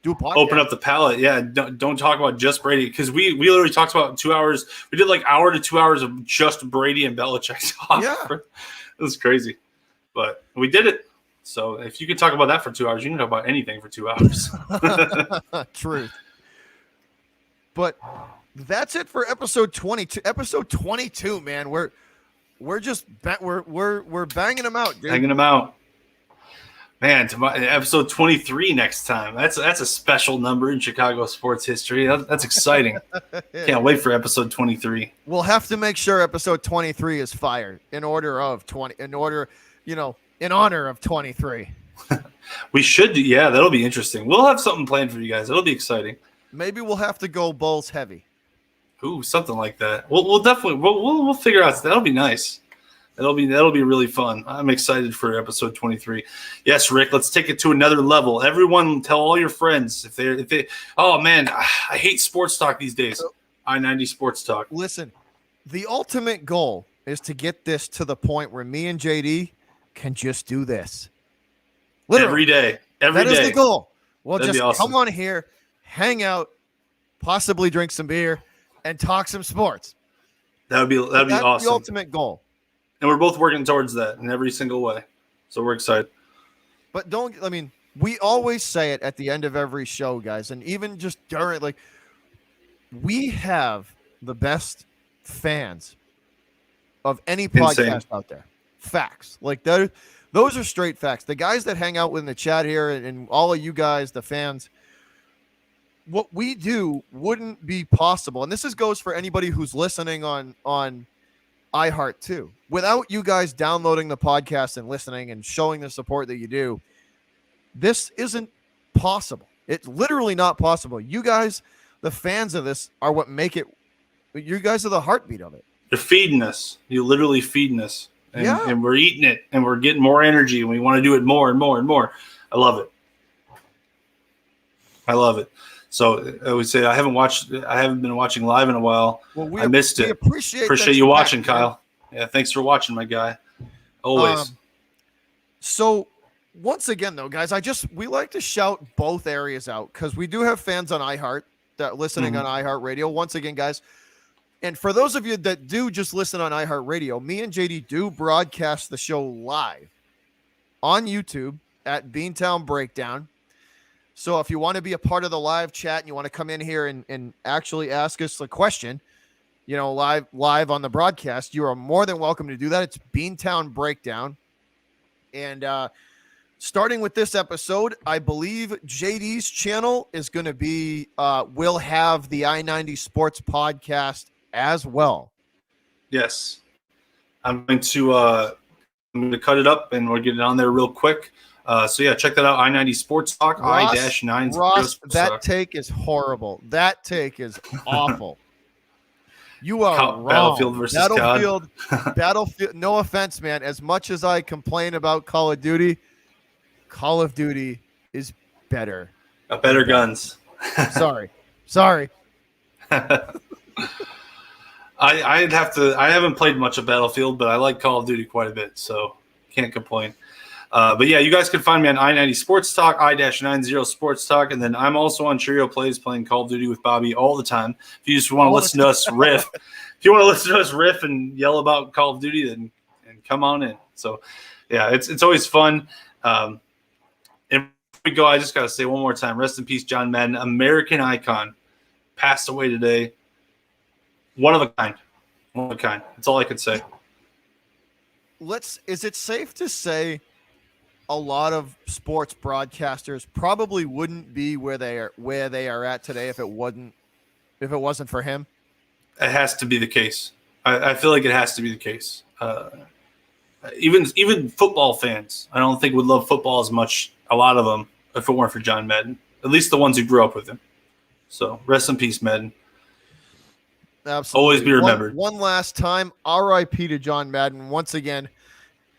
do a podcast. Open up the palette. Yeah, don't talk about just Brady, because we literally talked about 2 hours. We did like hour to 2 hours of just Brady and Belichick talk. Yeah. It was crazy. But we did it. So if you could talk about that for 2 hours, you can talk about anything for 2 hours. Truth. But that's it for episode 22. Episode 22, man. We're just we're banging them out, dude. Banging them out. Man, episode 23 next time. That's a special number in Chicago sports history. That's exciting. Can't wait for episode 23. We'll have to make sure episode 23 is fire in honor of 23. We should do. Yeah, that'll be interesting. We'll have something planned for you guys. It'll be exciting. Maybe we'll have to go Bulls heavy. Ooh, something like that. We'll definitely we'll figure out. That'll be nice. That'll be really fun. I'm excited for episode 23. Yes, Rick, let's take it to another level. Everyone, tell all your friends if they. Oh man, I hate sports talk these days. I-90 sports talk. Listen, the ultimate goal is to get this to the point where me and JD can just do this. Literally. Every day. That is the goal. We'll That'd just be awesome. come on here, hang out, possibly drink some beer, and talk some sports. That'd be awesome. That's the ultimate goal. And we're both working towards that in every single way. So we're excited. But we always say it at the end of every show, guys. And even just during, like, we have the best fans of any podcast out there. Facts. Like, those are straight facts. The guys that hang out in the chat here and all of you guys, the fans, what we do wouldn't be possible. And this goes for anybody who's listening on iHeart too. Without you guys downloading the podcast and listening and showing the support that you do, this isn't possible. It's literally not possible. You guys, the fans of this, are what make it. You guys are the heartbeat of it. You're feeding us. You're literally feeding us. And we're eating it, and we're getting more energy, and we want to do it more and more and more. I love it. I love it. So I would say I haven't been watching live in a while. Well, I missed it. Appreciate you watching, Kyle. Yeah, thanks for watching, my guy. Always. So once again, though, guys, we like to shout both areas out because we do have fans on iHeart that are listening on iHeartRadio. Once again, guys, and for those of you that do just listen on iHeartRadio, me and JD do broadcast the show live on YouTube at Beantown Breakdown. So if you want to be a part of the live chat and you want to come in here and actually ask us a question, live on the broadcast, you are more than welcome to do that. It's Beantown Breakdown. And starting with this episode, I believe JD's channel is going to be, will have the I-90 Sports Podcast as well. Yes. I'm going to I'm going to cut it up, and we're getting on there real quick. So, yeah, check that out, I-90 Sports Talk, I-90 Ross, Sports that Talk. take is horrible. That take is awful. You are wrong. Battlefield versus Battlefield, no offense, man. As much as I complain about Call of Duty is better. Better guns. Sorry. I haven't played much of Battlefield, but I like Call of Duty quite a bit, so can't complain. But yeah, you guys can find me on I-90 Sports Talk, I-90 Sports Talk, and then I'm also on Cheerio Plays playing Call of Duty with Bobby all the time. If you just want to listen to us riff, and yell about Call of Duty, then come on in. So yeah, it's always fun. And before we go, I just got to say one more time, rest in peace, John Madden, American icon, passed away today. One of a kind. That's all I could say. Is it safe to say a lot of sports broadcasters probably wouldn't be where they are at today if it wasn't for him? It has to be the case. I feel like it has to be the case. Even football fans, I don't think would love football as much, a lot of them, if it weren't for John Madden. At least the ones who grew up with him. So rest in peace, Madden. Absolutely. Always be remembered. One last time, RIP to John Madden. Once again,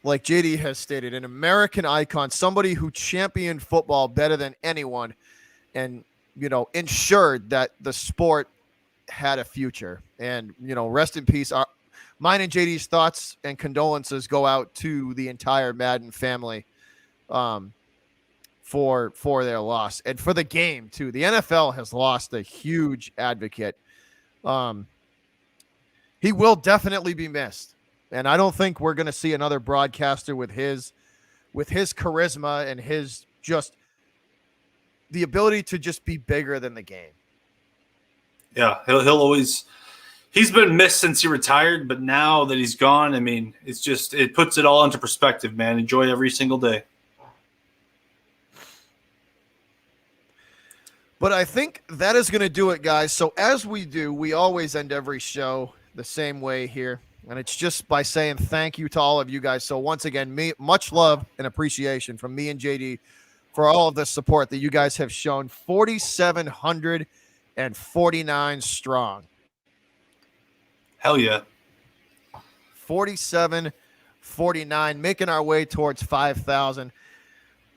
like JD has stated, an American icon, somebody who championed football better than anyone and, ensured that the sport had a future. And, rest in peace. Mine and JD's thoughts and condolences go out to the entire Madden family for their loss and for the game, too. The NFL has lost a huge advocate. He will definitely be missed. And I don't think we're going to see another broadcaster with his charisma and his just the ability to just be bigger than the game. Yeah, he'll always – he's been missed since he retired, but now that he's gone, I mean, it puts it all into perspective, man. Enjoy every single day. But I think that is going to do it, guys. So as we do, we always end every show the same way here. And it's just by saying thank you to all of you guys. So once again, much love and appreciation from me and JD for all of the support that you guys have shown. 4,749 strong. Hell yeah. 4,749, making our way towards 5,000.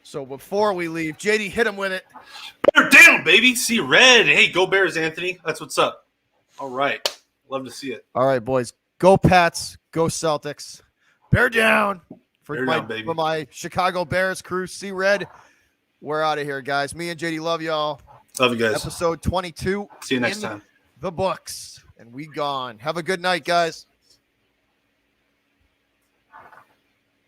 So before we leave, JD, hit him with it. Bear down, baby. See red. Hey, go Bears, Anthony. That's what's up. All right. Love to see it. All right, boys. Go Pats. Go Celtics. Bear down. For my Chicago Bears crew. See red. We're out of here, guys. Me and JD love y'all. Love you guys. Episode 22. See you next time. The books. And we gone. Have a good night, guys.